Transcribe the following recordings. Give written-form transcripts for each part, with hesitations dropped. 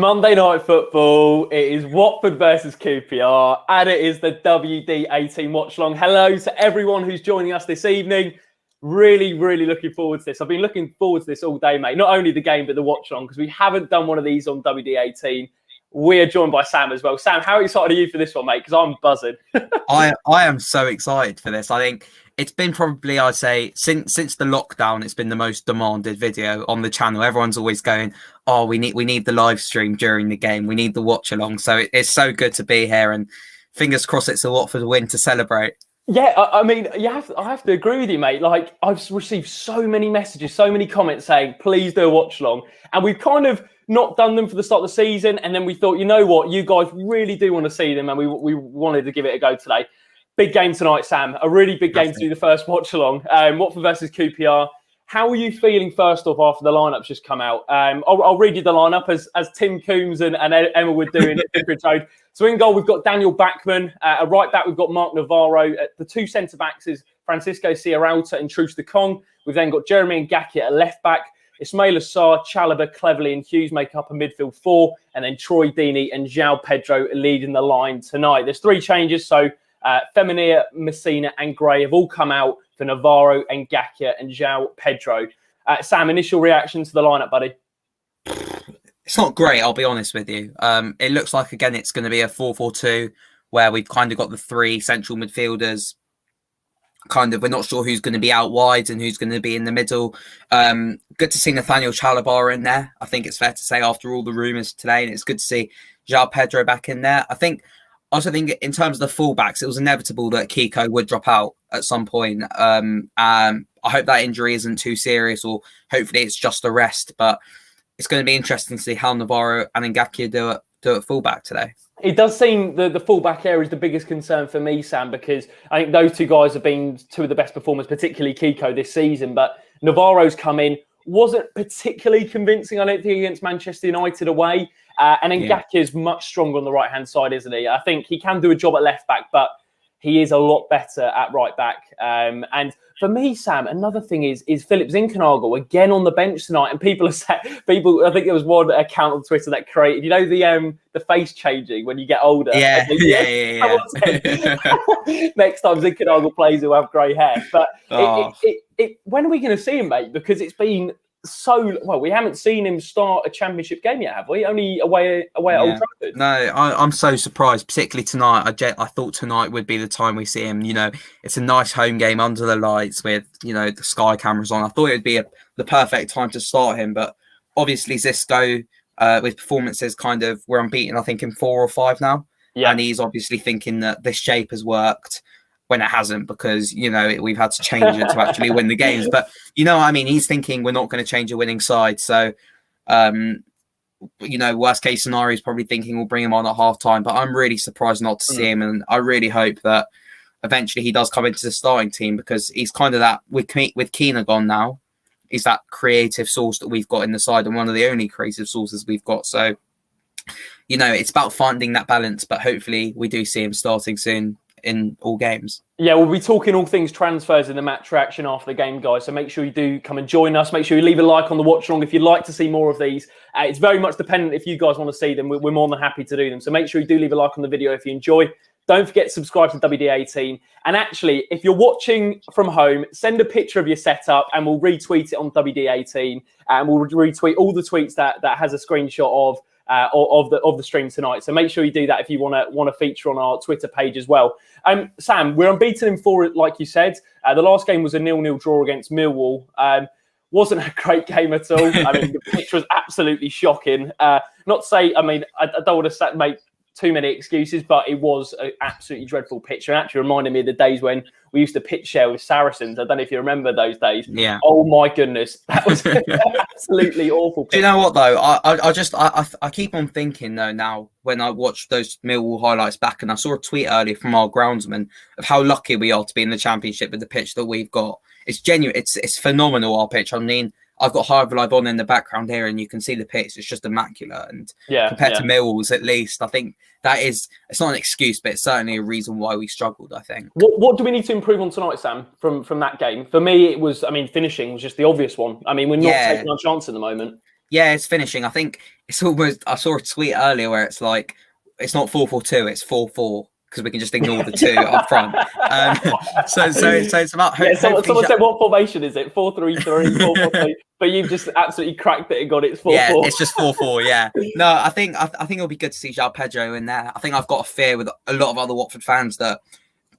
Monday Night Football, it is Watford versus QPR, and it is the WD18 Watchalong. Hello to everyone who's joining us this evening. Really looking forward to this. I've been looking forward to this all day, mate. Not only the game, but the Watchalong, because we haven't done one of these on WD18. We're joined by Sam as well. Sam, how excited are you for this one, mate? Because I'm buzzing. I am so excited for this. I think it's been probably, I'd say, since the lockdown, it's been the most demanded video on the channel. Everyone's always going, "Oh, we need the live stream during the game. We need the watch along." So it's so good to be here, and fingers crossed it's a Watford win to celebrate. Yeah, I mean, I have to agree with you, mate. Like, I've received so many messages, so many comments saying, please do a watch along. And we've kind of not done them for the start of the season. And then we thought, you know what, you guys really do want to see them. And we wanted to give it a go today. Big game tonight, Sam. A really big game to do the first watch along. Watford versus QPR. How are you feeling first off after the lineup's just come out? I'll read you the lineup as Tim Coombs and Emma would do in Vicarage Road. So in goal, we've got Daniel Bachmann. At right back, we've got Mark Navarro. The two centre-backs is Francisco Sierralta and Truce de Kong. We've then got Jeremy Ngaki at left back. Ismail Assar, Chalobah, Cleverley and Hughes make up a midfield four. And then Troy Deeney and João Pedro leading the line tonight. There's three changes. So Feminir, Messina and Gray have all come out for Navarro and Ngaki and João Pedro. Sam, initial reaction to the lineup, buddy? It's not great, I'll be honest with you. It looks like, again, it's going to be a 4-4-2 where we've kind of got the three central midfielders. We're not sure who's going to be out wide and who's going to be in the middle. Good to see Nathaniel Chalobah in there. I think it's fair to say after all the rumours today, and it's good to see João Pedro back in there. I also think in terms of the fullbacks, it was inevitable that Kiko would drop out at some point. I hope that injury isn't too serious, or hopefully it's just a rest. But it's going to be interesting to see how Navarro and Ngaki do at fullback today. It does seem the fullback area is the biggest concern for me, Sam, because I think those two guys have been two of the best performers, particularly Kiko this season. But Navarro's come in, wasn't particularly convincing, I don't think, against Manchester United away. And Ngaki is much stronger on the right-hand side, isn't he? I think he can do a job at left back, but he is a lot better at right back. And for me, Sam, another thing is Philip Zinckernagel again on the bench tonight. And people are saying, I think there was one account on Twitter that created, you know, the face changing when you get older. Yeah. Next time Zinckernagel plays, he'll have grey hair. But when are we going to see him, mate? Because it's been so well. We haven't seen him start a championship game yet, have we? Only away at Old Trafford. No, I'm so surprised, particularly tonight. I thought tonight would be the time we see him. You know, it's a nice home game under the lights with, you know, the Sky cameras on. I thought it would be the perfect time to start him, but obviously Xisco with performances we're unbeaten, I think, in 4 or 5 now. Yeah. And he's obviously thinking that this shape has worked when it hasn't, because, you know, we've had to change it to actually win the games. But, you know, I mean, he's thinking we're not going to change a winning side. So, you know, worst case scenario is probably thinking we'll bring him on at half time. But I'm really surprised not to see him. And I really hope that eventually he does come into the starting team, because he's kind of that, with Keena gone now, he's that creative source that we've got in the side, and one of the only creative sources we've got. So, you know, it's about finding that balance. But hopefully we do see him starting soon in all games. Yeah, we'll be talking all things transfers in the match reaction after the game, guys. So make sure you do come and join us. Make sure you leave a like on the watch along if you'd like to see more of these. It's very much dependent if you guys want to see them. We're more than happy to do them. So make sure you do leave a like on the video if you enjoy. Don't forget to subscribe to WD18. And actually, if you're watching from home, send a picture of your setup and we'll retweet it on WD18. And we'll retweet all the tweets that has a screenshot of the stream tonight. So make sure you do that if you want to feature on our Twitter page as well. Sam, we're unbeaten in 4, like you said. The last game was a 0-0 draw against Millwall. Wasn't a great game at all. I mean, the pitch was absolutely shocking. Not to say, I mean, I don't want to make too many excuses, but it was an absolutely dreadful pitch. And actually reminded me of the days when we used to pitch share with Saracens. I don't know if you remember those days. Yeah. Oh my goodness, that was absolutely awful pitch. Do you know what though? I keep on thinking though now when I watch those Millwall highlights back, and I saw a tweet earlier from our groundsman of how lucky we are to be in the Championship with the pitch that we've got. It's genuine. It's phenomenal, our pitch. I mean, I've got Hive Live on in the background here, and you can see the pitch. It's just immaculate. And compared to Millwall's, at least, I think it's not an excuse, but it's certainly a reason why we struggled, I think. What do we need to improve on tonight, Sam, from that game? For me, it was, I mean, finishing was just the obvious one. I mean, we're not taking our chance at the moment. Yeah, it's finishing. I think it's almost. I saw a tweet earlier where it's like it's not 4-4-2, it's 4-4 because we can just ignore the two up front. So it's about Yeah, hopefully. someone said, what formation is it? 4-3-3, 4-4-2. But you've just absolutely cracked it and got it. It's 4-4. Yeah, it's just 4-4. Yeah. No, I think it'll be good to see João Pedro in there. I think I've got a fear with a lot of other Watford fans that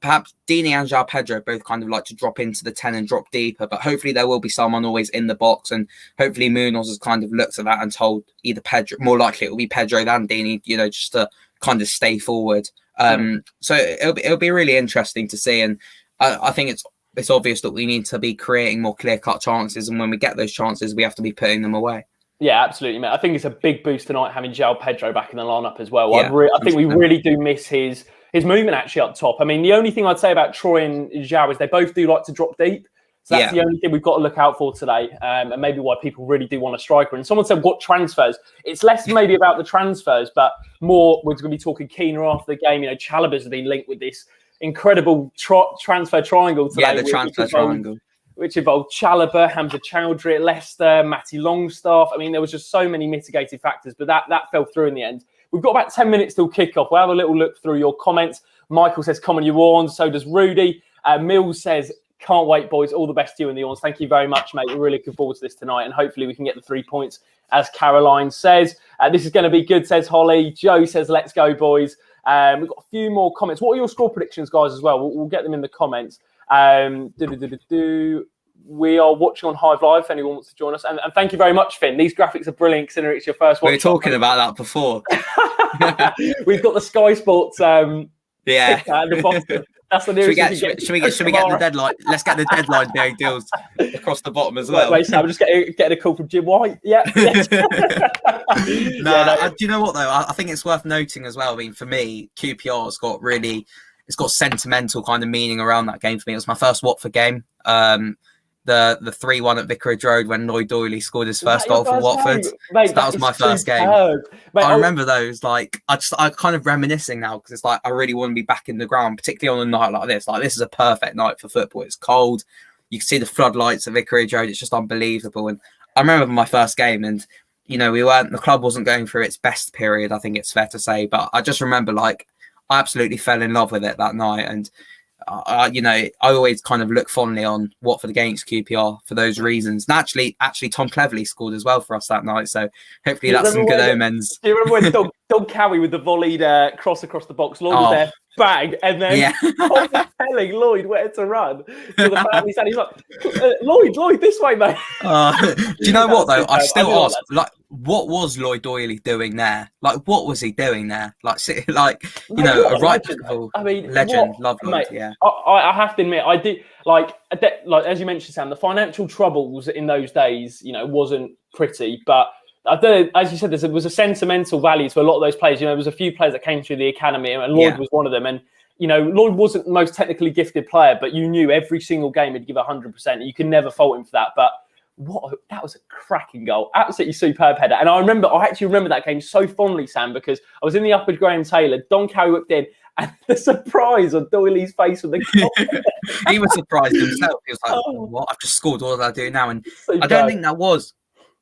perhaps Dini and João Pedro both kind of like to drop into the 10 and drop deeper, but hopefully there will be someone always in the box, and hopefully Munoz has kind of looked at that and told either Pedro, more likely it will be Pedro than Dini, just to kind of stay forward. So it'll be really interesting to see, and I think it's obvious that we need to be creating more clear-cut chances, and when we get those chances, we have to be putting them away. Yeah, absolutely, mate. I think it's a big boost tonight having João Pedro back in the lineup as well. Yeah, I think we really do miss his movement actually up top. I mean, the only thing I'd say about Troy and João is they both do like to drop deep. So that's the only thing we've got to look out for today, and maybe why people really do want a striker. And someone said, what transfers? It's less maybe about the transfers, but more we're going to be talking keener after the game. Chalobah's been linked with this incredible transfer triangle today. Yeah, the transfer triangle. Which involved Chalobah, Hamza Chowdhury at Leicester, Matty Longstaff. I mean, there was just so many mitigating factors, but that fell through in the end. We've got about 10 minutes till kickoff. We'll have a little look through your comments. Michael says, come on, you Orns. So does Rudy. Mills says, can't wait, boys. All the best to you and the Orns. Thank you very much, mate. We're really looking forward to this tonight, and hopefully we can get the 3 points, as Caroline says. This is going to be good, says Holly. Joe says, let's go, boys. We've got a few more comments. What are your score predictions, guys, as well? We'll get them in the comments. We are watching on Hive Live if anyone wants to join us. And thank you very much, Finn. These graphics are brilliant considering it's your first watch. We were talking about that before. We've got the Sky Sports at the bottom. That's the nearest. Should we get the deadline? Let's get the deadline day deals across the bottom as well. Wait, Sam, just getting a call from Jim White. Yeah. Do you know what though? I think it's worth noting as well. I mean, for me, QPR has got it's got sentimental kind of meaning around that game for me. It was my first Watford game. The 3-1 at Vicarage Road when Lloyd Doyley scored his first goal for Watford. Mate, so that was my first game. Mate, I remember those. Like, I'm kind of reminiscing now because it's like I really want to be back in the ground, particularly on a night like this. Like, this is a perfect night for football. It's cold. You can see the floodlights at Vicarage Road. It's just unbelievable. And I remember my first game, and the club wasn't going through its best period. I think it's fair to say, but I just remember like I absolutely fell in love with it that night, and. I always kind of look fondly on Watford against QPR for those reasons. And actually, Tom Cleverley scored as well for us that night. So hopefully that's some good omens. Do you remember when Don Cowie with the volleyed cross across the box? Lloyd was there, bang, and then telling Lloyd where to run. So the family said, he's like, Lloyd, this way, mate. Do you know what though? I still ask, like, what was Lloyd Doyley doing there? Like, what was he doing there? Like, a right legend. Love Lloyd. Mate, yeah. I have to admit, I did like as you mentioned, Sam. The financial troubles in those days, wasn't pretty, but. As you said, there was a sentimental value to a lot of those players. There was a few players that came through the academy, and Lloyd was one of them. And Lloyd wasn't the most technically gifted player, but you knew every single game he'd give 100%. You can never fault him for that. But that was a cracking goal, absolutely superb header. And I actually remember that game so fondly, Sam, because I was in the upper Graham Taylor. Don Cowie whipped in, and the surprise on Doyley's face with the goal. He was surprised himself. He was like, "What? I've just scored. What did I do now?" And I don't think that was.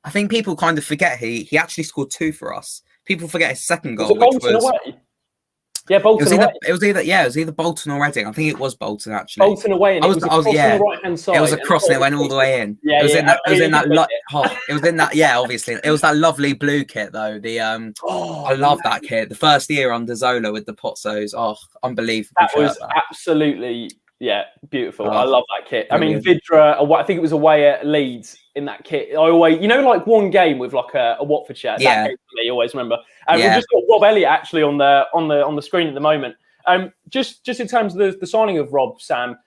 I think people kind of forget he actually scored 2 for us. People forget his second goal, which was away. Yeah, Bolton away. It was either Bolton or Reading. I think it was Bolton actually. Bolton away, and it was on the right hand side. It was a cross and it went all the way in. Yeah, it was in that. Yeah, obviously, it was that lovely blue kit though. I love that kit. The first year under Zola with the Pozzos. Oh, unbelievable! That was absolutely. Yeah, beautiful. I love that kit. Brilliant. I mean, Vidra, I think it was away at Leeds in that kit. I always, like one game with like a Watford shirt. Yeah. I always remember. We've just got Rob Elliott actually on the screen at the moment. Just in terms of the signing of Rob, Sam,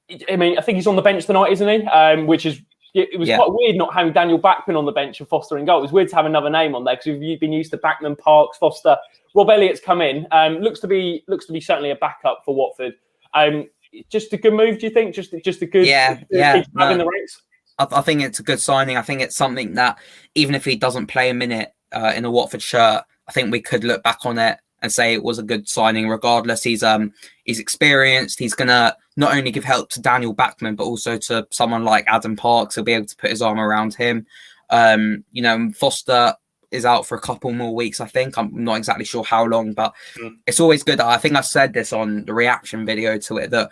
I think he's on the bench tonight, isn't he? Which is, it was quite weird not having Daniel Backman on the bench and Foster in goal. It was weird to have another name on there because we've been used to Backman, Parks, Foster. Rob Elliott's come in. Looks to be certainly a backup for Watford. Just a good move, do you think? Just a good in the ranks. I think it's a good signing. I think it's something that even if he doesn't play a minute in a Watford shirt, I think we could look back on it and say it was a good signing. Regardless, he's experienced. He's gonna not only give help to Daniel Backman, but also to someone like Adam Parks. He'll be able to put his arm around him. Foster is out for a couple more weeks, I think. I'm not exactly sure how long, but it's always good. I think I said this on the reaction video to it, that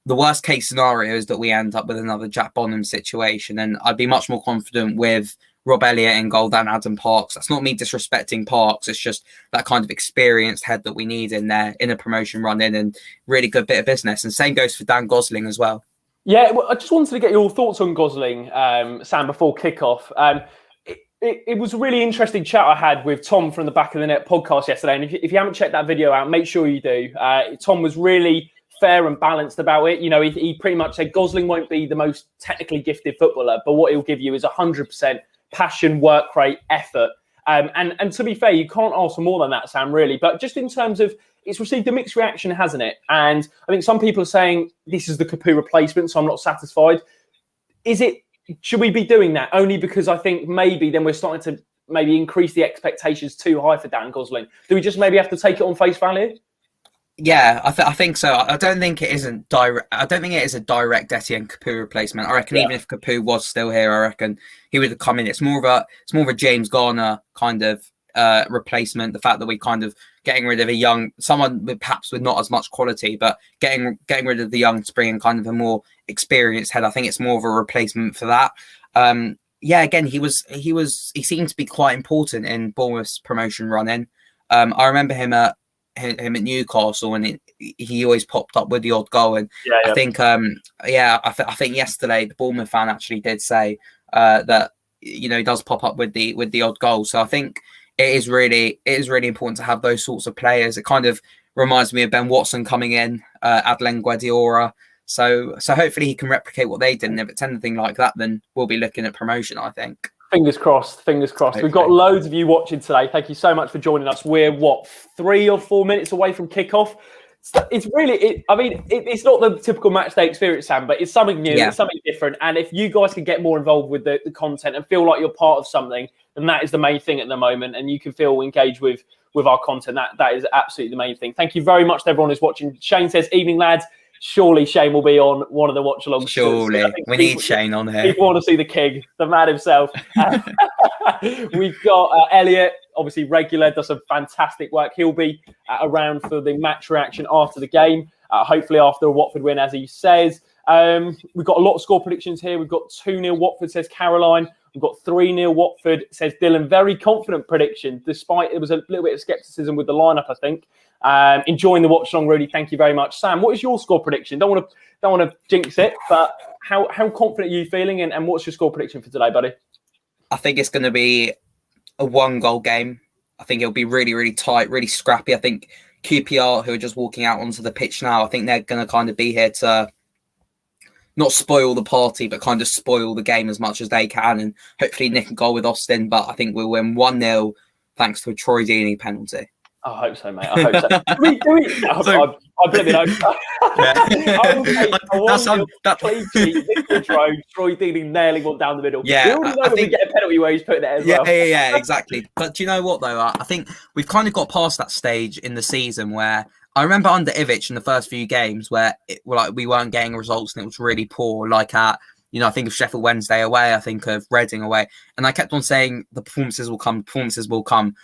the worst case scenario is that we end up with another Jack Bonham situation. And I'd be much more confident with Rob Elliott in goal than Adam Parks. That's not me disrespecting Parks. It's just that kind of experienced head that we need in there in a promotion run in, and really good bit of business. And same goes for Dan Gosling as well. Yeah, well, I just wanted to get your thoughts on Gosling, Sam, before kickoff. It was a really interesting chat I had with Tom from the Back of the Net podcast yesterday. And if you haven't checked that video out, make sure you do. Tom was really fair and balanced about it. He pretty much said Gosling won't be the most technically gifted footballer, but what he'll give you is 100% passion, work rate, effort. And to be fair, you can't ask for more than that, Sam, really. But just in terms of, it's received a mixed reaction, hasn't it? And I think some people are saying this is the Capoue replacement, so I'm not satisfied. Should we be doing that? Only because I think maybe then we're starting to maybe increase the expectations too high for Dan Gosling. Do we just maybe have to take it on face value? Yeah, I think so. I don't think it isn't direct. I don't think it is a direct Etienne Capoue replacement. I reckon even if Capoue was still here, I reckon he would have come in. It's more of a James Garner kind of replacement. The fact that we kind of getting rid of someone with perhaps with not as much quality, but getting rid of the young to bring in kind of a more experienced head. I think it's more of a replacement for that. Again, he seemed to be quite important in Bournemouth's promotion run in. I remember him at Newcastle, and he always popped up with the odd goal. And I think I think yesterday the Bournemouth fan actually did say that he does pop up with the odd goal. So I think it is really important to have those sorts of players. It kind of reminds me of Ben Watson coming in, Adlen Guardiola. So hopefully he can replicate what they did. And if it's anything like that, then we'll be looking at promotion, I think. Fingers crossed. Hopefully. We've got loads of you watching today. Thank you so much for joining us. We're 3 or 4 minutes away from kickoff. It's really, it's not the typical match day experience, Sam, but it's something new, it's something different. And if you guys can get more involved with the content and feel like you're part of something, then that is the main thing at the moment. And you can feel engaged with our content. That is absolutely the main thing. Thank you very much to everyone who's watching. Shane says, evening, lads. Surely Shane will be on one of the watch-alongs. Surely. We need Shane on here. People want to see the king, the man himself. We've got Elliot, obviously regular, does some fantastic work. He'll be around for the match reaction after the game, hopefully after a Watford win, as he says. We've got a lot of score predictions here. We've got 2-0 Watford, says Caroline. We've got 3-0 Watford, says Dylan. Very confident prediction, despite it was a little bit of scepticism with the lineup, I think. Enjoying the watch along, Rudy. Thank you very much, Sam. What is your score prediction? Don't want to jinx it, but how confident are you feeling, and what's your score prediction for today, buddy? I think it's going to be a 1-goal game. I think it'll be really, really tight, really scrappy. I think QPR, who are just walking out onto the pitch now, I think they're going to kind of be here to not spoil the party, but kind of spoil the game as much as they can, and hopefully nick a goal with Austin. But I think we'll win 1-0 thanks to a Troy Deeney penalty. I hope so, mate. I hope so. I believe it. Troy Deeney nailing one down the middle. Yeah, we already know when we get a penalty where he's putting it as well. Yeah, exactly. But do you know what, though? I think we've kind of got past that stage in the season where I remember under Ivic in the first few games where we weren't getting results and it was really poor, like at, I think of Sheffield Wednesday away, I think of Reading away. And I kept on saying the performances will come.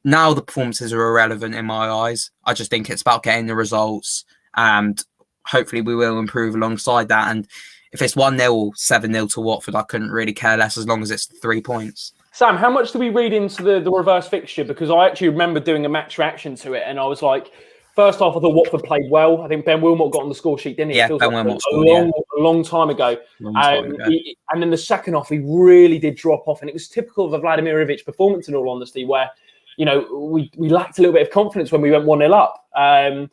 Now the performances are irrelevant in my eyes. I just think it's about getting the results, and hopefully we will improve alongside that. And if it's 1-0 or 7-0 to Watford, I couldn't really care less as long as it's 3 points. Sam, how much do we read into the reverse fixture? Because I actually remember doing a match reaction to it, and I was like, first half I thought Watford played well. I think Ben Wilmot got on the score sheet, didn't he? Yeah, Ben Wilmot scored, a long time ago. And then the second half, he really did drop off, and it was typical of a Vladimir Ivic performance, in all honesty, where we lacked a little bit of confidence when we went 1-0 up. And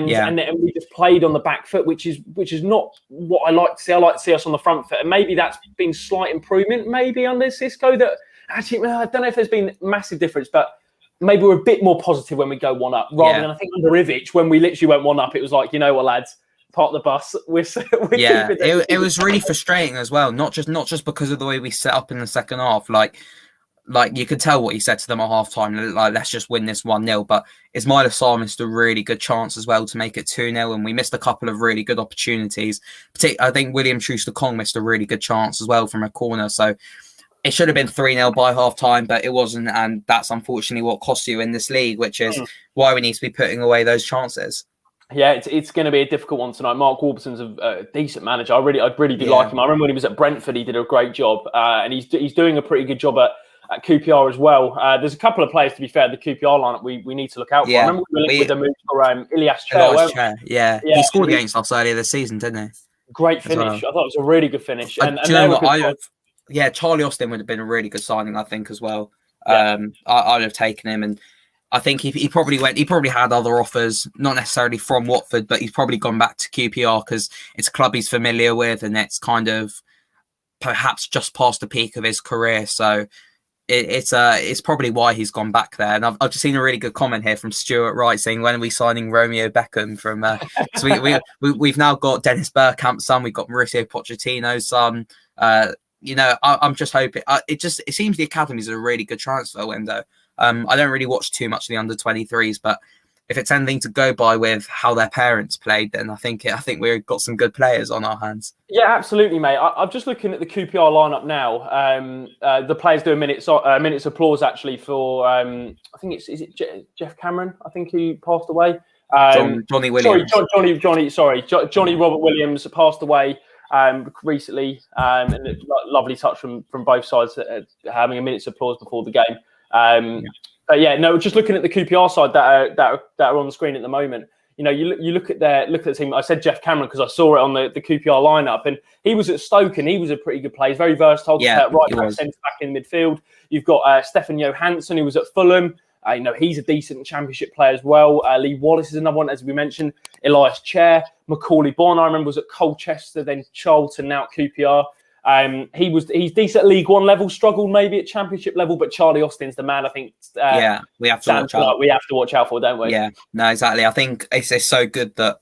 then we just played on the back foot, which is not what I like to see. I like to see us on the front foot. And maybe that's been slight improvement, maybe under Xisco. That actually, I don't know if there's been massive difference, but maybe we're a bit more positive when we go 1-up, rather than I think under Ivic, when we literally went 1-up, it was like, you know what, lads, park the bus. It was really frustrating as well. Not just because of the way we set up in the second half. Like you could tell what he said to them at halftime, like, let's just win this 1-0. But Ismail Assar missed a really good chance as well to make it 2-0, and we missed a couple of really good opportunities. I think William Troost-Ekong missed a really good chance as well from a corner. So it should have been 3-0 by half time, but it wasn't. And that's unfortunately what costs you in this league, which is why we need to be putting away those chances. Yeah, it's going to be a difficult one tonight. Mark Warburton's a decent manager. I really do like him. I remember when he was at Brentford, he did a great job, and he's doing a pretty good job at QPR as well. There's a couple of players, to be fair, the QPR lineup we need to look out for. I remember we linked with the move for Ilias Chair. Yeah, he scored against us earlier this season, didn't he? Great finish. Well. I thought it was a really good finish. And do you know what? Charlie Austin would have been a really good signing, I think, as well. Yeah. I'd have taken him, and I think he probably went. He probably had other offers, not necessarily from Watford, but he's probably gone back to QPR because it's a club he's familiar with, and it's kind of perhaps just past the peak of his career. So it's probably why he's gone back there. And I've just seen a really good comment here from Stuart Wright saying, "When are we signing Romeo Beckham from?" So we've now got Dennis Bergkamp's son, we've got Mauricio Pochettino's son. I'm just hoping. It seems the academies are a really good transfer window. I don't really watch too much of the under-23s, but if it's anything to go by with how their parents played, then I think we've got some good players on our hands. Yeah, absolutely, mate. I'm just looking at the QPR lineup now. The players do minutes applause actually for I think is it Jeff Cameron? I think he passed away. Johnny Williams. Johnny Robert Williams passed away recently, and a lovely touch from both sides, having a minute's applause before the game. But just looking at the QPR side that are on the screen at the moment. You look at the team. I said Jeff Cameron because I saw it on the QPR lineup, and he was at Stoke, and he was a pretty good player. He's very versatile, right back, centre back in midfield. You've got Stefan Johansson, who was at Fulham. He's a decent Championship player as well. Lee Wallace is another one, as we mentioned. Elias Chair, Macaulay Bonne, I remember, was at Colchester, then Charlton, now at QPR. He's decent at League One level, struggled maybe at Championship level, but Charlie Austin's the man. I think. We have to watch out. We have to watch out for, don't we? Yeah, no, exactly. I think it's so good that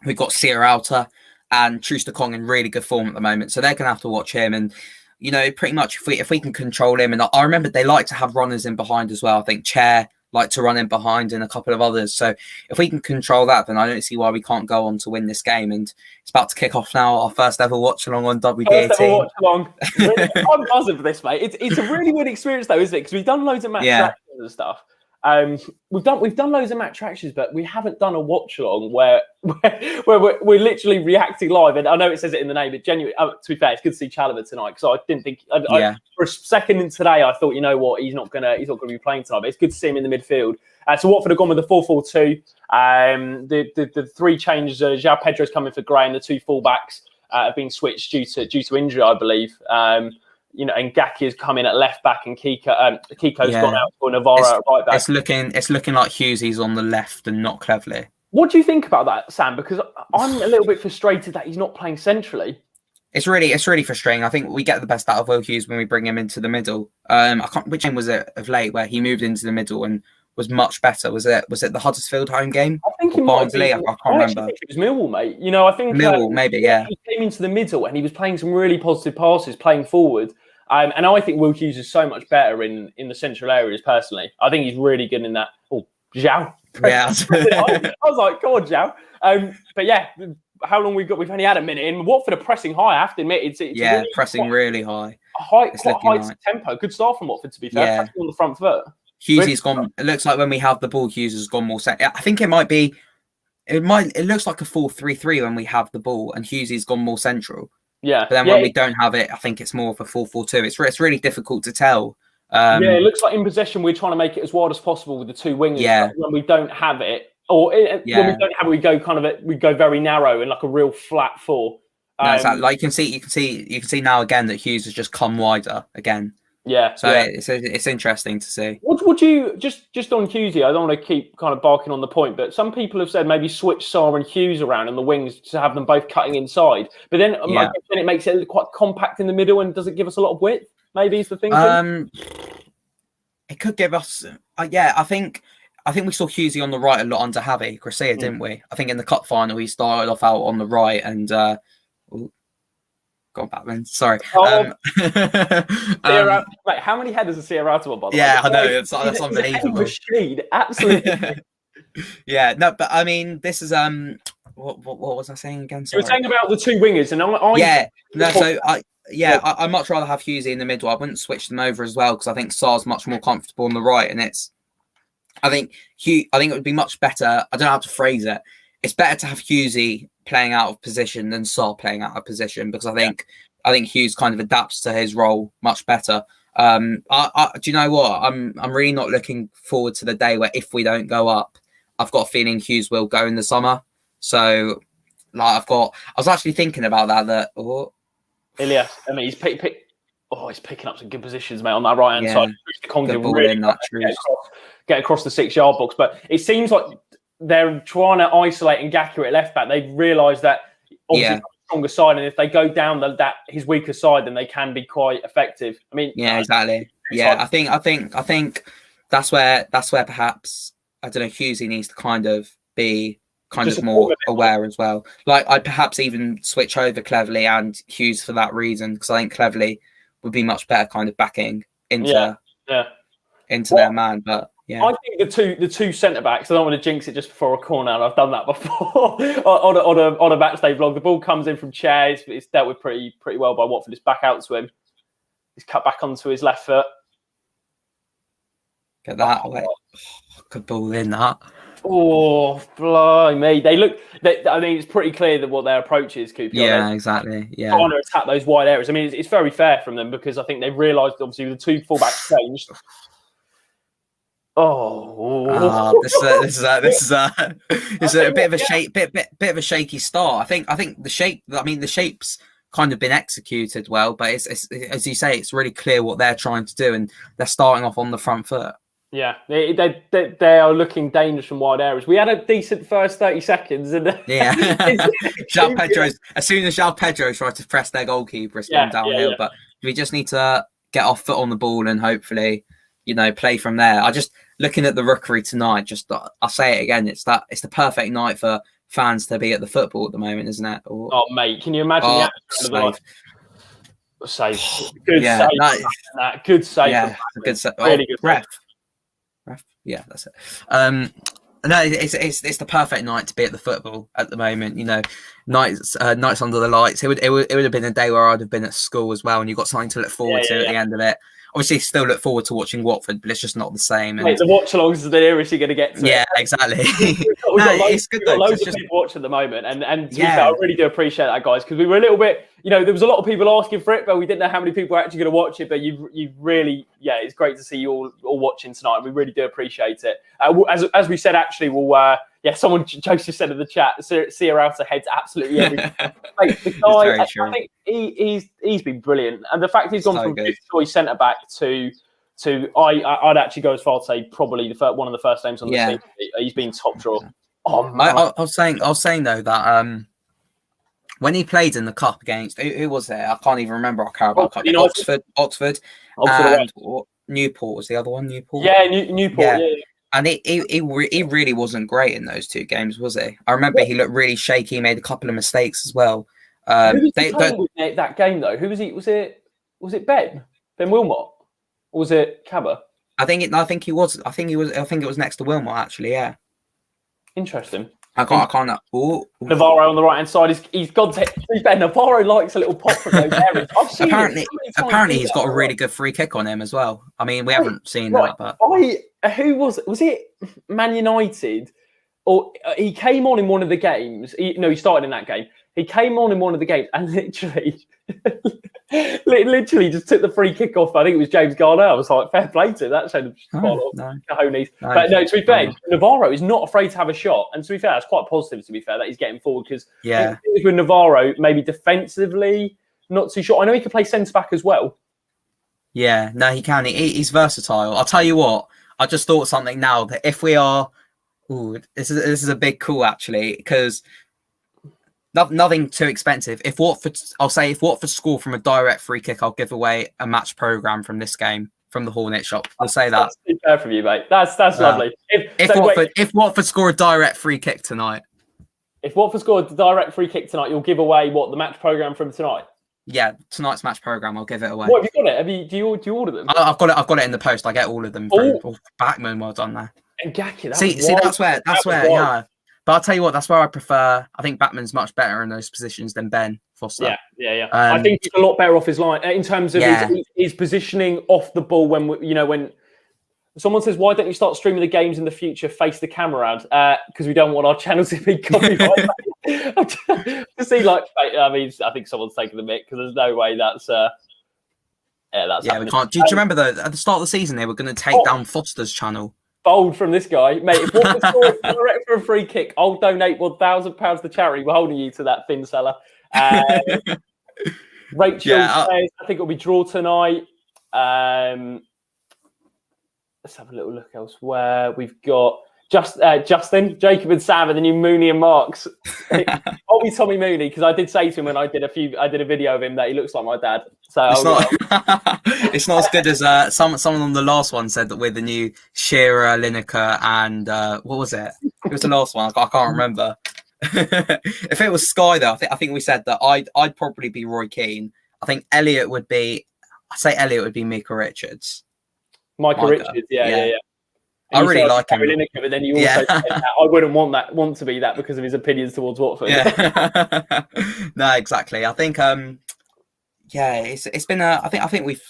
we've got Sierralta and Troost-Ekong in really good form at the moment, so they're going to have to watch him. And pretty much if we can control him, and I remember they like to have runners in behind as well. I think Chair like to run in behind and a couple of others. So if we can control that, then I don't see why we can't go on to win this game. And it's about to kick off now, our first ever watch-along on WD18. I'm buzzing for this, mate. It's a really weird experience though, isn't it? Because we've done loads of match reactions and stuff. We've done loads of match reactions, but we haven't done a watch along where we're literally reacting live. And I know it says it in the name, but genuinely, to be fair, it's good to see Chalobah tonight because I didn't think for a second in today I thought, you know what, he's not gonna be playing tonight. But it's good to see him in the midfield. So Watford have gone with the 4-4-2. The three changes: João Pedro's coming for Gray, and the two fullbacks have been switched due to injury, I believe. And Gaki has come in at left back, and Kiko's gone out for Navarro at right back. It's looking like Hughesy's on the left and not Cleverley. What do you think about that, Sam? Because I'm a little bit frustrated that he's not playing centrally. It's really frustrating. I think we get the best out of Will Hughes when we bring him into the middle. Which game was it of late where he moved into the middle and was much better? Was it the Huddersfield home game? I think he might be. I can't remember. I think it was Millwall, mate. I think Millwall, maybe, yeah. He came into the middle and he was playing some really positive passes, playing forward. And I think Will Hughes is so much better in the central areas, personally. I think he's really good in that. Oh, João. Yeah. I was like, come on, João. But yeah, how long we've got? We've only had a minute in. Watford are pressing high, I have to admit. It's really pressing really high. Quite high tempo. Good start from Watford, to be fair. Pressing on the front foot. Hughesy's gone. It looks like when we have the ball, Hughes has gone more set. I think it might be. It looks like a 4-3-3 when we have the ball, and Hughesy's gone more central. Yeah. But then when we don't have it, I think it's more of a 4-4-2. It's really difficult to tell. It looks like in possession we're trying to make it as wide as possible with the two wingers. Yeah. When we don't have it, when we don't have it, we go very narrow and like a real flat four. No, exactly. Like you can see now again that Hughes has just come wider again. Yeah. So it's interesting to see. What would you just on Hughesy? I don't want to keep kind of barking on the point, but some people have said maybe switch Sarr and Hughes around in the wings to have them both cutting inside. But then it makes it quite compact in the middle, and does it give us a lot of width? Maybe is the thing. It could give us. I think we saw Hughesy on the right a lot under Javi Gracia, didn't we? I think in the cup final he started off out on the right and. Go on, Batman. Sorry. Mate, how many headers has Sierralta on, by the way? Yeah, I know. That's unbelievable. Machine, absolutely. Yeah, no, but I mean, this is what was I saying again? Sorry. You were saying about the two wingers, and yeah, I'd much rather have Hughesy in the middle. I wouldn't switch them over as well because I think Sar's much more comfortable on the right, and I think it would be much better. I don't know how to phrase it. It's better to have Hughesy playing out of position than Sar playing out of position because I think Hughes kind of adapts to his role much better. Do you know what? I'm really not looking forward to the day where if we don't go up, I've got a feeling Hughes will go in the summer. So, like, I was actually thinking about that. Ilias, I mean, he's picking up some good positions, mate, on that right hand side. Good ball really in that get across the 6-yard box, but it seems like they're trying to isolate Ngakia at left back. They've realised that obviously stronger side, and if they go down his weaker side, then they can be quite effective. I mean, exactly. Yeah, I think that's where perhaps I don't know. Hughesy needs to kind of be just more aware as well. Like I'd perhaps even switch over Cleverley and Hughes for that reason because I think Cleverley would be much better kind of backing into their man. But yeah, I think the two centre backs. I don't want to jinx it just before a corner. And I've done that before on a match day vlog. The ball comes in from Chair. It's dealt with pretty well by Watford. It's back out to him. He's cut back onto his left foot. Get that. Good ball in that. Oh, blimey. I mean, it's pretty clear that what their approach is, Cooper. Yeah, exactly. Yeah. Trying to attack those wide areas. I mean, it's very fair from them because I think they've realised, obviously, the two fullbacks changed. This is a bit of a shaky start. I think the shape's kind of been executed well, but it's as you say, it's really clear what they're trying to do, and they're starting off on the front foot. Yeah, they are looking dangerous from wide areas. We had a decent first 30 seconds. And João Pedro, as soon as João Pedro tried to press their goalkeeper, it's gone downhill. But we just need to get our foot on the ball and hopefully, play from there. Looking at the Rookery tonight, I'll say it again, it's the perfect night for fans to be at the football at the moment, isn't it? Oh, mate, can you imagine the save? Good save. Good save. Yeah, good save. Really good ref. Yeah, that's it. No, it's the perfect night to be at the football at the moment. Nights under the lights. It would have been a day where I'd have been at school as well, and you've got something to look forward to at the end of it. Obviously, still look forward to watching Watford, but it's just not the same. Mate, the Watchalongs is the nearest you're going to get to. Yeah, exactly. It's good. We've got loads of people watching at the moment, and to be fair, I really do appreciate that, guys, because we were a little bit, there was a lot of people asking for it, but we didn't know how many people were actually going to watch it. But you've really, it's great to see you all watching tonight. We really do appreciate it. As we said, actually, we'll. Someone Joseph said in the chat, Sia Alta heads absolutely everything. Mate, the guy, I think he's been brilliant, and the fact he's gone from fifth choice centre back to I'd actually go as far to say probably one of the first names on the team. He's been top draw. Oh man, I was saying though that when he played in the cup against who was there? I can't even remember. I care about cup. Oxford, and Newport was the other one. Newport. Yeah, Newport. Yeah. And he really wasn't great in those two games, was he? I remember he looked really shaky. He made a couple of mistakes as well. Who was that game though? Who was he? Was it Ben Wilmot, or was it Cabba? I think it was next to Wilmot actually. Yeah. Interesting. I can't. Navarro on the right hand side. He's gone to Ben. Navarro likes a little pop from those areas. Apparently, he's got a really good free kick on him as well. I mean, we haven't seen that, but who was it? Was it Man United? Or he came on in one of the games. He started in that game. He came on in one of the games and literally just took the free kick off. I think it was James Garner. I was like, fair play to him. That showed him cojones. But no, to be fair, Navarro is not afraid to have a shot. And to be fair, that's quite positive, to be fair, that he's getting forward because with Navarro, maybe defensively, not too sure. I know he can play centre-back as well. Yeah, no, he can. He's versatile. I'll tell you what, I just thought something now that if we are... this is a big call, actually, because... Nothing too expensive. If Watford score from a direct free kick, I'll give away a match programme from this game from the Hornet shop. We'll say that. That's fair from you, mate. That's lovely. If Watford score a direct free kick tonight. If Watford score a direct free kick tonight, you'll give away the match programme from tonight? Yeah, tonight's match programme. I'll give it away. What, have you got it? Do you order them? I've got it in the post. I get all of them. Backman, well done there. And Ngakia, that's where. Yeah. But I'll tell you what, that's where I prefer. I think Batman's much better in those positions than Ben. Foster. Yeah. I think he's a lot better off his line in terms of his positioning off the ball. When someone says, "Why don't you start streaming the games in the future? Face the camera around," because we don't want our channel to be copyrighted. To see, I think someone's taking the mick because there's no way that's. That's we can't. Do you remember though? At the start of the season, they were going to take down Foster's channel. Bold from this guy, mate. If Watford score direct for a free kick, I'll donate £1,000 to charity. We're holding you to that, thin seller. Rachel says, I think it'll be draw tonight. Let's have a little look elsewhere. We've got Justin, Jacob and Sam, and then you Mooney and Marks. I'll be Tommy Mooney because I did say to him when I did a video of him that he looks like my dad. So it's not as good as someone on the last one said that we're the new Shearer, Lineker, and what was it? It was the last one. I can't remember. If it was Sky though, I think we said that I'd probably be Roy Keane. I think Elliot would be. I'd say Elliot would be Micah Richards. Micah Richards, yeah. I really like him. Lineker, but then you also said that I wouldn't want to be that because of his opinions towards Watford. Yeah. No, exactly. I think it's been I think we've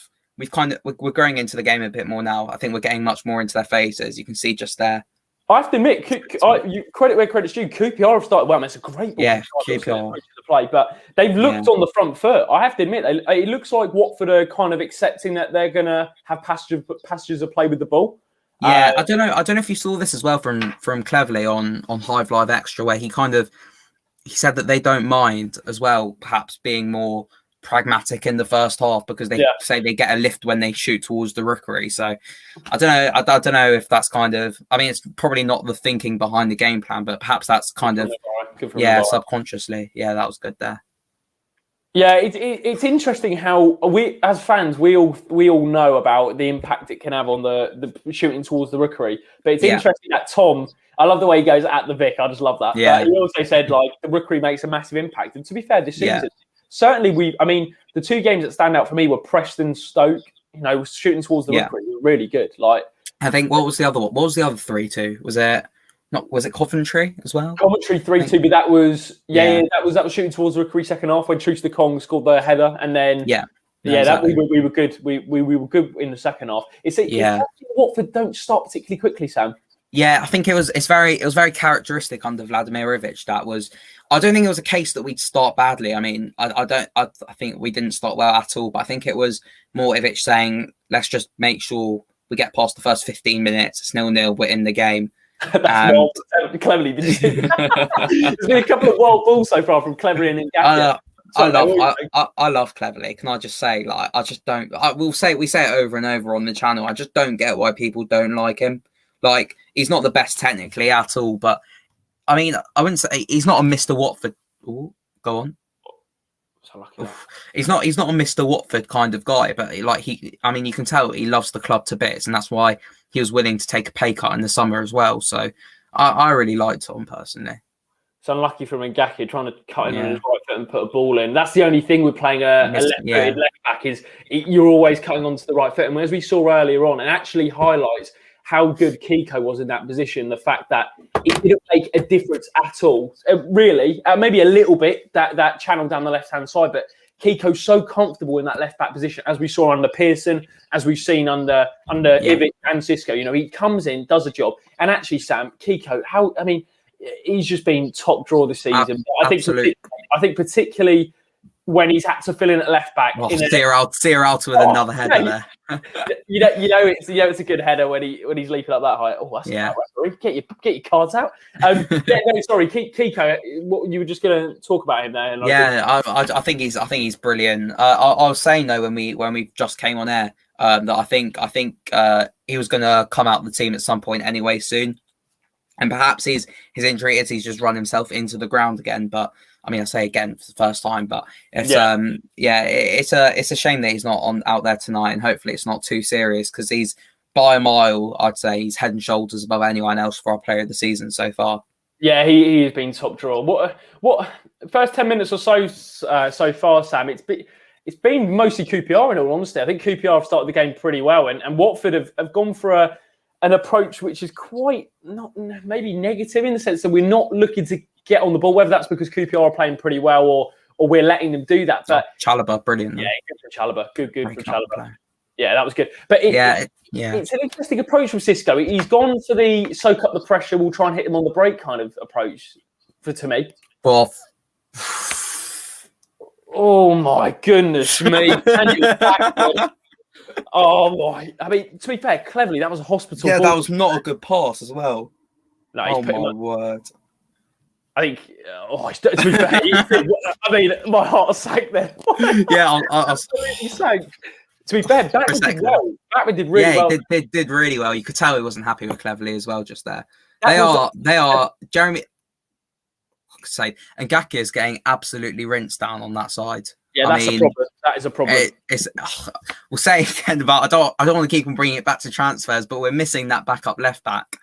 kind of we're growing into the game a bit more now. I think we're getting much more into their faces. You can see just there. I have to admit, credit where credit's due. QPR have started well. It's a great ball. Yeah, QPR to play, but they've looked on the front foot. I have to admit, it looks like Watford are kind of accepting that they're going to have passages of play with the ball. Yeah, I don't know if you saw this as well from Cleverly on Hive Live Extra, where he said that they don't mind as well, perhaps being more pragmatic in the first half because they say they get a lift when they shoot towards the rookery. So I don't know. I don't know if that's kind of. I mean, it's probably not the thinking behind the game plan, but perhaps that's kind of subconsciously. Yeah, that was good there. Yeah, it's interesting how we, as fans, we all know about the impact it can have on the shooting towards the rookery. But it's interesting that Tom, I love the way he goes at the Vic. I just love that. Yeah. But he also said the rookery makes a massive impact. And to be fair, this season, certainly the two games that stand out for me were Preston, Stoke. Shooting towards the rookery were really good. I think what was the other one? What was the other 3-2? Was it Coventry as well? Coventry 3-2, but that was that was shooting towards the rookery second half when Truce the Kong scored the header, and then exactly. that we were good. We were good in the second half. It's Watford don't start particularly quickly, Sam. Yeah, I think it was very characteristic under Vladimir Ivic. I don't think it was a case that we'd start badly. I mean, I think we didn't start well at all, but I think it was more Ivic saying, let's just make sure we get past the first 15 minutes. It's 0-0, we're in the game. That's Cleverly. There's been a couple of wild balls so far from Cleverly and Ngaka. I love Cleverly. Can I just say, I just don't. We say it over and over on the channel. I just don't get why people don't like him. He's not the best technically at all, but I mean, I wouldn't say he's not a Mr. Watford. Ooh, go on. So lucky. He's not a Mr. Watford kind of guy, but you can tell he loves the club to bits, and that's why he was willing to take a pay cut in the summer as well. So I really liked Tom personally. It's unlucky from Ngaka trying to cut in on his right foot and put a ball in. That's the only thing with playing a left-footed left back is you're always cutting onto the right foot. And as we saw earlier on, it actually highlights how good Kiko was in that position. The fact that it didn't make a difference at all, really, maybe a little bit that channel down the left-hand side, but Kiko's so comfortable in that left-back position, as we saw under Pearson, as we've seen under Ivic and Xisco. He comes in, does a job. And actually, Sam, Kiko, he's just been top draw this season. I think particularly when he's had to fill in at left back. Steer out with another header there. It's a good header when he's leaping up that height. Oh, that's referee. Get your cards out. Sorry, Kiko. What you were just going to talk about him there? I think he's brilliant. I was saying though when we just came on air that I think he was going to come out of the team at some point anyway soon, and perhaps his injury is he's just run himself into the ground again. But I mean, I say again for the first time, but it's it's a shame that he's not out there tonight, and hopefully it's not too serious because he's by a mile, I'd say he's head and shoulders above anyone else for our player of the season so far. Yeah, he has been top draw. What first 10 minutes or so far, Sam? It's been mostly QPR in all honesty. I think QPR have started the game pretty well, and Watford have gone for an approach which is quite not maybe negative in the sense that we're not looking to get on the ball, whether that's because QPR are playing pretty well or we're letting them do that. But Chalobah, brilliant. Yeah, good for Chalobah. Good for Breaking up the Chalobah. play. Yeah, that was good. But it's an interesting approach from Xisco. He's gone for the soak up the pressure, we'll try and hit him on the break kind of approach to me. Well, oh my goodness me. Oh my. I mean, to be fair, cleverly, that was a hospital ball. That was not a good pass as well. No, oh my word. I think, to be fair, I mean, my heart sank there. Yeah, I absolutely sank. To be fair, Batman did well. Batman did really well. Yeah, he did really well. You could tell he wasn't happy with Cleverly as well just there. They are, Jeremy, I could say, and Gaki is getting absolutely rinsed down on that side. Yeah, that's a problem. That is a problem. We'll say it again about, I don't want to keep on bringing it back to transfers, but we're missing that backup left back.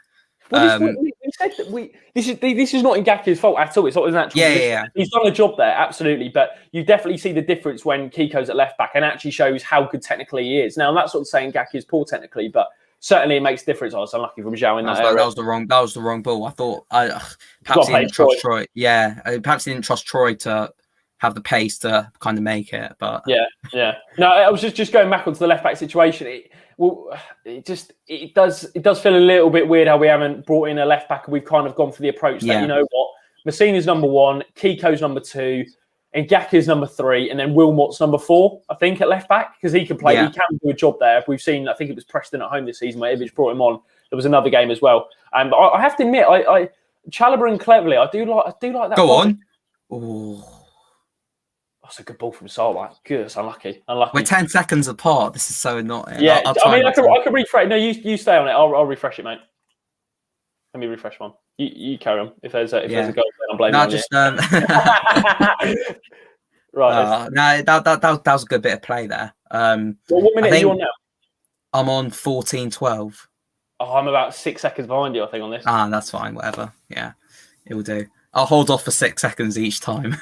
Well, we said that this is not Ngaki's fault at all. It's not his natural position. Yeah. He's done a job there, absolutely. But you definitely see the difference when Kiko's at left back and actually shows how good technically he is. Now, I'm not sort of saying Ngaki is poor technically, but certainly it makes a difference. I was unlucky from Zhao in that area. That was the wrong ball. I thought perhaps he didn't trust Troy. Yeah, perhaps he didn't trust Troy to have the pace to kind of make it. But yeah. No, I was just going back onto the left back situation. It does feel a little bit weird how we haven't brought in a left back and we've kind of gone for the approach that, you know what, Messina's number 1, Kiko's number 2, and Ngaki's number 3, and then Wilmot's number 4, I think, at left back, because he can play, he can do a job there. We've seen, I think it was Preston at home this season where Ivic brought him on. There was another game as well. But I have to admit, Chalobah and Cleverly, I do like that. Go on. Oh. That's a good ball from Sarwat. Good, it's unlucky. We're 10 seconds apart. This is so annoying. Yeah, I could refresh. No, you stay on it. I'll refresh it, mate. Let me refresh one. You carry on. If there's a goal, I'm blaming on just you. Right. That was a good bit of play there. What minute are you on now? I'm on 14-12. Oh, I'm about 6 seconds behind you, I think, on this. That's fine. Whatever. Yeah, it will do. I'll hold off for 6 seconds each time.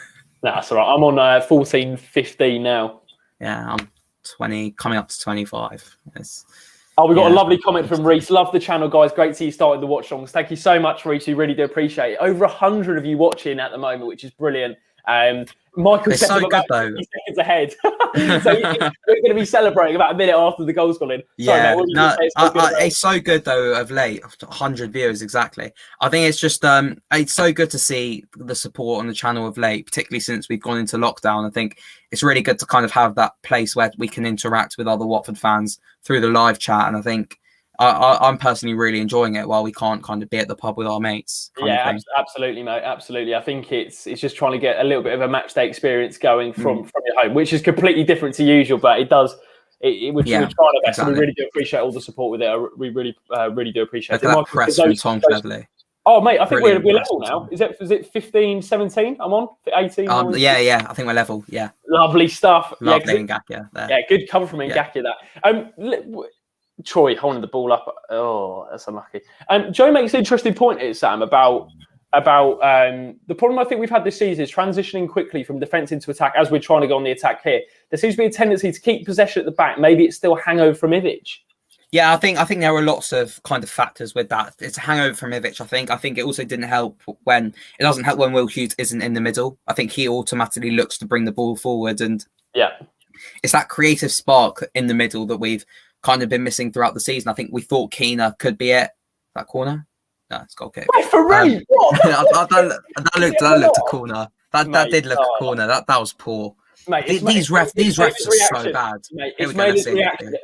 No, that's all right. I'm on 14-15 now. Yeah, I'm 20, coming up to 25. We got a lovely comment from Reese. Love the channel, guys. Great to see you starting the watch-alongs. Thank you so much, Reese. We really do appreciate it. Over 100 of you watching at the moment, which is brilliant. Michael said about 50 seconds ahead. So we're going to be celebrating about a minute after the goal's gone in. Sorry, it's so good though of late. 100 viewers exactly. I think it's just it's so good to see the support on the channel of late, particularly since we've gone into lockdown. I think it's really good to kind of have that place where we can interact with other Watford fans through the live chat, and I think I'm personally really enjoying it while we can't kind of be at the pub with our mates. Yeah, absolutely, mate. Absolutely. I think it's just trying to get a little bit of a match day experience going from your home, which is completely different to usual, but it does. We're trying our best, exactly. And we really do appreciate all the support with it. We really do appreciate it. That press from Tom Cleverly. Oh, mate, I think we're level now. Is it 15, 17? I'm on 18. Yeah. I think we're level. Yeah. Lovely stuff. Lovely Ngakia there. Yeah, good cover from Ngakia. That. Troy holding the ball up. Oh, that's unlucky. Joe makes an interesting point here, Sam, about the problem I think we've had this season is transitioning quickly from defence into attack as we're trying to go on the attack here. There seems to be a tendency to keep possession at the back. Maybe it's still a hangover from Ivic. Yeah, I think there are lots of kind of factors with that. It's a hangover from Ivic, I think. I think it also didn't help when Will Hughes isn't in the middle. I think he automatically looks to bring the ball forward, and it's that creative spark in the middle that we've kind of been missing throughout the season. I think we thought Keena could be it. That corner? No, it's goal kick. Wait, for real? That looked a corner. That did look a corner. That was poor. Mate, these refs are so bad. Mate, it's made his reaction.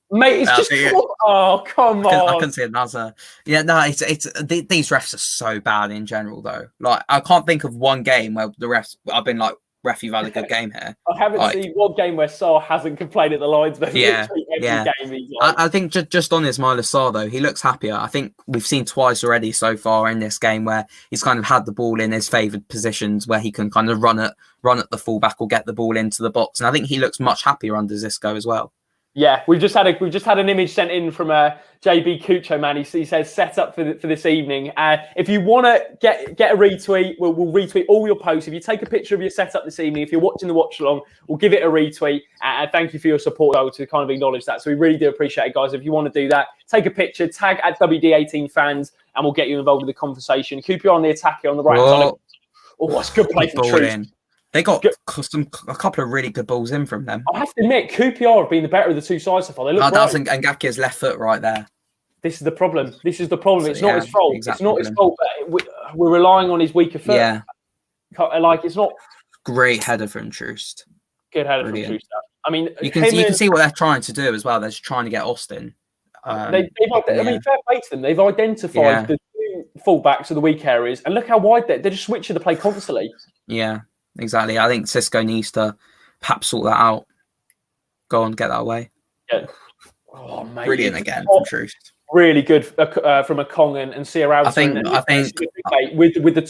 Mate, it's just come on. I can see it. These refs are so bad in general, though. Like, I can't think of one game where the refs. I've been like, ref, you've had a good game here. I haven't seen one game where Sarr hasn't complained at the linesman. I think just on Ismaila Sarr, though, he looks happier. I think we've seen twice already so far in this game where he's kind of had the ball in his favoured positions where he can kind of run at the fullback or get the ball into the box. And I think he looks much happier under Xisco as well. Yeah, we've just had an image sent in from JB Cucho, man. He says set up for this evening. If you want to get a retweet, we'll retweet all your posts. If you take a picture of your setup this evening, if you're watching the watch along, we'll give it a retweet. Thank you for your support, though, to kind of acknowledge that. So we really do appreciate it, guys. If you want to do that, take a picture, tag at WD18 fans, and we'll get you involved with the conversation. Keep your eye on the attack here on the right side. Oh, that's a good play from Trees. They got a couple of really good balls in from them. I have to admit, QPR have been the better of the two sides so far. They look That's Ngakie's left foot right there. This is the problem. It's So, not his fault. It's not his fault. But we're relying on his weaker foot. Yeah. Like, it's not... Great header from Troost. Good header from Troost. I mean, you can see what they're trying to do as well. They're just trying to get Austin. I mean, fair play to them. They've identified the two fullbacks of the weak areas, and look how wide they're just switching the play constantly. Yeah, exactly. I think Cisco needs to perhaps sort that out. Go on, get that away. Yeah. Oh, mate. Brilliant again from Troost. Really good from a Kong and Sierra. I think with the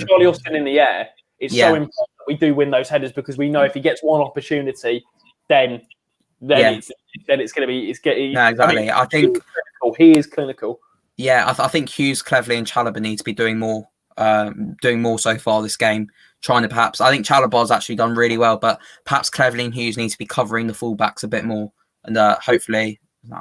Charlie Austin in the air, it's so important that we do win those headers, because we know if he gets one opportunity, then it's going to be no, exactly. I think he is clinical. Yeah, I think Hughes, Cleverley, and Chalobah need to be doing more so far this game. Trying to perhaps, I think Chalobah's actually done really well, but perhaps Cleverley and Hughes need to be covering the fullbacks a bit more, and hopefully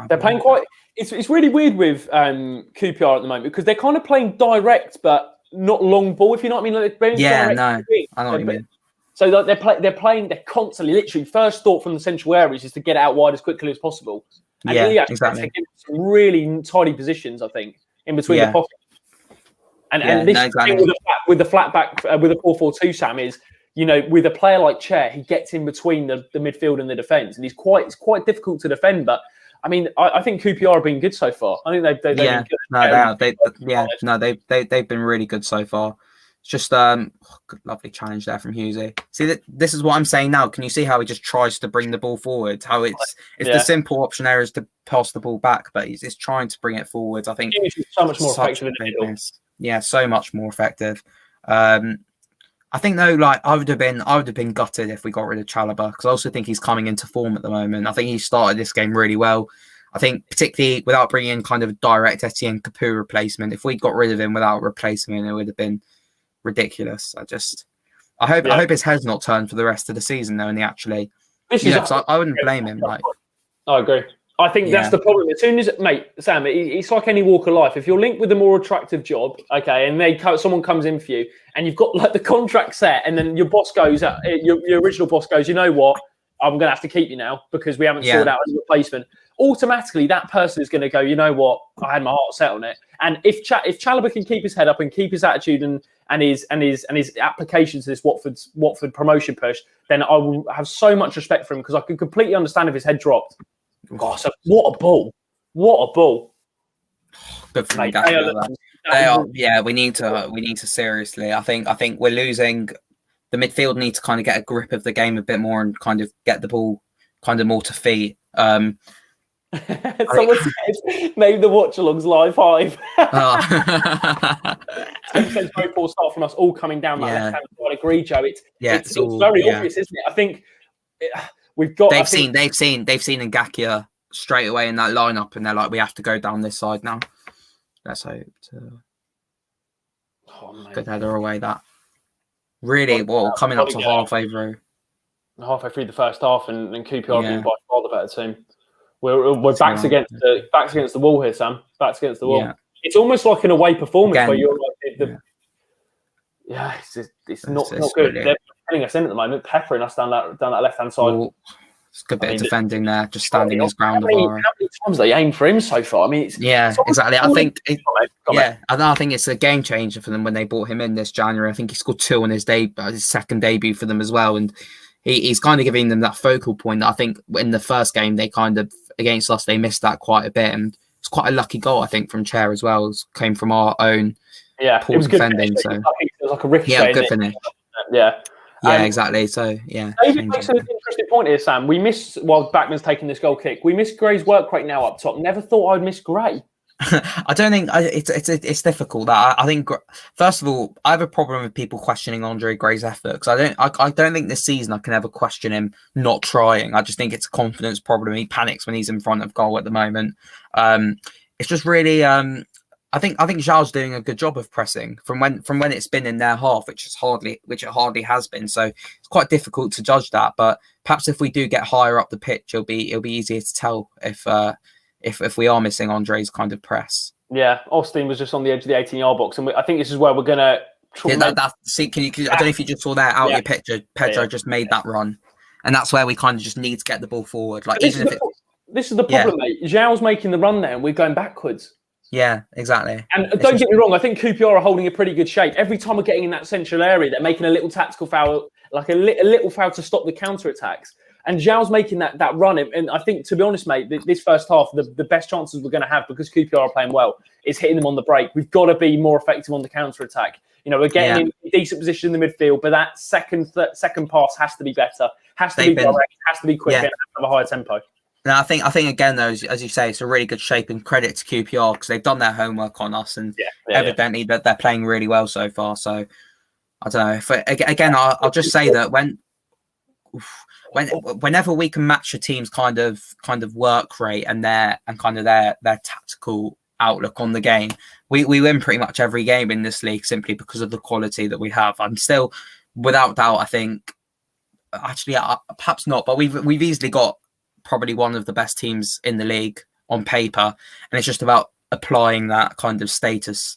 they're playing quite. It's really weird with QPR at the moment, because they're kind of playing direct, but not long ball. If you know what I mean? Like I know what you mean. So they're constantly, literally, first thought from the central areas is to get it out wide as quickly as possible. And exactly. Some really tidy positions, I think, in between the pockets. And this thing with the flat back with a 4-4-2, Sam, is, you know, with a player like Chair, he gets in between the midfield and the defence, and it's quite difficult to defend. But I mean, I think QPR have been good so far. I think they've been good. They've been really good so far. It's just good, lovely challenge there from Hughesy. See, this is what I'm saying now. Can you see how he just tries to bring the ball forward? How it's the simple option there is to pass the ball back, but he's trying to bring it forwards. I think he's so much more effective in the middle. Yeah, so much more effective. I think though, like I would have been gutted if we got rid of Chalobah, because I also think he's coming into form at the moment. I think he started this game really well. I think particularly without bringing in kind of a direct Etienne Capoue replacement, if we got rid of him without replacing him, it would have been ridiculous. I hope his head's not turned for the rest of the season though, and he actually, I wouldn't blame him. Like, I agree. I think that's the problem. As soon as, mate, Sam, it's like any walk of life. If you're linked with a more attractive job, okay, and someone comes in for you, and you've got like the contract set, and then your boss goes, your original boss goes, you know what, I'm going to have to keep you now because we haven't sorted out a replacement. Automatically, that person is going to go, you know what, I had my heart set on it. And if Chalobah can keep his head up and keep his attitude and his application to this Watford promotion push, then I will have so much respect for him, because I can completely understand if his head dropped. God, so what a ball! What a ball! Good for them. We need to seriously. I think we're losing. The midfield need to kind of get a grip of the game a bit more and kind of get the ball kind of more to feet. Someone said, name the Watchalong's live hive. It's very poor start from us, all coming down that left hand side. I agree, Joe. It's very obvious, isn't it? I think we've got. They've seen Ngakia straight away in that lineup, and they're like, we have to go down this side now. Let's hope to. Good header away that. Really, coming up to halfway through. Halfway through the first half, and QPR being by far the better team. We're backs against the wall here, Sam. Backs against the wall. Yeah. It's almost like an away performance where you're like it's not good. Brilliant. They're putting us in at the moment, peppering us down that left hand side. Well, it's a good bit of defending there, just standing his ground. How many times they aim for him so far? I mean, exactly. I think I think it's a game changer for them when they brought him in this January. I think he scored 2 on his second debut for them as well, and he's kind of giving them that focal point that I think in the first game they kind of against us they missed that quite a bit, and it's quite a lucky goal I think from Chair as well. It came from our own poor defending. So it was like a ricochet. Good finish. Yeah, exactly. So, David makes an interesting point here, Sam. We missed, while Backman's taking this goal kick, we missed Gray's work rate now up top. Never thought I'd miss Gray. I don't think it's difficult. I think, first of all, I have a problem with people questioning Andre Gray's effort, because I don't think this season I can ever question him not trying. I just think it's a confidence problem. He panics when he's in front of goal at the moment. It's just really... I think Zhao's doing a good job of pressing from when it's been in their half, which it hardly has been. So it's quite difficult to judge that. But perhaps if we do get higher up the pitch, it'll be easier to tell if we are missing Andre's kind of press. Yeah, Austin was just on the edge of the 18-yard box, and I think this is where we're going to Yeah, see, I don't know if you just saw that out of your picture. Pedro just made that run, and that's where we kind of just need to get the ball forward. Like this is the problem, mate. Zhao's making the run there, and we're going backwards. Yeah, exactly. And don't get me wrong, I think QPR are holding a pretty good shape. Every time we're getting in that central area, they're making a little tactical foul, like a little foul to stop the counter attacks. And Zhao's making that run. And I think, to be honest, mate, this first half, the best chances we're going to have, because QPR are playing well, is hitting them on the break. We've got to be more effective on the counter attack. You know, we're getting in a decent position in the midfield, but that second pass has to be better, has to be direct, has to be quicker, and have a higher tempo. No, I think again, though, as you say, it's a really good shape, and credit to QPR because they've done their homework on us, and evidently that they're playing really well so far. So I don't know. Again, I'll just say that whenever we can match a team's kind of work rate and their tactical outlook on the game, we win pretty much every game in this league simply because of the quality that we have. I'm still, without doubt, I think, actually, perhaps not, but we've easily got probably one of the best teams in the league on paper, and it's just about applying that kind of status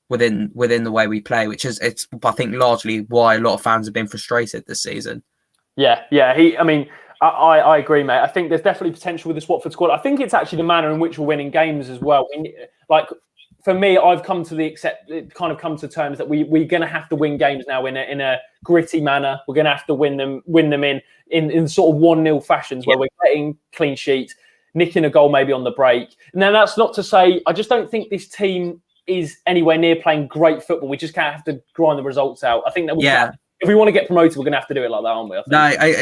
within the way we play, which is, it's I think largely why a lot of fans have been frustrated this season. I agree, mate. I think there's definitely potential with this Watford squad. I think it's actually the manner in which we're winning games as well. For me, I've come to terms that we're going to have to win games now in a gritty manner. We're going to have to win them in sort of 1-0 fashions where we're getting clean sheets, nicking a goal maybe on the break. Now, that's not to say I just don't think this team is anywhere near playing great football. We just can't have to grind the results out. I think that if we want to get promoted, we're going to have to do it like that, aren't we?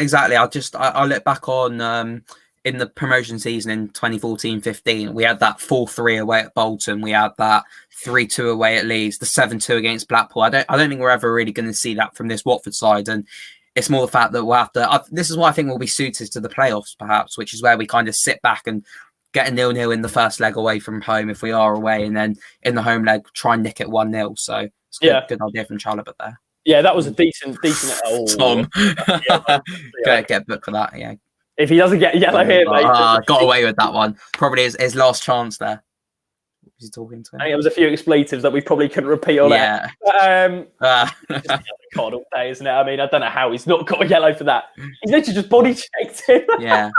Exactly. I look back on in the promotion season in 2014-15, we had that 4-3 away at Bolton. We had that 3-2 away at Leeds, the 7-2 against Blackpool. I don't think we're ever really going to see that from this Watford side. And it's more the fact that we'll have to. This is why I think we'll be suited to the playoffs, perhaps, which is where we kind of sit back and get a 0-0 in the first leg away from home if we are away, and then in the home leg try and nick it 1-0. So it's a good idea from Chalobah there. Yeah, that was a decent. Tom, get booked for that. Yeah, if he doesn't get yellow here, mate. Got away with that one. Probably his last chance there. Was he talking to him? I think there was a few expletives that we probably couldn't repeat on air. Just a card all day, isn't it? I mean, I don't know how he's not got a yellow for that. He's literally just body checked him. Yeah.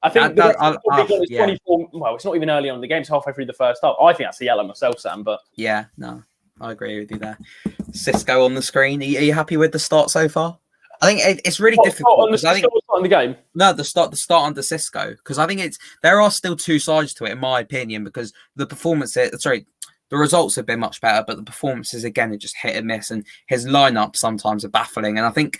I think 24. Well, it's not even early on in the game. It's halfway through the first half. I think that's a yellow myself, Sam. But yeah, no, I agree with you there. Cisco on the screen. Are you happy with the start so far? I think it's really difficult. On the game. No, the start under Cisco, because I think there are still two sides to it, in my opinion, because the results have been much better, but the performances again are just hit and miss, and his lineup sometimes are baffling. And I think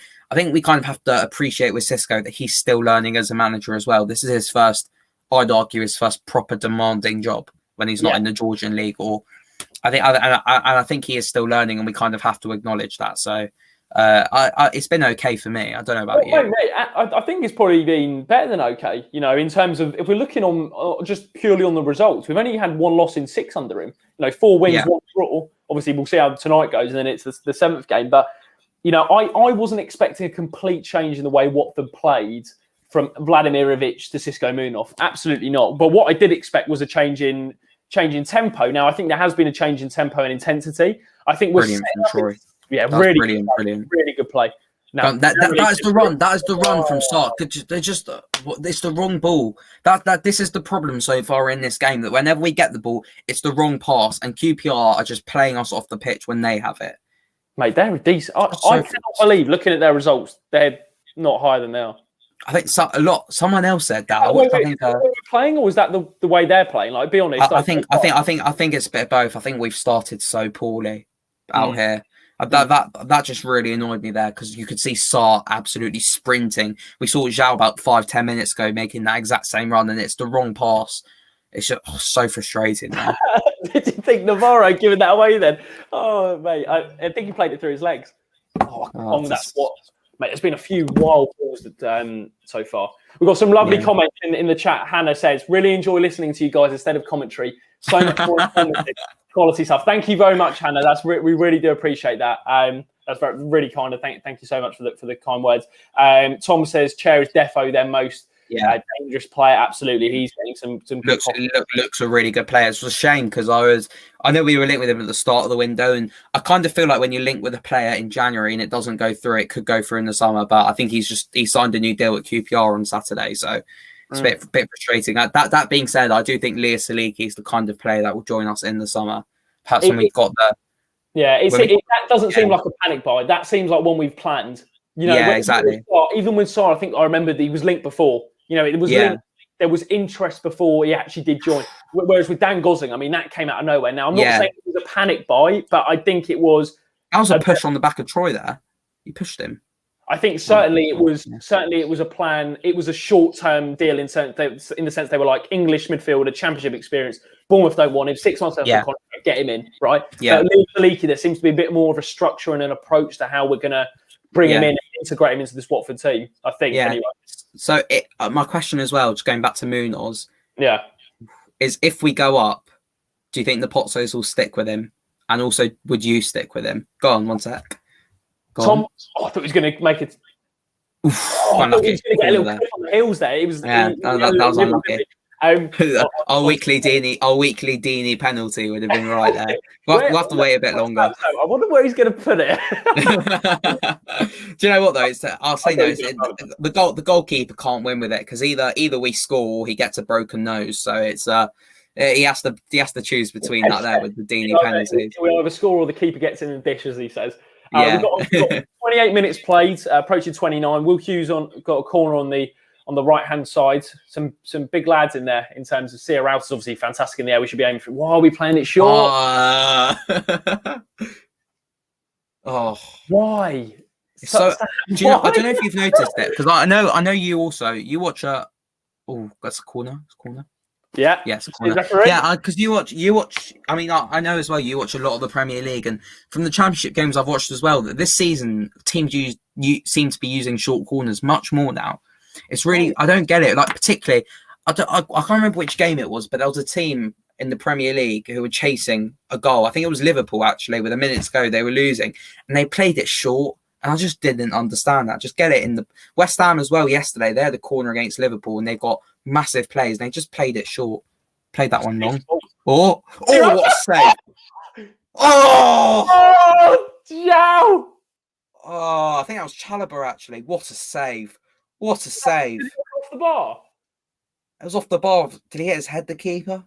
we kind of have to appreciate with Cisco that he's still learning as a manager as well. This is his first, I'd argue, his first proper demanding job when he's not in the Georgian league. Or I think he is still learning, and we kind of have to acknowledge that. So it's been okay for me. I don't know about you. Mate, I think it's probably been better than okay. You know, in terms of if we're looking on just purely on the results, we've only had one loss in 6 under him. You know, 4 wins, 1 draw. Obviously, we'll see how tonight goes, and then it's the 7th game. But you know, I wasn't expecting a complete change in the way Watford played from Vladimir Ivic to Cisco Munoz. Absolutely not. But what I did expect was a change in tempo. Now, I think there has been a change in tempo and intensity. I think we're brilliant from Troy. Yeah, brilliant. Really good play. Now, that is the run. That is the run from start. It's the wrong ball. This is the problem so far in this game, that whenever we get the ball, it's the wrong pass, and QPR are just playing us off the pitch when they have it. Mate, they're decent. I cannot believe, looking at their results, they're not higher than they are. I think someone else said that. Playing, or was that the way they're playing? Like, be honest. I think it's a bit of both. I think we've started so poorly out here. That just really annoyed me there, because you could see Sarr absolutely sprinting. We saw Zhao about 5-10 minutes ago making that exact same run, and it's the wrong pass. It's just so frustrating, man. Did you think Navarro giving that away then? Oh, mate, I think he played it through his legs. That's what. Mate, there's been a few wild balls that so far. We've got some lovely comments in the chat. Hannah says, really enjoy listening to you guys instead of commentary. So much more quality stuff. Thank you very much, Hannah. We really do appreciate that. That's really kind of thank you so much for the kind words. Tom says, Chair is defo their most dangerous player. Absolutely, he's getting some good. Looks a really good player. It's a shame because I know we were linked with him at the start of the window, and I kind of feel like when you link with a player in January and it doesn't go through, it could go through in the summer. But I think he signed a new deal at QPR on Saturday, so it's a bit frustrating. That being said, I do think Leah Saliki is the kind of player that will join us in the summer. Perhaps when we've got the that doesn't seem like a panic buy. That seems like one we've planned. Exactly. Even when Sarr, I think I remember he was linked before. It was linked. There was interest before he actually did join. Whereas with Dan Gosling, I mean, that came out of nowhere. Now, I'm not saying it was a panic buy, but I think it was. That was a push on the back of Troy there. You pushed him. I think certainly it was a plan. It was a short-term deal in the sense they were like English midfielder, championship experience. Bournemouth don't want him. 6 months after the contract, get him in, right? Yeah. But Liam Saliki, there seems to be a bit more of a structure and an approach to how we're going to bring him in and integrate him into this Watford team, I think. Yeah. Anyway. So my question as well, just going back to Munoz, is if we go up, do you think the Pozzos will stick with him? And also, would you stick with him? Go on, one sec. Tom, I thought he was going to make it. I thought he was going to get a little clip on the heels there. It was, that was unlucky. Our weekly Deeney penalty would have been right there. We'll have to wait a bit longer. I wonder where he's going to put it. Do you know what though? I'll say no. The goalkeeper can't win with it because either we score or he gets a broken nose. So it's he has to choose between that there with the Deeney penalty. We either score or the keeper gets in the dish, as he says. We've got 28 minutes played, approaching 29. Will Hughes got a corner on the right-hand side. Some big lads in there in terms of Sia Rouse is obviously fantastic in the air. We should be aiming for. Why are we playing it short? Why? Do you know? I don't know if you've noticed it because I know you also watch a. Oh, that's a corner. It's a corner. Yeah. Yes, because you watch. I mean, I know as well. You watch a lot of the Premier League, and from the Championship games I've watched as well. That this season teams seem to be using short corners much more now. It's really I don't get it. Like particularly, I can't remember which game it was, but there was a team in the Premier League who were chasing a goal. I think it was Liverpool actually. With a minute to go, they were losing, and they played it short. And I just didn't understand that. Just get it in the West Ham as well. Yesterday, they had a corner against Liverpool, and they've got massive plays. They just played it short. Played that one long. Oh, what a save! Joe! Oh, I think that was Chalobah actually. What a save! What a save! Off the bar. It was off the bar. Did he hit his head? The keeper.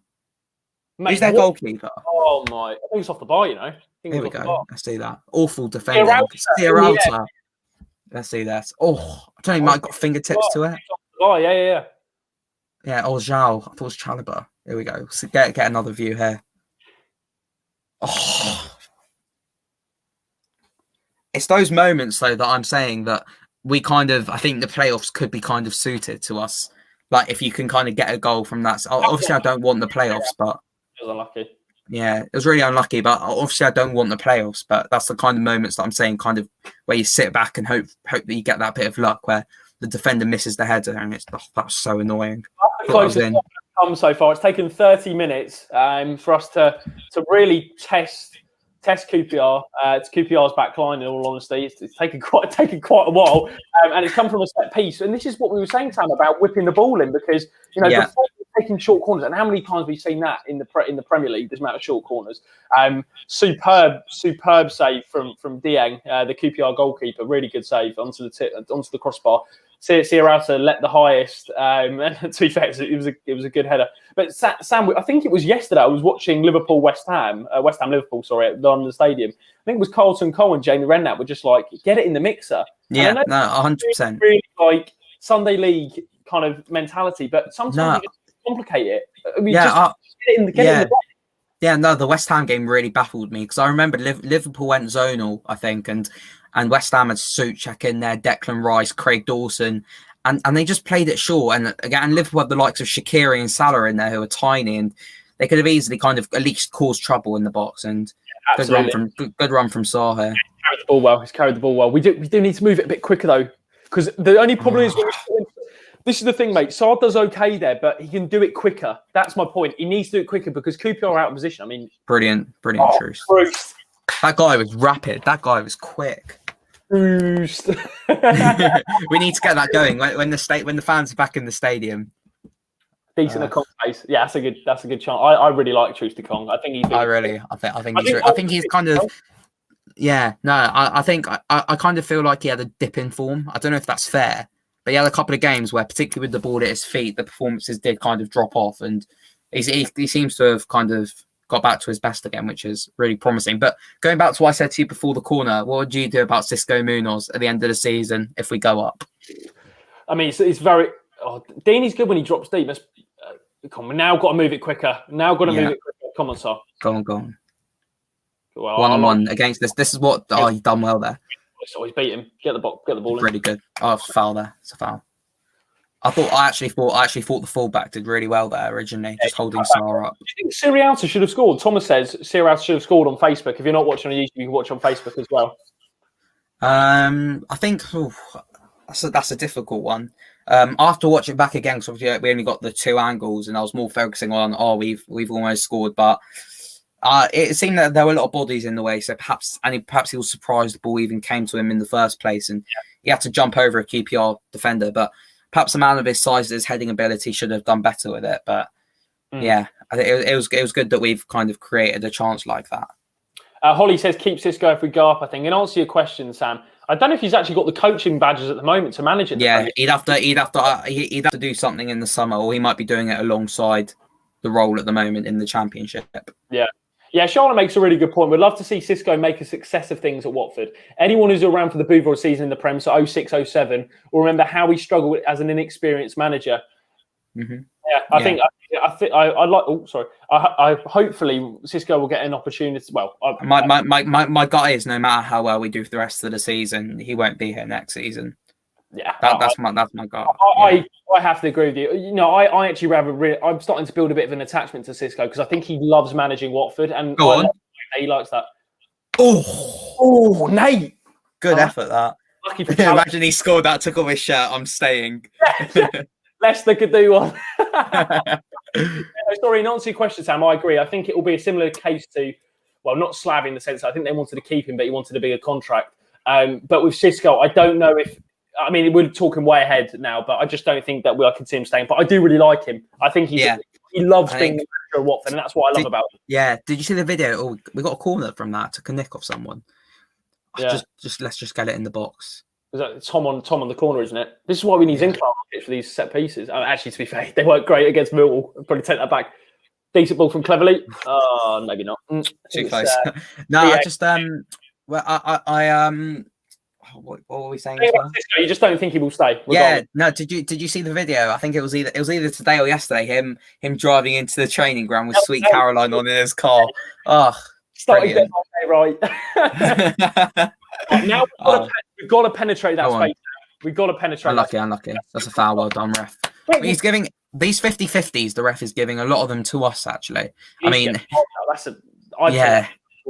Mate, who's their goalkeeper? Oh my! I think it was off the bar. Here we go. Let's see that. Awful defending. Router. Let's see that. Oh, I don't know. He might have got fingertips to it. Oh, yeah. Yeah, Zhao. I thought it was Chalobah. Here we go. So get another view here. Oh. It's those moments, though, that I'm saying that I think the playoffs could be kind of suited to us. Like, if you can kind of get a goal from that. So, obviously, I don't want the playoffs, but... It was unlucky. Yeah, it was really unlucky, but obviously I don't want the playoffs. But that's the kind of moments that I'm saying, kind of where you sit back and hope that you get that bit of luck where the defender misses the header, and that's so annoying. Come so far. It's taken 30 minutes for us to really test QPR. It's QPR's back line. In all honesty, it's taken quite a while, and it's come from a set piece. And this is what we were saying, Sam, about whipping the ball in because before taking short corners, and how many times have we seen that in the Premier League? This amount of short corners. Superb save from Dieng, the QPR goalkeeper. Really good save onto the crossbar. Sia Rouse let the highest. And to be fair, it was a good header. But Sam, I think it was yesterday. I was watching West Ham Liverpool. Sorry, at London Stadium. I think it was Carlton Cole and Jamie Redknapp were just like, get it in the mixer. Yeah, no, 100%. Really like Sunday League kind of mentality, but sometimes you just complicate it. I mean, get it in the bag. Yeah, no, the West Ham game really baffled me because I remember Liverpool went zonal, I think, and West Ham had Souček in there, Declan Rice, Craig Dawson, and they just played it short. And again, Liverpool had the likes of Shaqiri and Salah in there who are tiny, and they could have easily kind of at least caused trouble in the box. And good run from Sarr here. He's carried the ball well. We do need to move it a bit quicker though, because the only problem is. This is the thing, mate. Sarr does okay there, but he can do it quicker. That's my point. He needs to do it quicker because QPR are out of position. I mean, brilliant truth. That guy was rapid. That guy was quick. Boost. We need to get that going when the fans are back in the stadium. Decent Kong pace. Yeah, that's a good chance. I really like Truce to Kong. I think he's. I think he's kind of. Yeah, no, I think I kind of feel like he had a dip in form. I don't know if that's fair, but he had a couple of games where, particularly with the ball at his feet, the performances did kind of drop off, and he seems to have kind of got back to his best again, which is really promising. But going back to what I said to you before the corner, what would you do about Xisco Munoz at the end of the season if we go up? I mean, it's very. Deeney's good when he drops deep. Come on, now got to move it quicker. Move it quicker. Come on, sir. Go on. Well, 1-on-1 against this. This is what you've done well there. He's beat him. Get the ball in. Really good. Oh, it's a foul there. It's a foul. I actually thought the fullback did really well there originally, just holding Sarr up. Do you think Sirialta should have scored? Thomas says Sirialta should have scored on Facebook. If you're not watching on YouTube, you can watch on Facebook as well. I think that's a difficult one. After watching it back again, because we only got the two angles, and I was more focusing on we've almost scored, but it seemed that there were a lot of bodies in the way, so perhaps he was surprised the ball even came to him in the first place, and he had to jump over a QPR defender. But perhaps a man of his size, his heading ability should have done better with it. But yeah, I think it was good that we've kind of created a chance like that. Holly says keep Xisco if we go up. I think. In answer to your question, Sam, I don't know if he's actually got the coaching badges at the moment to manage it. Yeah, he'd have to do something in the summer, or he might be doing it alongside the role at the moment in the Championship. Yeah, Charlotte makes a really good point. We'd love to see Xisco make a success of things at Watford. Anyone who's around for the Boothroyd season in the Prem, so 06-07, will remember how he struggled as an inexperienced manager. Mm-hmm. Yeah, I think I like. Oh, sorry. I hopefully Xisco will get an opportunity. Well, my gut is no matter how well we do for the rest of the season, he won't be here next season. Yeah, that's my gut. I have to agree with you. You know, I actually I'm starting to build a bit of an attachment to Xisco because I think he loves managing Watford, and he likes that. Oh, Nate! Good effort that. Lucky for Imagine he scored that, took off his shirt. I'm staying. Leicester could do one. Sorry, in answer to your question, Sam, I agree. I think it will be a similar case to, well, not Slav in the sense that I think they wanted to keep him, but he wanted a bigger contract. But with Xisco, I don't know if. I mean, we're talking way ahead now, but I just don't think that I could see him staying. But I do really like him. I think he loves being the manager of Watford, and that's what I love about him. Yeah. Did you see the video? Oh, we got a corner from that. Took a nick off someone. Yeah. Let's just get it in the box. Is that Tom on the corner, isn't it? This is why we need in-class for these set pieces. Actually, to be fair, they weren't great against Millwall. I'll probably take that back. Decent ball from Cleverley. Maybe not. Too close. No, I just what were we saying? You just don't think he will stay. Yeah. No. Did you see the video? I think it was either today or yesterday. Him driving into the training ground with Sweet Caroline on in his car. Oh, starting to get right. Now we've got to penetrate that space. We've got to penetrate. Unlucky. That's a foul. Well done, ref. He's giving these 50-50s. The ref is giving a lot of them to us. Actually, I mean, that's a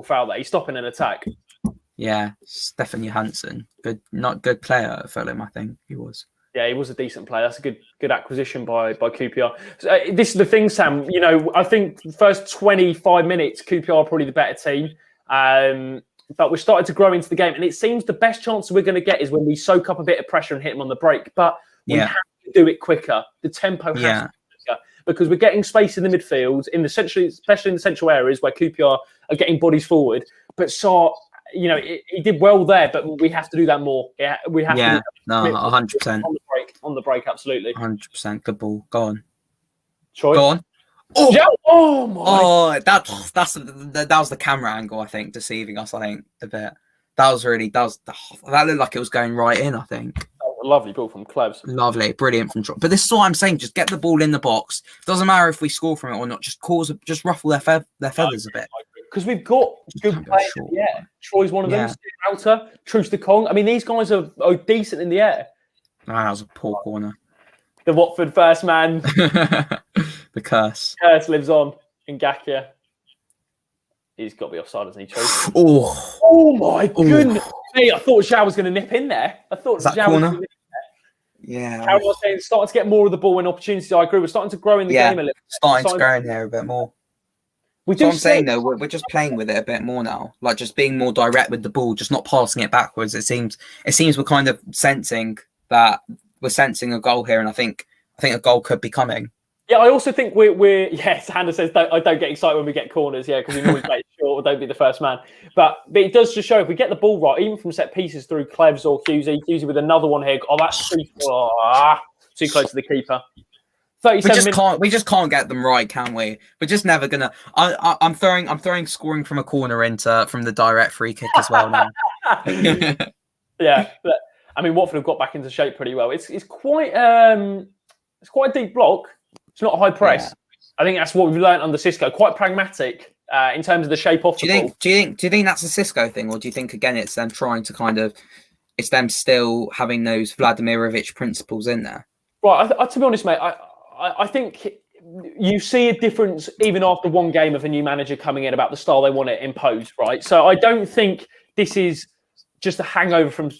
foul that he's stopping an attack. Yeah, Stefan Johansson, not good player at Fulham. I think he was. Yeah, he was a decent player. That's a good acquisition by QPR. So, this is the thing, Sam. You know, I think the first 25 minutes, QPR are probably the better team. But we're starting to grow into the game, and it seems the best chance we're going to get is when we soak up a bit of pressure and hit them on the break. But we have to do it quicker. The tempo has to be quicker because we're getting space in the midfield, especially in the central areas where QPR are getting bodies forward. But Sarr, you know, he did well there, but we have to do that more. Yeah, we have to. Yeah, no, 100%. On the break, absolutely. 100%. Good ball. Go on. Troy. Go on. Oh my! Oh, that was the camera angle. I think deceiving us. I think a bit. That looked like it was going right in. I think. A lovely ball from Clevs. Lovely, brilliant from Troy. But this is what I'm saying. Just get the ball in the box. Doesn't matter if we score from it or not. Just ruffle their feathers a bit. Because we've got good players in the air. Troy's one of them. Outer, Truce to Kong. I mean, these guys are decent in the air. That was a poor corner. The Watford first man. The curse. Curse lives on in Gakia. He's got to be offside, hasn't he, Troy? Oh my goodness. Hey, I thought Zhao was going to nip in there. I thought Zhao was going to nip in there. Yeah. Carol was saying, starting to get more of the ball and opportunities. I agree. We're starting to grow in the game a little bit. Starting to grow in there a bit more. So I'm saying though, we're just playing with it a bit more now, like just being more direct with the ball, just not passing it backwards. It seems we're kind of sensing a goal here, and I think a goal could be coming. Yeah, I also think we're yes. Hannah says I don't get excited when we get corners, yeah, because we always make sure or don't be the first man. But it does just show if we get the ball right, even from set pieces through Klebs or Husey with another one here. Oh, that's too close to the keeper. 37 we just can't get them right, can we? We're just never gonna. I'm throwing scoring from a corner from the direct free kick as well now. Yeah, but I mean Watford have got back into shape pretty well. It's quite a deep block. It's not a high press. Yeah. I think that's what we've learned under Cisco. Quite pragmatic in terms of the shape off the ball. Do you think that's a Cisco thing, or do you think again it's them trying to it's them still having those Vladimirovich principles in there? Right. To be honest, mate, I think you see a difference even after one game of a new manager coming in about the style they want to impose, right? So I don't think this is just a hangover from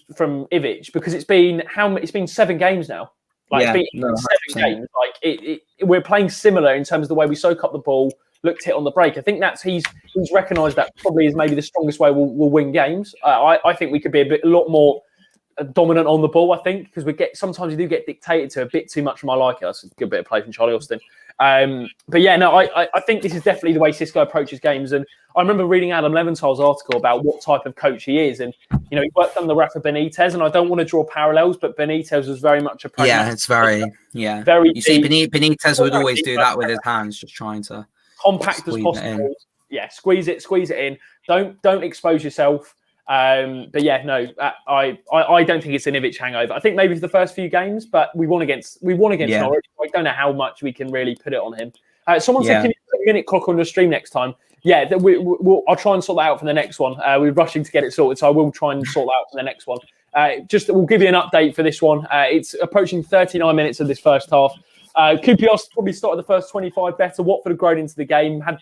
Ivic, because it's been 7 games now. It's been 7 games. We're playing similar in terms of the way we soak up the ball, look to hit on the break. I think he's recognised that probably is maybe the strongest way we'll win games. I think we could be a lot more dominant on the ball, I think, because sometimes you do get dictated to a bit too much from my liking. That's a good bit of play from Charlie Austin. But yeah, no, I think this is definitely the way Cisco approaches games. And I remember reading Adam Leventhal's article about what type of coach he is. And, he worked under Rafa Benitez, and I don't want to draw parallels, but Benitez was very much a pragmatic. Yeah, it's very. You see, Benitez would always do that with his hands, just trying to compact as possible. Yeah, squeeze it in. Don't expose yourself. But yeah, no, I don't think it's an Ivic hangover. I think maybe for the first few games, but we won against Norwich. I don't know how much we can really put it on him. Someone said, can you put a minute clock on the stream next time? Yeah, I'll try and sort that out for the next one. We're rushing to get it sorted, so I will try and sort that out for the next one. We'll give you an update for this one. It's approaching 39 minutes of this first half. QPR probably started the first 25 better. Watford have grown into the game, had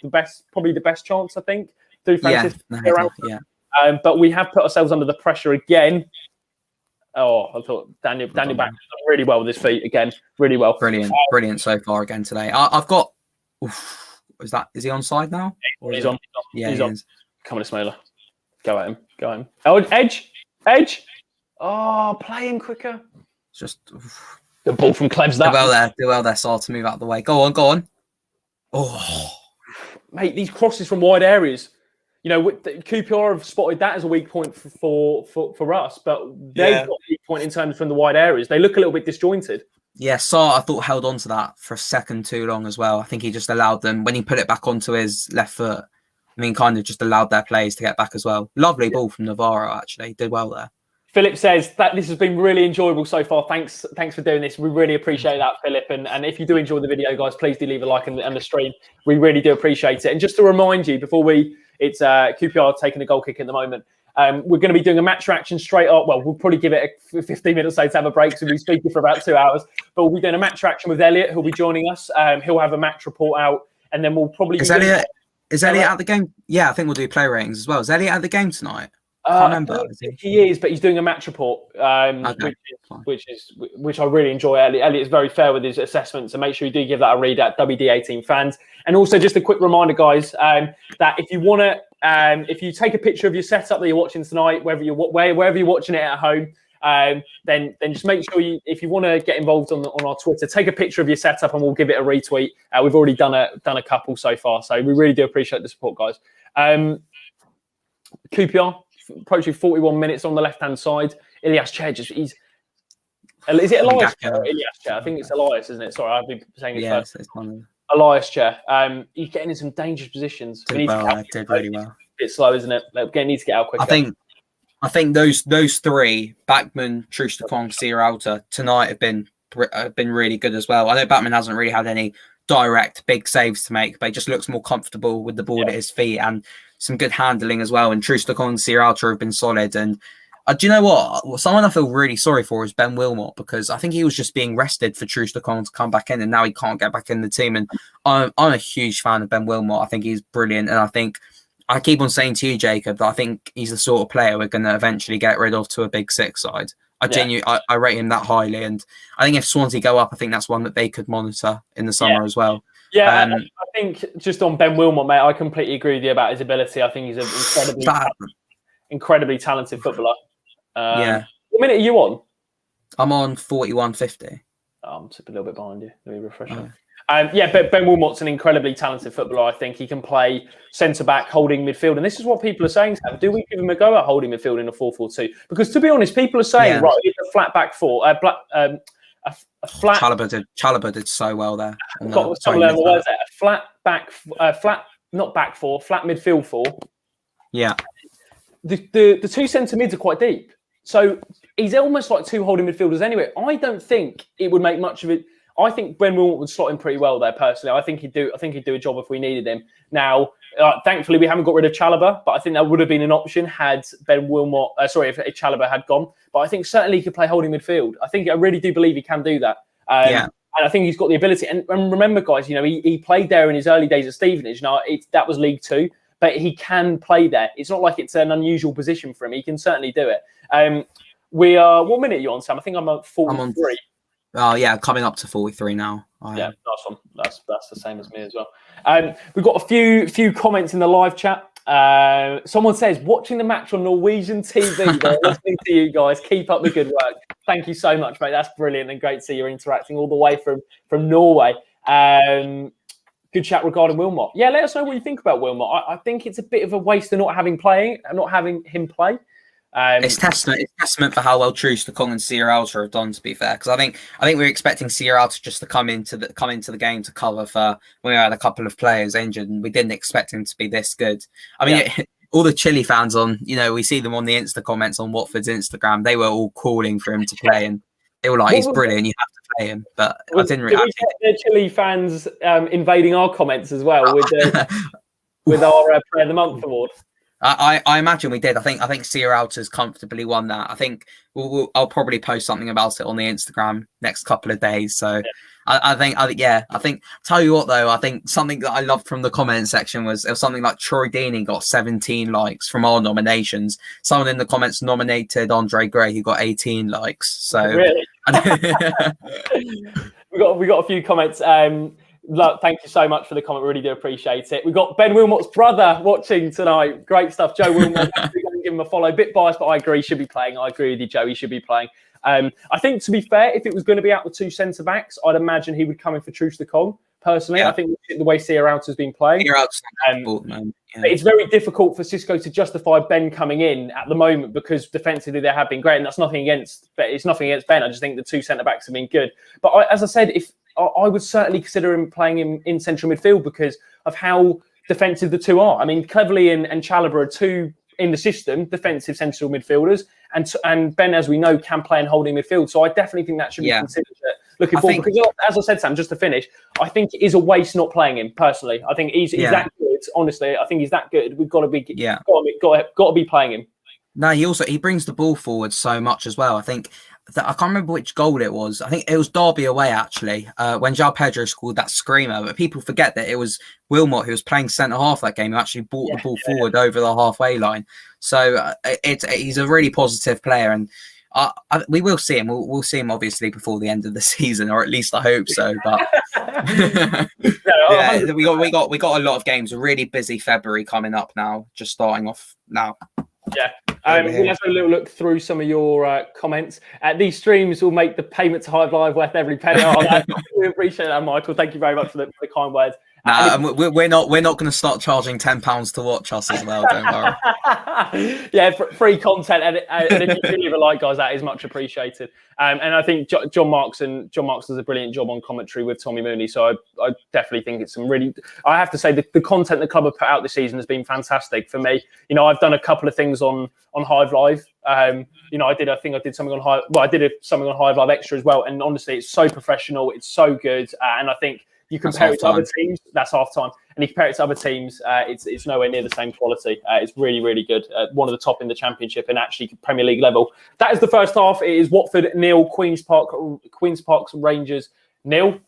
probably the best chance, I think, through Francis. But we have put ourselves under the pressure again. Oh, I thought Daniel Back done really well with his feet again. Really well. Brilliant so far again today. I've got. Is he onside now? He's on. Yeah, he's on. Come on, Ismaila. Go at him. Oh, edge. Oh, play him quicker. It's just the ball from Klebs. Do well there, Sar, to move out of the way. Go on. Oh, mate, these crosses from wide areas. QPR have spotted that as a weak point for us, but they've got a weak point in terms from the wide areas. They look a little bit disjointed. Yeah, Sar, I thought, held on to that for a second too long as well. I think he just allowed them, when he put it back onto his left foot, kind of just allowed their players to get back as well. Lovely ball from Navarro, actually. Did well there. Philip says that this has been really enjoyable so far. Thanks for doing this. We really appreciate that, Philip. And if you do enjoy the video, guys, please do leave a like and the stream. We really do appreciate it. And just to remind you, before it's QPR taking a goal kick at the moment. We're going to be doing a match reaction straight up. Well, we'll probably give it 15 minutes or so to have a break, so we'll be speaking for about 2 hours. But we'll be doing a match reaction with Elliot, who'll be joining us. He'll have a match report out, and then we'll probably... Is Elliot at the game? Yeah, I think we'll do play ratings as well. Is Elliot at the game tonight? I can't remember. He is, but he's doing a match report, which I really enjoy. Elliot is very fair with his assessments, so make sure you do give that a read at WD18 Fans. And also, just a quick reminder, guys, that if you want to, if you take a picture of your setup that you're watching tonight, wherever you're watching it at home, then just make sure if you want to get involved on our Twitter, take a picture of your setup and we'll give it a retweet. We've already done a couple so far, so we really do appreciate the support, guys. QPR approaching 41 minutes on the left-hand side. Ilias Chair is it Elias Chair or Ilias Chair? I think it's Elias, isn't it? Sorry, I've been saying it first. It's one of them. Elias Chair. He's getting in some dangerous positions. Did really well. A bit slow, isn't it? Need to get out quicker. I think those three, Backman, Troost-Ekong, Sierralta, tonight have been really good as well. I know Backman hasn't really had any direct big saves to make, but he just looks more comfortable with the ball at his feet and some good handling as well. And Troost-Ekong and Sierralta have been solid. And do you know what? Someone I feel really sorry for is Ben Wilmot, because I think he was just being rested for Troost-Ekong to come back in, and now he can't get back in the team. And I'm a huge fan of Ben Wilmot. I think he's brilliant, and I think I keep on saying to you, Jacob, that I think he's the sort of player we're going to eventually get rid of to a Big Six side. I rate him that highly, and I think if Swansea go up, I think that's one that they could monitor in the summer as well. Yeah, I think just on Ben Wilmot, mate, I completely agree with you about his ability. I think he's an incredibly talented footballer. Yeah. What minute are you on? I'm on 41.50. I'm just a little bit behind you. Let me refresh Oh. But Ben Wilmot's an incredibly talented footballer. I think he can play centre-back, holding midfield. And this is what people are saying, Sam. Do we give him a go at holding midfield in a 4-4-2? Because to be honest, people are saying, right, it's a flat back four, a flat... Chalobah did so well there. Flat back, not back four, flat midfield four. Yeah. The two centre mids are quite deep. So he's almost like two holding midfielders anyway. I don't think it would make much of it. I think Ben Wilmot would slot in pretty well there, personally. I think he'd do a job if we needed him. Now, thankfully, we haven't got rid of Chalobah, but I think that would have been an option had Ben Wilmot, if Chalobah had gone. But I think certainly he could play holding midfield. I really do believe he can do that. And I think he's got the ability. And remember, guys, he played there in his early days at Stevenage. Now, that was League Two, but he can play there. It's not like it's an unusual position for him. He can certainly do it. We are. What minute are you on, Sam? I think I'm at 43. Oh yeah, coming up to 43 now. Yeah, nice one. That's the same as me as well. We've got a few comments in the live chat. Someone says, watching the match on Norwegian TV. They're listening to you guys. Keep up the good work. Thank you so much, mate. That's brilliant and great to see you're interacting all the way from Norway. Good chat regarding Wilmot. Yeah, let us know what you think about Wilmot. I think it's a bit of a waste of not having him play. It's testament for how well Troost-Ekong and Sierralta have done. To be fair, because I think we were expecting Sierralta just to come into the game to cover for when we had a couple of players injured, and we didn't expect him to be this good. I mean, all the Chile fans we see them on the Insta comments on Watford's Instagram. They were all calling for him to play, and they were like, "He's brilliant. You have to play him." But I didn't really. Did we get the Chile fans invading our comments as well with our Player of the Month award? I imagine we did. I think Sierralta's comfortably won that. I think I'll probably post something about it on the Instagram next couple of days. So I think tell you what though, I think something that I loved from the comment section was something like Troy Deeney got 17 likes from our nominations. Someone in the comments nominated Andre Gray, who got 18 likes. So really? we got a few comments. Look, thank you so much for the comment. Really do appreciate it. We've got Ben Wilmot's brother watching tonight. Great stuff. Joe Wilmot, we're going to give him a follow. A bit biased, but I agree. He should be playing. I agree with you, Joe. He should be playing. I think, to be fair, if it was going to be out with two centre-backs, I'd imagine he would come in for Troost-Ekong, personally. I think the way Sierralta's been playing. It's very difficult for Cisco to justify Ben coming in at the moment because defensively they have been great. And that's nothing against Ben. I just think the two centre-backs have been good. But as I said, I would certainly consider him playing him in central midfield because of how defensive the two are. I mean, Cleverley and Chalobah are two in the system, defensive central midfielders, and Ben, as we know, can play in holding midfield. So I definitely think that should be considered looking forward. Because as I said, Sam, just to finish, I think it is a waste not playing him personally. I think he's that good. Honestly, I think he's that good. We've got to be got to be playing him. No, he brings the ball forward so much as well. I think. I can't remember which goal it was. I think it was Derby away, actually, when João Pedro scored that screamer. But people forget that it was Wilmot who was playing centre-half that game who actually brought the ball forward over the halfway line. So he's a really positive player. And we will see him. We'll see him, obviously, before the end of the season, or at least I hope so. But we got a lot of games. A really busy February coming up now, just starting off now. Yeah. We'll have a little look through some of your comments. These streams will make the payment to Hive Live worth every penny. We appreciate that, Michael. Thank you very much for the kind words. We're not going to start charging £10 to watch us as well. Don't worry. Yeah, free content, and if you leave a like, guys, that is much appreciated. And I think John Marks does a brilliant job on commentary with Tommy Mooney. So I definitely think it's some really. I have to say the content the club have put out this season has been fantastic for me. I've done a couple of things on Hive Live. I did something on Hive. Well, I did something on Hive Live Extra as well. And honestly, it's so professional. It's so good, and I think. You compare it to other teams, that's half time. And you compare it to other teams, it's nowhere near the same quality. It's really, really good. One of the top in the Championship and actually Premier League level. That is the first half. It is Watford 0, Queen's Park's Rangers 0.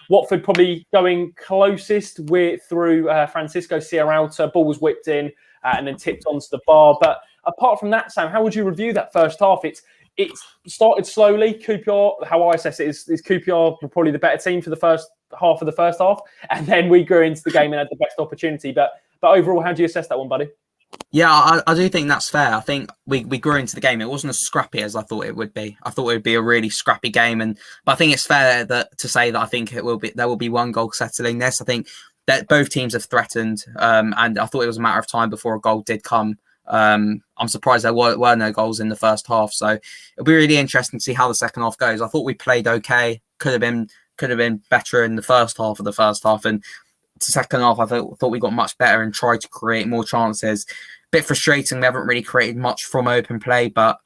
Watford probably going closest through Francisco Sierralta. Ball was whipped in and then tipped onto the bar. But apart from that, Sam, how would you review that first half? It started slowly. QPR, how I assess it, is QPR probably the better team for the first half of the first half, and then we grew into the game and had the best opportunity. But overall, how do you assess that one, buddy? Yeah, I do think that's fair. I think we grew into the game. It wasn't as scrappy as I thought it would be. I thought it would be a really scrappy game, but I think it's fair to say that I think there will be one goal settling this. I think that both teams have threatened, and I thought it was a matter of time before a goal did come. I'm surprised there were no goals in the first half, so it'll be really interesting to see how the second half goes. I thought we played okay. Could have been better in the first half and the second half I thought we got much better and tried to create more chances. Bit frustrating, we haven't really created much from open play, but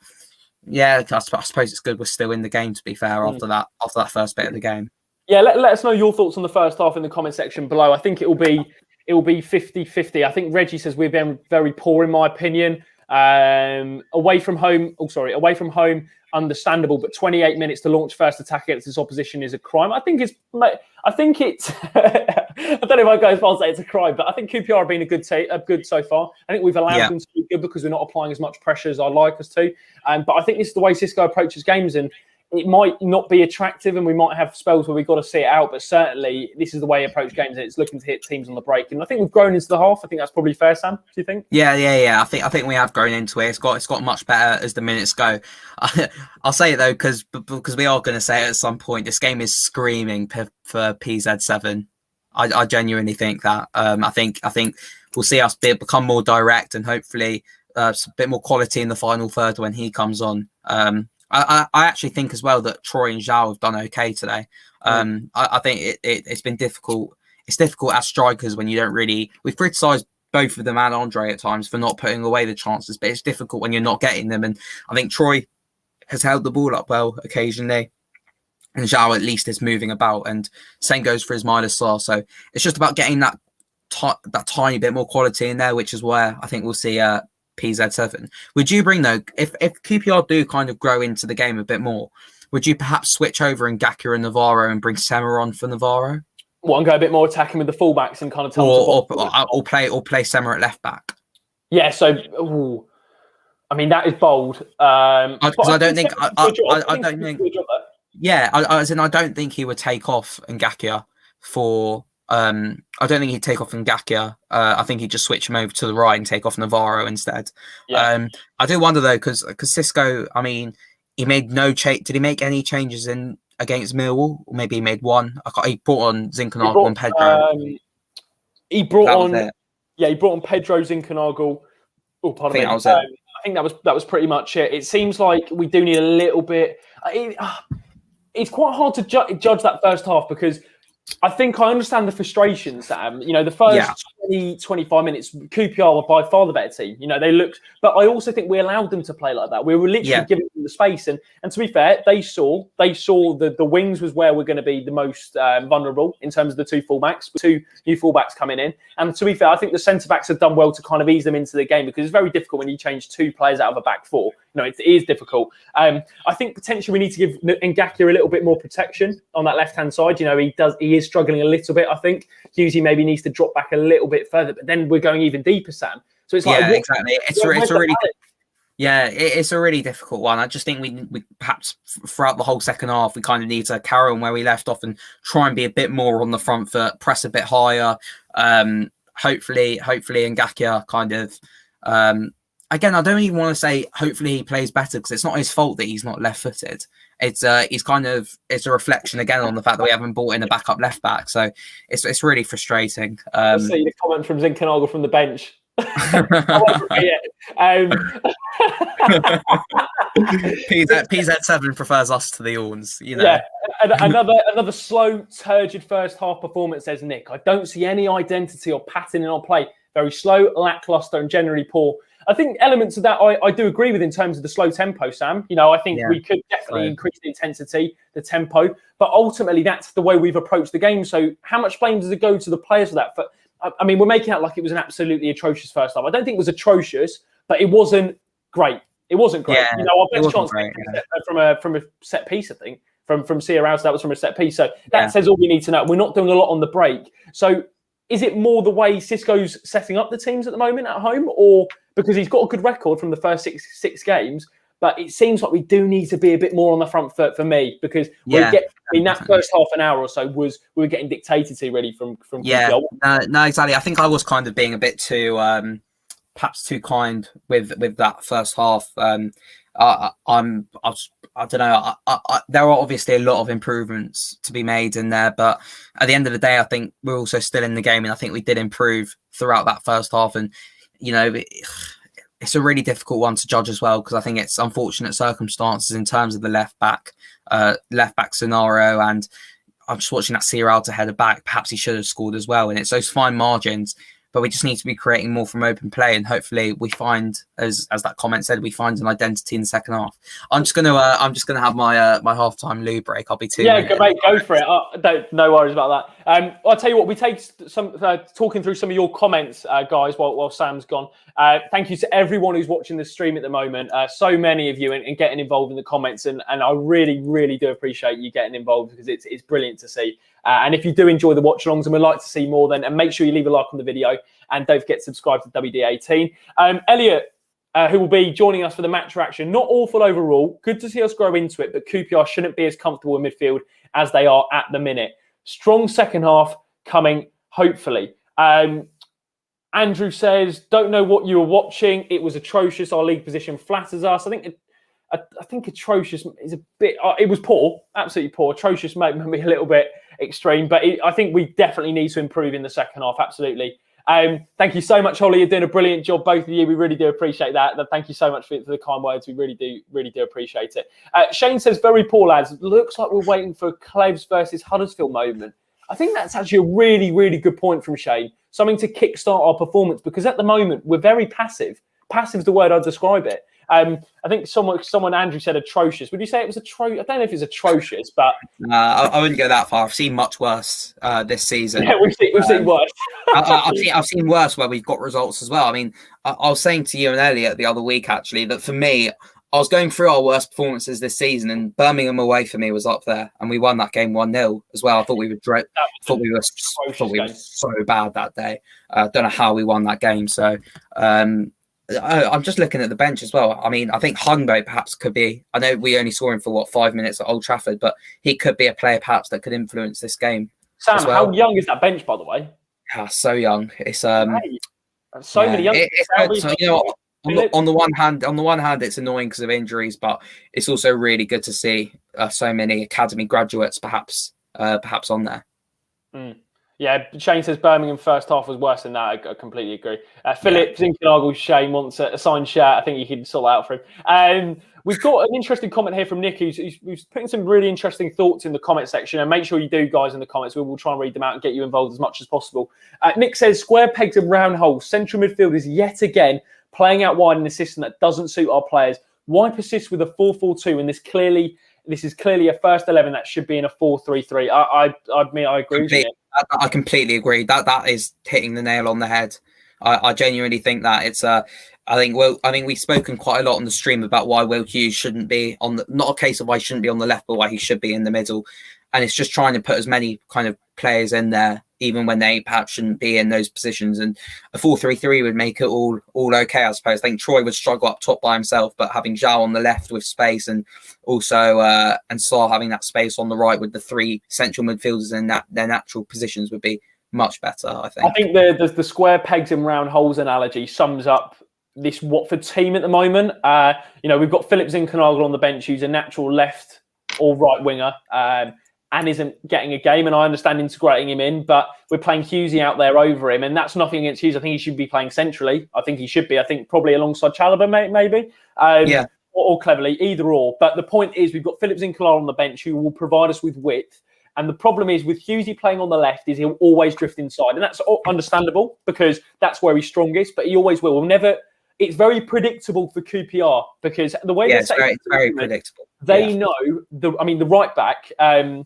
yeah, I suppose it's good we're still in the game, to be fair, after that first bit of the game. Yeah, let us know your thoughts on the first half in the comment section below. I think it will be 50-50. I think Reggie says we've been very poor, in my opinion. Away from home, understandable, but 28 minutes to launch first attack against this opposition is a crime. I think it's I don't know if I go as far as say it's a crime, but I think QPR have been a good so far. I think we've allowed them to be good because we're not applying as much pressure as I'd like us to. But I think this is the way Xisco approaches games, and it might not be attractive, and we might have spells where we've got to see it out. But certainly, this is the way he approach games, and it's looking to hit teams on the break. And I think we've grown into the half. I think that's probably fair, Sam. Do you think? Yeah. I think we have grown into it. It's got much better as the minutes go. I'll say it though, because we are going to say it at some point. This game is screaming for PZ7. I genuinely think that. I think we'll see us become more direct and hopefully a bit more quality in the final third when he comes on. I actually think as well that Troy and Zhao have done okay today. I think it's been difficult. It's difficult as strikers when you don't really. We've criticised both of them and Andre at times for not putting away the chances, but it's difficult when you're not getting them. And I think Troy has held the ball up well occasionally, and Zhao at least is moving about. And same goes for Ismail Assar. So it's just about getting that tiny bit more quality in there, which is where I think we'll see PZ7. Would you bring though, if QPR do kind of grow into the game a bit more, would you perhaps switch over Ngakia and Navarro and bring Sema on for Navarro? Well, and go a bit more attacking with the fullbacks and kind of or play Sema at left back. Yeah, so I mean that is bold. Because I don't think I don't think he would take off Ngakia for. I don't think he'd take off Ngakia. I think he'd just switch him over to the right and take off Navarro instead. Yeah. I do wonder though, because Xisco, I mean, he made no change. Did he make any changes in against Millwall? Or maybe he made one. He brought on Zinchenko and Pedro. He brought on Pedro, Zinchenko. Oh, pardon me. I think that was pretty much it. It seems like we do need a little bit. It's quite hard to judge that first half because I think I understand the frustration, Sam. You know, the first 20, 25 minutes, QPR were by far the better team. You know, they looked, but I also think we allowed them to play like that. We were literally giving them the space. And to be fair, they saw the wings was where we're going to be the most vulnerable in terms of the two fullbacks, two new fullbacks coming in. And to be fair, I think the centre-backs have done well to kind of ease them into the game because it's very difficult when you change two players out of a back four. You know, it is difficult. I think potentially we need to give Ngakia a little bit more protection on that left-hand side. You know, he is struggling a little bit, I think. Hughesy maybe needs to drop back a little bit further, but then we're going even deeper, Sam. So it's like... Yeah, exactly. It's a really difficult one. I just think we perhaps throughout the whole second half, we kind of need to carry on where we left off and try and be a bit more on the front foot, press a bit higher. Hopefully Ngakia kind of... Again, I don't even want to say hopefully he plays better because it's not his fault that he's not left-footed. It's a reflection again on the fact that we haven't brought in a backup left back. So it's really frustrating. I see the comment from Zinchenko from the bench. PZ7 prefers us to the Orns, you know. Yeah, and another slow, turgid first half performance, says Nick. I don't see any identity or pattern in our play. Very slow, lackluster, and generally poor. I think elements of that I do agree with in terms of the slow tempo, Sam. You know, I think we could definitely increase the intensity, the tempo, but ultimately that's the way we've approached the game. So how much blame does it go to the players for that? I mean, we're making out like it was an absolutely atrocious first half. I don't think it was atrocious, but it wasn't great. It wasn't great. Yeah, you know, our best chance from a set piece, I think, from Sia Rouse, that was from a set piece. So that says all we need to know. We're not doing a lot on the break. So is it more the way Xisco's setting up the teams at the moment at home, or because he's got a good record from the first six games, But it seems like we do need to be a bit more on the front foot for me, because that first half an hour or so we were getting dictated to really from Yeah, QPR. no, exactly. I think I was kind of being a bit too perhaps too kind with that first half. I don't know. There are obviously a lot of improvements to be made in there, but at the end of the day, I think we're also still in the game, and I think we did improve throughout that first half. And it's a really difficult one to judge as well, because I think it's unfortunate circumstances in terms of the left back scenario. And I'm just watching that Sierra to header back. Perhaps he should have scored as well. And it's those fine margins. But we just need to be creating more from open play, and hopefully we find, as that comment said, we find an identity in the second half. I'm just gonna have my my halftime loo break. I'll be 2 minutes. Mate, go for it. No worries about that. I'll tell you what. We take some talking through some of your comments, guys, while Sam's gone. Thank you to everyone who's watching the stream at the moment. So many of you and getting involved in the comments, and I really, really do appreciate you getting involved, because it's brilliant to see. And if you do enjoy the watch-alongs and would like to see more, then and make sure you leave a like on the video, and don't forget to subscribe to WD18. Elliot, who will be joining us for the match reaction. Not awful overall. Good to see us grow into it, but QPR shouldn't be as comfortable in midfield as they are at the minute. Strong second half coming, hopefully. Andrew says, don't know what you were watching. It was atrocious. Our league position flatters us. I think atrocious is a bit... it was poor, absolutely poor. Atrocious may be a little bit extreme, but I think we definitely need to improve in the second half, absolutely. Thank you so much, Holly. You're doing a brilliant job, both of you. We really do appreciate that. Thank you so much for the kind words. We really do appreciate it. Shane says, very poor, lads. Looks like we're waiting for a Cleves versus Huddersfield moment. I think that's actually a really, really good point from Shane. Something to kickstart our performance, because at the moment we're very passive. Passive is the word I'd describe it. I think someone Andrew said atrocious. Would you say it was atrocious? I don't know if it's atrocious, but I wouldn't go that far. I've seen much worse this season. Yeah, we've seen worse. I've seen worse where we've got results as well. I mean, I was saying to you and Elliot the other week, actually, that for me, I was going through our worst performances this season, and Birmingham away for me was up there, and we won that game 1-0 as well. I thought we were so bad that day. Don't know how we won that game. So I'm just looking at the bench as well. I mean, I think Hungbo perhaps could be. I know we only saw him for 5 minutes at Old Trafford, but he could be a player perhaps that could influence this game. Sam, as well. How young is that bench, by the way? So young. It's many young. On the one hand, it's annoying because of injuries, but it's also really good to see so many academy graduates perhaps on there. Yeah, Shane says Birmingham first half was worse than that. I completely agree. Philip Zinkenagel, Shane wants a signed shirt. I think you can sort that out for him. We've got an interesting comment here from Nick, who's putting some really interesting thoughts in the comment section. And make sure you do, guys, in the comments. We will try and read them out and get you involved as much as possible. Nick says, square pegs and round holes. Central midfield is yet again playing out wide in a system that doesn't suit our players. Why persist with a 4-4-2 when this is clearly a first 11 that should be in a 4-3-3? I agree with you. I completely agree. That is hitting the nail on the head. I genuinely think that it's I think we've spoken quite a lot on the stream about why Will Hughes shouldn't be on the, not a case of why he shouldn't be on the left, but why he should be in the middle. And it's just trying to put as many kind of players in there, even when they perhaps shouldn't be in those positions. And a 4-3-3 would make it all okay, I suppose. I think Troy would struggle up top by himself, but having Zhao on the left with space, and also and Sarr having that space on the right with the three central midfielders in their natural positions would be much better, I think. I think the square pegs and round holes analogy sums up this Watford team at the moment. We've got Philip Zinkenagel on the bench, who's a natural left or right winger, and isn't getting a game. And I understand integrating him in, but we're playing Hughesy out there over him. And that's nothing against Hughes. I think he should be playing centrally. I think he should be. I think probably alongside Chalobah, maybe. Or Cleverly, either or. But the point is, we've got Philip Zinkenagel on the bench who will provide us with width. And the problem is with Hughesy playing on the left is he'll always drift inside. And that's understandable because that's where he's strongest, but he always will. It's very predictable for QPR because the way it's very predictable. They know the right back. I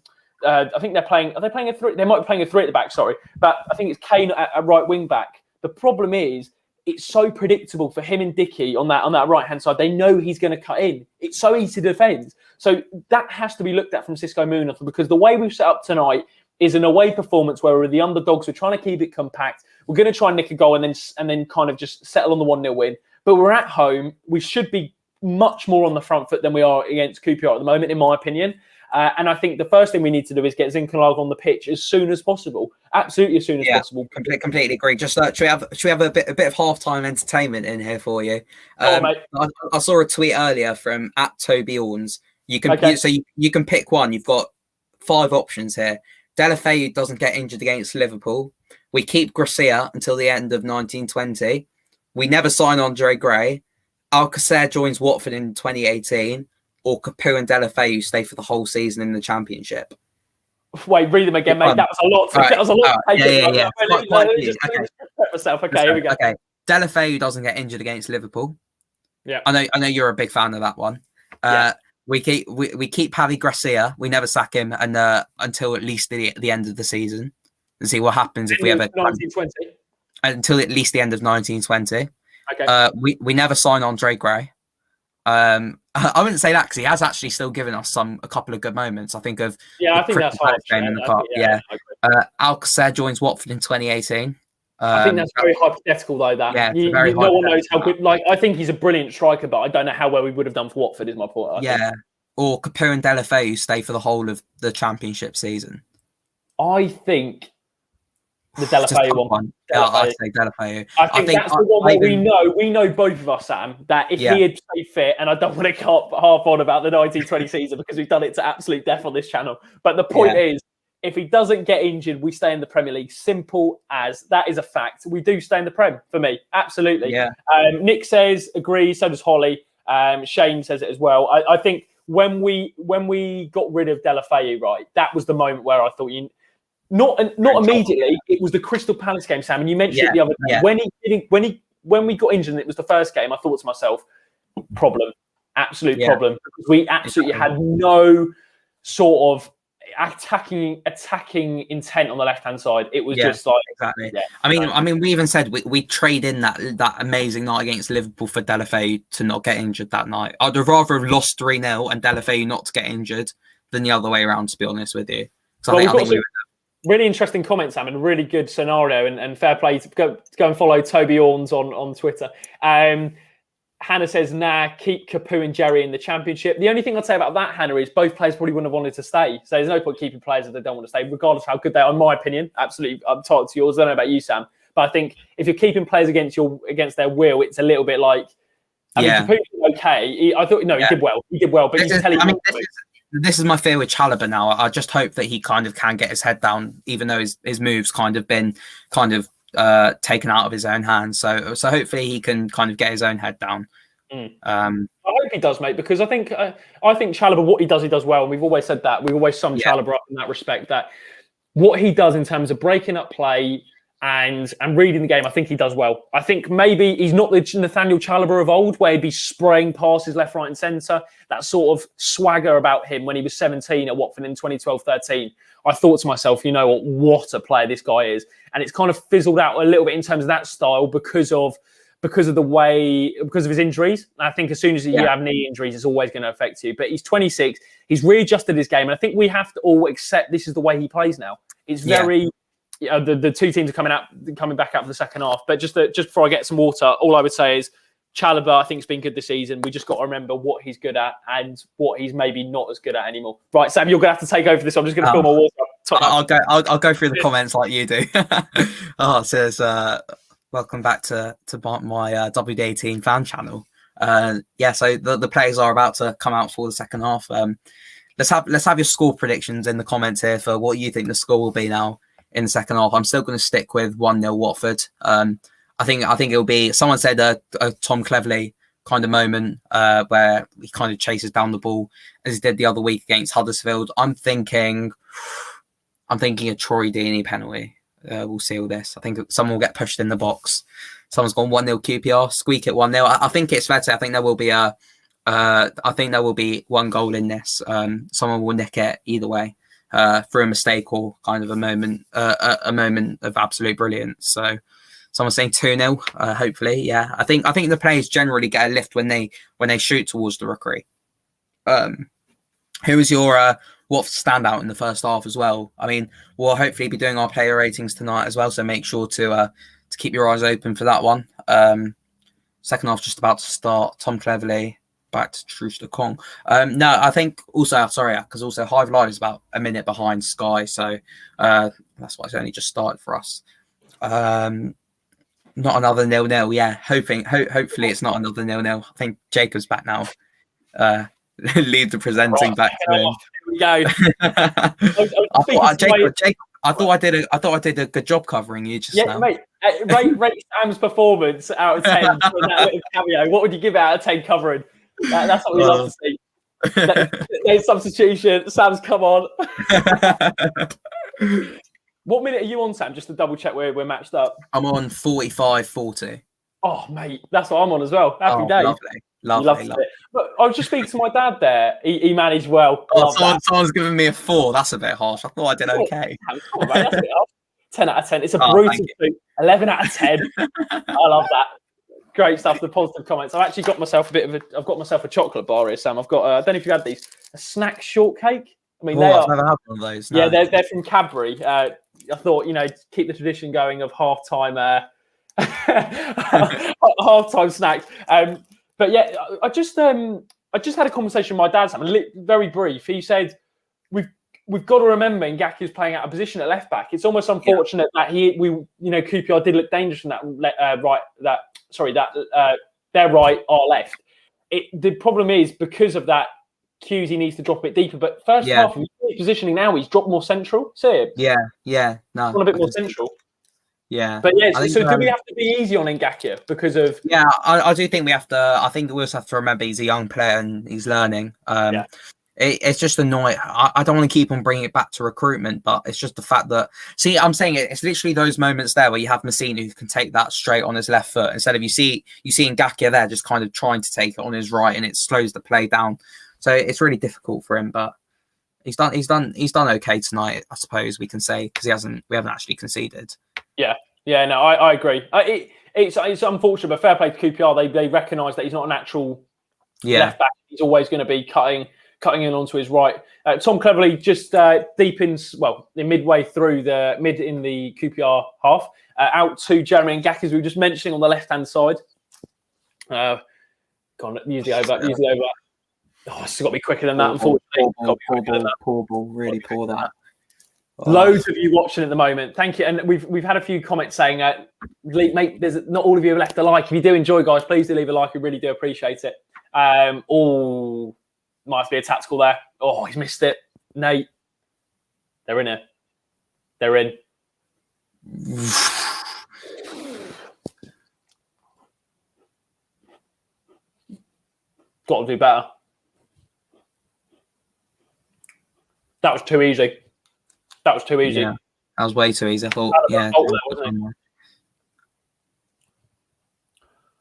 think they're playing. Are they playing a three? They might be playing a three at the back. Sorry, but I think it's Kane at right wing back. The problem is it's so predictable for him and Dickey on that right hand side. They know he's going to cut in. It's so easy to defend. So that has to be looked at from Xisco Munoz because the way we've set up tonight is an away performance where we're the underdogs. We're trying to keep it compact. We're going to try and nick a goal and then kind of just settle on the 1-0 win. But we're at home. We should be much more on the front foot than we are against QPR at the moment, in my opinion. And I think the first thing we need to do is get Zinchenko on the pitch as soon as possible. Absolutely as soon as possible. Completely agree. Just should we have a bit of halftime entertainment in here for you? On, mate. I saw a tweet earlier from @Toby You can you can pick one. You've got 5 options here. Deulofeu doesn't get injured against Liverpool. We keep Gracia until the end of 1920. We never sign Andre Gray. Alcacer joins Watford in 2018. Or Capoue and Deulofeu stay for the whole season in the Championship. Wait, read them again, mate. That was a lot. That was a lot. Yeah. Okay, here we go. Okay, Deulofeu doesn't get injured against Liverpool. Yeah, I know you're a big fan of that one. We keep Javi Gracia. We never sack him, and until at least the end of the season, and see what happens if we ever 1920. Until at least the end of 1920. Okay. We never sign Andre Gray. I wouldn't say that because he has actually still given us a couple of good moments. I think of I think that's hard. Game in the cup. Alcacer joins Watford in 2018. I think that's very hypothetical, though. That no one knows how good. Like, I think he's a brilliant striker, but I don't know how well we would have done for Watford. Is my point. Or Capoue and Deulofeu stay for the whole of the Championship season. I think the Deulofeu one. I'd say Deulofeu. I think that's the one where we know. We know both of us, Sam, that if he had stayed fit, and I don't want to harp on about the 1920 season because we've done it to absolute death on this channel. But the point is, if he doesn't get injured, we stay in the Premier League. Simple as that is a fact. We do stay in the Prem for me. Absolutely. Yeah. Nick says, agrees. So does Holly. Shane says it as well. I think when we got rid of Deulofeu, right, that was the moment where I thought not immediately. It was the Crystal Palace game, Sam, and you mentioned it the other day. When we got injured, and it was the first game. I thought to myself, absolute problem, because we absolutely had no sort of attacking intent on the left hand side. It was just like exactly. I mean, we even said we trade in that amazing night against Liverpool for Deulofeu to not get injured that night. I'd rather have lost 3-0 and Deulofeu not to get injured than the other way around. To be honest with you, I think we really interesting comments, Sam, and really good scenario, and fair play to go and follow Toby Orns on Twitter. Hannah says, keep Capoue and Jerry in the Championship. The only thing I'd say about that, Hannah, is both players probably wouldn't have wanted to stay. So there's no point keeping players if they don't want to stay, regardless of how good they are, in my opinion. Absolutely, I'm tied to yours. I don't know about you, Sam. But I think if you're keeping players against their will, it's a little bit like, Capoue did okay. He did well. He did well, but this is my fear with Chalobah now. I just hope that he kind of can get his head down, even though his moves kind of been taken out of his own hands. So hopefully he can kind of get his own head down. I hope he does, mate, because I think Chalobah, what he does well, and we've always said that. We've always summed Chalobah up in that respect, that what he does in terms of breaking up play and reading the game, I think he does well. I think maybe he's not the Nathaniel Chalobah of old, where he'd be spraying passes left, right and centre. That sort of swagger about him when he was 17 at Watford in 2012-13. I thought to myself, what a player this guy is. And it's kind of fizzled out a little bit in terms of that style because of his injuries. I think as soon as you have knee injuries, it's always going to affect you. But he's 26. He's readjusted his game. And I think we have to all accept this is the way he plays now. It's very... the two teams are coming back out for the second half. But just before I get some water, all I would say is Chalobah, I think, has been good this season. We just got to remember what he's good at and what he's maybe not as good at anymore. Right, Sam, you're going to have to take over this. I'm just going to fill my water. I'll go through the comments like you do. It says, welcome back to my WD18 fan channel. So the players are about to come out for the second half. Let's have your score predictions in the comments here for what you think the score will be now in the second half. I'm still going to stick with 1-0 Watford. I think it'll be, someone said a Tom Cleverley kind of moment where he kind of chases down the ball as he did the other week against Huddersfield. I'm thinking a Troy Deeney penalty will seal this. I think someone will get pushed in the box. Someone's gone 1-0 QPR, squeak it 1-0. I think it's fair to say, I think there will be one goal in this. Someone will nick it either way. Through a mistake or kind of a moment of absolute brilliance. So someone's saying 2-0, hopefully. Yeah. I think the players generally get a lift when they shoot towards the rookery. Who was your Watford standout in the first half as well? I mean, we'll hopefully be doing our player ratings tonight as well, so make sure to keep your eyes open for that one. Second half just about to start. Tom Cleverley, back to Truce to Kong. No, I think also, sorry, because also Hive Live is about a minute behind Sky, so that's why it's only just started for us. Not another 0-0, yeah. Hopefully it's not another 0-0. I think Jacob's back now. Leave the presenting back to him. Here we go. I thought I did a good job covering you just now. Mate. Rate Sam's performance out of 10 for that little cameo. What would you give it out of 10 covering? That's what we love to see. There's substitution. Sam's come on. What minute are you on, Sam? Just to double check we're matched up. I'm on 45-40. Oh, mate, that's what I'm on as well. Happy days. Lovely. But I was just speaking to my dad there. He managed well. Someone's giving me a 4. That's a bit harsh. I thought I did okay. Oh, mate, that's a bit harsh. 10 out of 10. It's a brutal 11 out of 10. I love that. Great stuff. The positive comments. I've actually got myself I've got myself a chocolate bar here, Sam. I've got. I don't know if you've had these. A snack shortcake. I mean, I've never had one of those. No. Yeah, they're from Cadbury. I thought, keep the tradition going of half-time snacks. But yeah, I just had a conversation with my dad, Sam, very brief. He said, we've got to remember Ngakia's playing out of position at left back. It's almost unfortunate that QPR did look dangerous from their right, our left. The problem is because of that, Hughes, he needs to drop a bit deeper. But first half, he's positioning now, he's dropped more central. See it? Yeah. No, a bit more central. Yeah. But yeah, so do we have to be easy on Ngakia because of... Yeah, I do think we have to... I think we also have to remember he's a young player and he's learning. It's just annoying. I don't want to keep on bringing it back to recruitment, but it's just the fact that... See, I'm saying it's literally those moments there where you have Messina who can take that straight on his left foot instead of you see Ngakia there just kind of trying to take it on his right and it slows the play down. So it's really difficult for him, but he's done okay tonight, I suppose we can say, because we haven't actually conceded. Yeah, no, I agree. It's unfortunate, but fair play to QPR. They recognise that he's not a natural left back. He's always going to be cutting in onto his right. Tom Cleverley just deepens, midway through in the QPR half, out to Jeremy Ngakia, as we were just mentioning on the left hand side. Usually over. Oh, it's got to be quicker than that, unfortunately. Poor ball, really poor that. Oh. Loads of you watching at the moment. Thank you. And we've had a few comments saying, mate, there's not all of you have left a like. If you do enjoy, guys, please do leave a like. We really do appreciate it. Might be a tactical there. Oh, he's missed it. Nate. They're in here. They're in. Got to do better. That was too easy. Yeah, that was way too easy. I thought,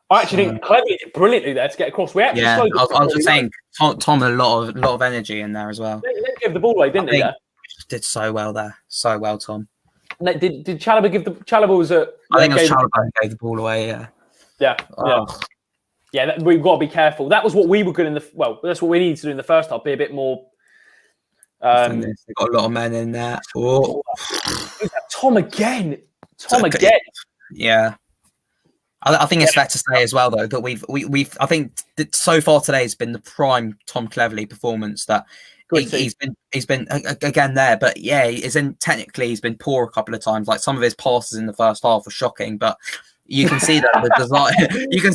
I actually think Cleverley did brilliantly there to get across. I was just saying, Tom had a lot of energy in there as well. They gave the ball away, didn't he? Did so well there. So well, Tom. Did Chalobah give the... Chalobah was a... I think it was Chalobah who gave the ball away, yeah. Yeah, we've got to be careful. That was what we were good in that's what we needed to do in the first half, be a bit more... They've got a lot of men in there. Oh. Tom again. Yeah. I think it's fair to say as well, though, that we've I think that so far today has been the prime Tom Cleverley performance that he's been again there, but yeah, technically he's been poor a couple of times. Like some of his passes in the first half were shocking, but you can see that the desire. You can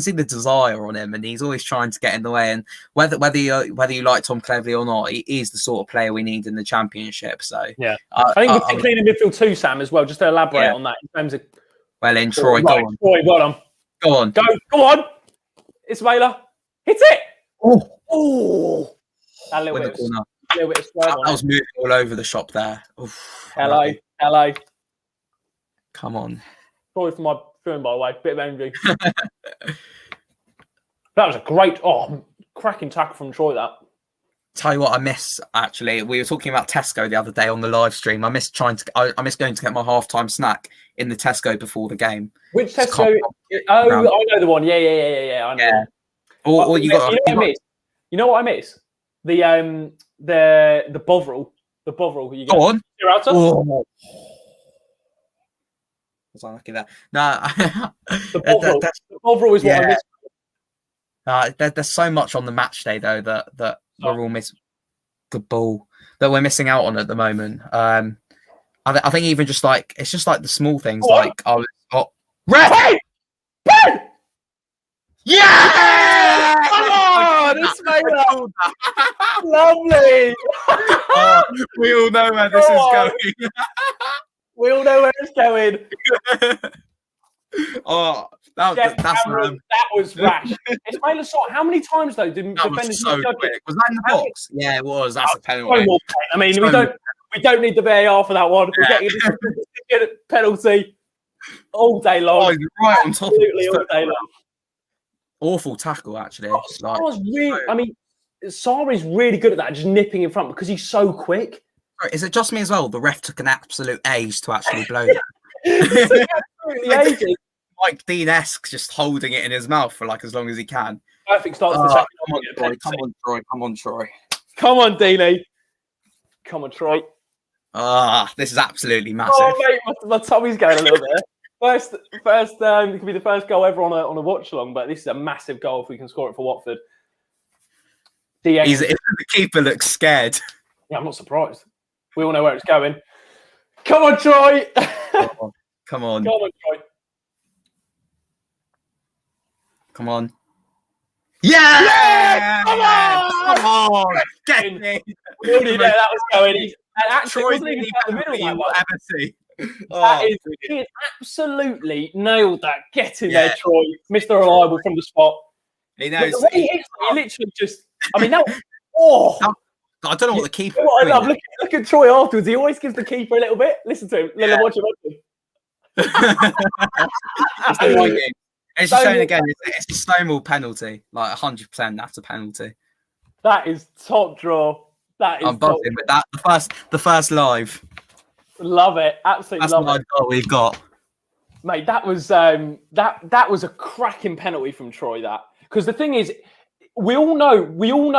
see the desire on him, and he's always trying to get in the way. And whether you like Tom Cleverley or not, he is the sort of player we need in the Championship. So yeah, I think particularly in the midfield too, Sam, as well. Just to elaborate on that in terms of. Well, in Troy, go on. Troy, well done. Go on. Go on. Ismaila, hit it. Oh, that little bit of swerve. I was moving all over the shop there. Oof, hello. Come on. Sorry for my film, by the way. Bit of energy. That was a great, cracking tackle from Troy, that. Tell you what I miss, actually. We were talking about Tesco the other day on the live stream. I miss going to get my half-time snack in the Tesco before the game. Which Tesco? I know the one. Yeah. I know. Yeah. Or you know what I miss? The Bovril. The Bovril. You go on. Oh. Was I lucky there? No. The Bovril is what I miss. There's so much on the match day though that So, we're all missing. Good ball that we're missing out on at the moment. I think even just like it's just like the small things, what? like ref, Hey! Hey! yeah, Come on, it's made lovely. We all know where this is going. We all know where it's going. That's Cameron, that was rash. Ismail Assar, how many times though did that defenders was so misjudge quick. it? Was that in the box? Yeah, it was. That's a penalty. I mean, we don't need the VAR for that one. We're getting a penalty all day long. Oh, right on top. Absolutely all day long. Awful tackle, actually. Sarr is really good at that, just nipping in front because he's so quick. Is it just me as well? The ref took an absolute age to actually blow that. Absolutely ages. Mike Dean-esque, just holding it in his mouth for like as long as he can. Perfect start to the second. Come on, Troy. Come on, Deanie. Come on, Troy. This is absolutely massive. Oh, mate, my tummy's going a little bit. First, it could be the first goal ever on a watch along, but this is a massive goal if we can score it for Watford. The keeper looks scared. Yeah, I'm not surprised. We all know where it's going. Come on, Troy. Come on. Come on, Troy. Come on. Yeah! Come on! Come on! Get in! We already know that was going. And actually, it wasn't even down the middle. You will ever see. He has absolutely nailed that. Get in there, Troy. Mr. Reliable from the spot. He knows. He literally just. I mean, that. Oh. I don't know what the keeper. What I love. Look at Troy afterwards. He always gives the keeper a little bit. Listen to him. Yeah. Watch him. It's the right game. It's just showing again. It's a Stonewall penalty. Like 100%. That's a penalty. That is top draw. That is. I'm buzzing with that. The first live. Love it. Absolutely That's love the goal we've got. Mate, that was that was a cracking penalty from Troy. That because the thing is, we all know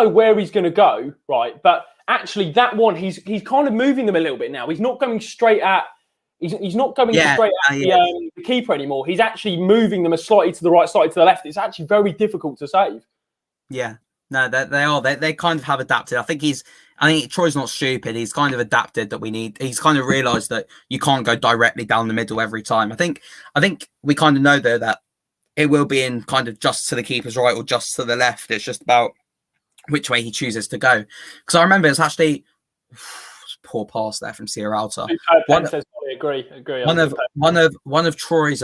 where he's going to go, right? But actually, that one he's kind of moving them a little bit now. He's not going straight at. He's not going straight at the keeper anymore. He's actually moving them slightly to the right, slightly to the left. It's actually very difficult to save. Yeah, no, they are. They kind of have adapted. I think Troy's not stupid. He's kind of adapted that we need. He's kind of realised that you can't go directly down the middle every time. I think we kind of know though that it will be in kind of just to the keeper's right or just to the left. It's just about which way he chooses to go. Because I remember it's actually poor pass there from Sierralta. Agree. One of Troy's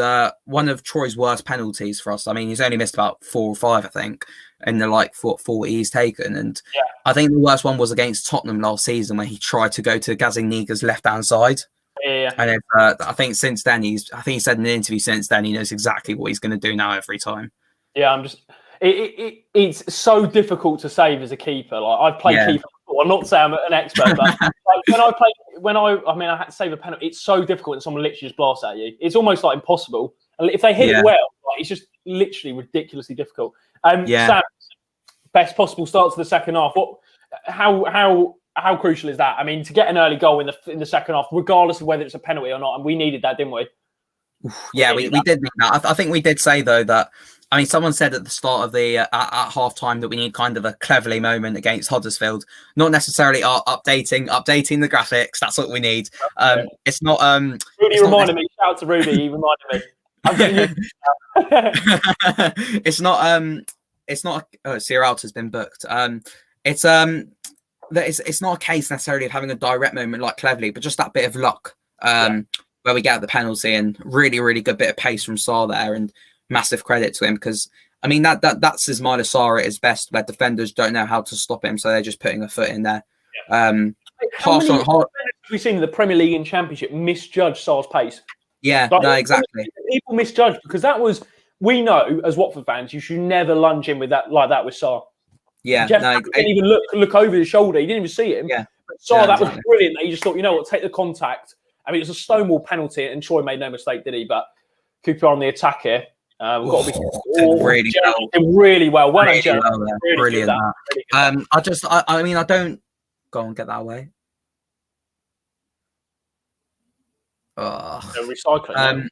worst penalties for us. I mean, he's only missed about 4 or 5, I think, in the 40 he's taken. And I think the worst one was against Tottenham last season where he tried to go to Gazaniga's left-hand side. Yeah. And I think since then he said in an interview since then he knows exactly what he's going to do now every time. Yeah, it's so difficult to save as a keeper. Like I've played keeper before. I'm not saying I'm an expert, but I had to save a penalty. It's so difficult when someone literally just blasts at you. It's almost like impossible. And if they hit it well, it's just literally ridiculously difficult. Sam, best possible start to the second half. How crucial is that? I mean, to get an early goal in the second half, regardless of whether it's a penalty or not, and we needed that, didn't we? Yeah, we did need that. I think we did say though that. I mean, someone said at the start of the at half time that we need kind of a Cleverley moment against Huddersfield. Not necessarily updating the graphics. That's what we need. It's not. Rudy reminded me. Shout out to Rudy. He reminded me. I'm getting you. It's not. Sierralta's been booked. It's not a case necessarily of having a direct moment like Cleverley, but just that bit of luck where we get the penalty and really, really good bit of pace from Sarr there, and massive credit to him because I mean that's Ismail Assar at his best, where defenders don't know how to stop him, so they're just putting a foot in there. How many have we seen in the Premier League and Championship misjudge Sarr's pace? Yeah, no, exactly. People misjudge because we know as Watford fans you should never lunge in with that like that with Sarr. Yeah, Jeff didn't even look over his shoulder. He didn't even see him. Yeah, but Sarr, that was brilliant. That he just thought, you know what, take the contact. I mean, it was a Stonewall penalty, and Troy made no mistake, did he? But Cooper on the attack here. We've got to be really well. Well done, Gerald. Brilliant. I don't go on, get that away. Recycling.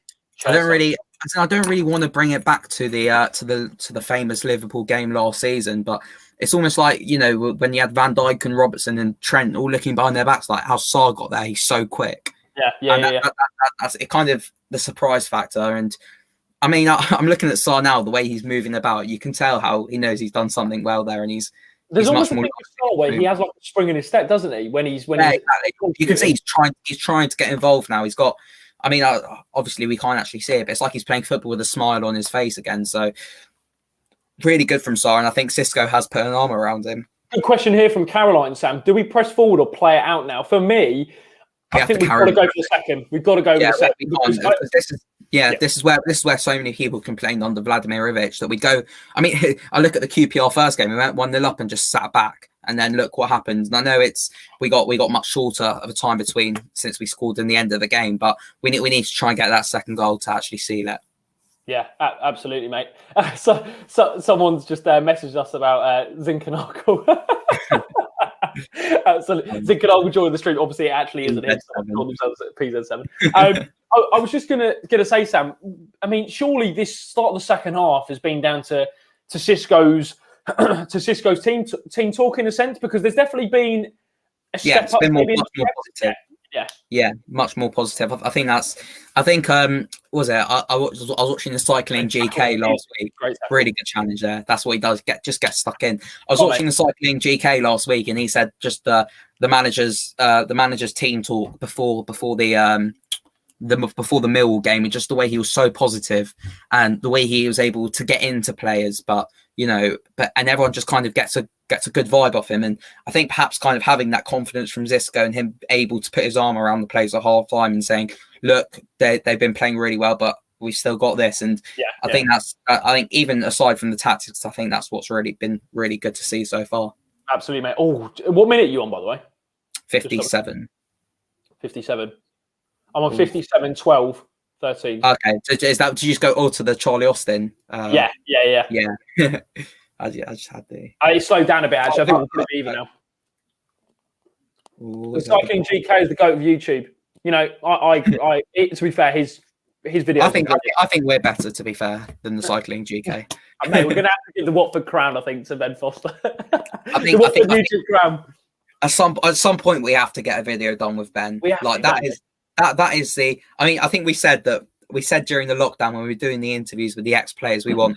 I don't really. I don't really want to bring it back to the famous Liverpool game last season, but it's almost like, you know, when you had Van Dijk and Robertson and Trent all looking behind their backs, like how Sarr got there, he's so quick. That's it, kind of the surprise factor. And I mean, I'm looking at Sarr now, the way he's moving about, you can tell how he knows he's done something well there, and there's almost a thing with Sarr where he has like a spring in his step, doesn't he? Exactly. You can see he's trying to get involved now. He's got. I mean, obviously we can't actually see it, but it's like he's playing football with a smile on his face again. So really good from Sarr, and I think Xisco has put an arm around him. Good question here from Caroline, Sam. Do we press forward or play it out now? For me, I think we've got to go for the second. We've got to go for the second. This is where so many people complained under Vladimir Ivic that we'd go. I mean, I look at the QPR first game. We went 1-0 up and just sat back, and then look what happened. And I know we got much shorter of a time between since we scored in the end of the game, but we need to try and get that second goal to actually seal it. Yeah, absolutely, mate. So someone's just messaged us about Zinchenko. Absolutely, Zinchenko joined the stream. Obviously, it actually isn't it. Called themselves PZ7. I was just gonna say, Sam. I mean, surely this start of the second half has been down to Xisco's team talk in a sense, because there's definitely been a step up. Been much more positive. Yeah, much more positive. I think was it? I was watching the cycling GK last week. Really good challenge there. That's what he does. Get stuck in. I was watching the cycling GK last week, and he said just the manager's team talk before the Millwall game, and just the way he was so positive and the way he was able to get into players, and everyone just kind of gets a good vibe off him. And I think perhaps kind of having that confidence from Xisco and him able to put his arm around the players at half time and saying, look, they've been playing really well, but we've still got this. And I think even aside from the tactics, I think that's what's really been really good to see so far. Absolutely, mate. Oh, what minute are you on, by the way? 57. 57. I'm on 57, 12, 13. Okay. So is that, did you just go to the Charlie Austin? Yeah. I just had the... It slowed down a bit, actually. I think we're pretty even now. The Cycling GK is the GOAT of YouTube. You know, to be fair, his video... I think we're better, to be fair, than the Cycling GK. Mate, we're going to have to give the Watford crown, I think, to Ben Foster. I think YouTube crown. At some point, we have to get a video done with Ben. That is the... I mean, I think we said during the lockdown when we were doing the interviews with the ex-players, we want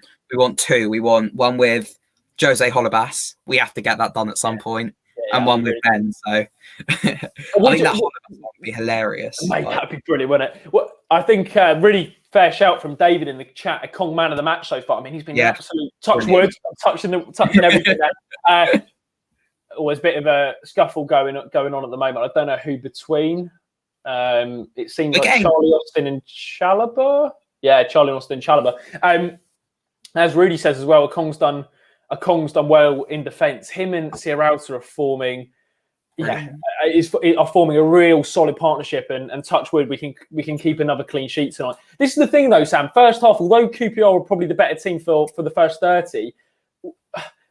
two. We want one with Jose Holebas. We have to get that done at some point. And one with Ben. So I think that would be hilarious. Mate, that'd be brilliant, wouldn't it? Well, I think really fair shout from David in the chat, a Kong man of the match so far. I mean, he's been an absolute touchwood, touching everything there. Always a bit of a scuffle going on at the moment. I don't know who between. It seems like Charlie Austin and Chalobah. Yeah, Charlie Austin, Chalobah. As Rudy says as well, a Kong's done well in defence. Him and Sierralta are forming a real solid partnership, and touch wood, we can keep another clean sheet tonight. This is the thing though, Sam. First half, although QPR were probably the better team for the first 30,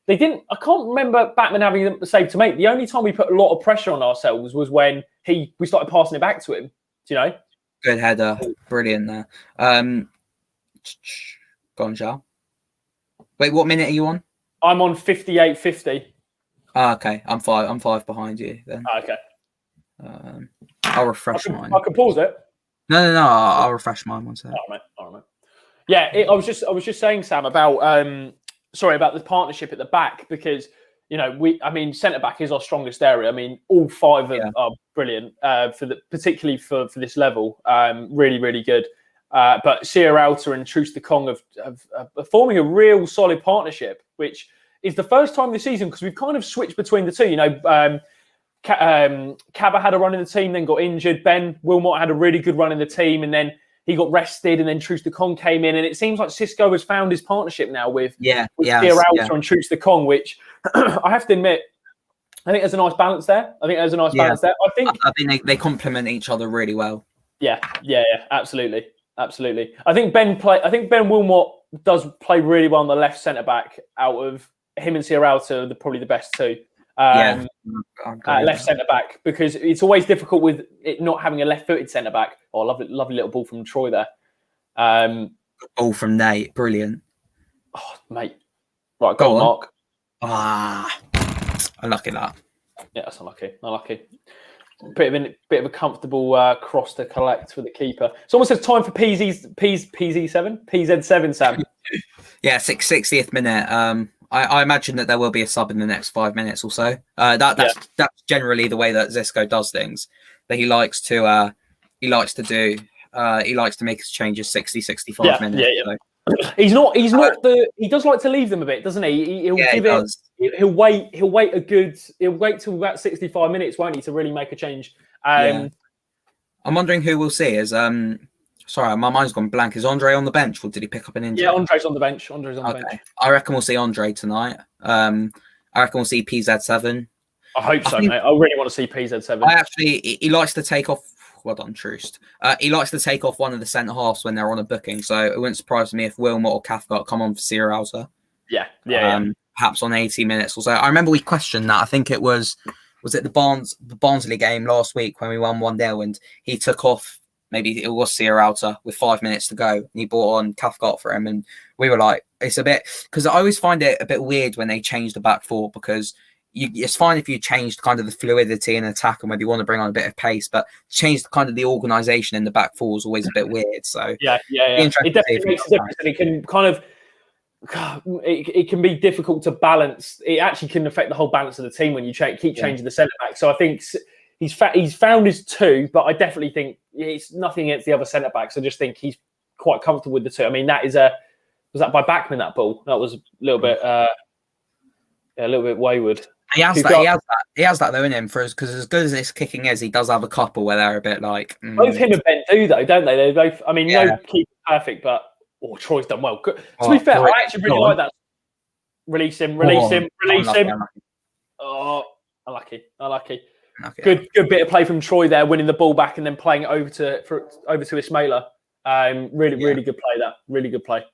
they didn't. I can't remember Batman having a save to make. The only time we put a lot of pressure on ourselves was when we started passing it back to him. Do you know? Good header, brilliant there. Go on, Joe. Wait, what minute are you on? I'm on 58.50. Okay, I'm five behind you then. Okay. I'll refresh mine. I can pause it. No. I'll refresh mine one second. All right. Yeah, I was just saying, Sam, about about the partnership at the back, because centre back is our strongest area. I mean, all five of them are brilliant particularly for this level. Really, really good. But Sierralta and Troost-Ekong are forming a real solid partnership, which is the first time this season, because we've kind of switched between the two. You know, Cabba had a run in the team, then got injured. Ben Wilmot had a really good run in the team, and then he got rested, and then Troost-Ekong came in. And it seems like Xisco has found his partnership now with Sierralta and Troost-Ekong, which I have to admit, I think there's a nice balance there. I think they complement each other really well. Yeah, absolutely. I think Ben Wilmot does play really well on the left centre back. Out of him and Sierralta, are probably the best two. Left centre back, because it's always difficult with it not having a left-footed centre back. Oh, lovely little ball from Troy there. All from Nate, brilliant. Oh, mate. Right, go on, Mark. Unlucky that. Yeah, that's unlucky. Bit of a comfortable cross to collect for the keeper. It's almost a time for PZ7, Sam. Yeah, 60th minute. I imagine that there will be a sub in the next 5 minutes or so. That's generally the way that Xisco does things. That he likes to make his changes 60-65 minutes. Yeah. So. He does like to leave them a bit, doesn't he? He'll wait till about 65 minutes, won't he, to really make a change. I'm wondering who we'll see as sorry, my mind's gone blank. Is Andre on the bench or did he pick up an injury? Yeah, Andre's on the bench. I reckon we'll see Andre tonight. I reckon we'll see PZ7. I hope so, mate. I really want to see PZ7. He likes to take off. Well done, Troost. He likes to take off one of the centre halves when they're on a booking, so it wouldn't surprise me if Wilmot or Cathcart come on for Sierralta. Yeah. Perhaps on 80 minutes or so. I remember we questioned that. I think it was it the Barnsley game last week when we won 1-0 and he took off, maybe it was Sierralta with 5 minutes to go, and he brought on Cathcart for him, and we were like, it's a bit, because I always find it a bit weird when they change the back four, because it's fine if you changed kind of the fluidity in attack and whether you want to bring on a bit of pace, but change kind of the organisation in the back four is always a bit weird. So yeah. It definitely makes a difference, and it can kind of it can be difficult to balance. It actually can affect the whole balance of the team when you keep changing the centre back. So I think he's found his two, but I definitely think it's nothing against the other centre backs. I just think he's quite comfortable with the two. I mean, was that by Backman, that ball? That was a little bit wayward. He has that though in him because as good as this kicking is, he does have a couple where they're a bit like both him and Ben do though, don't they? They both. I mean, no keeper perfect, but Troy's done well. To be fair, I actually really like that. Release him. Oh, unlucky. Good bit of play from Troy there, winning the ball back and then playing it over to Ismaila. Really good play. That really good play.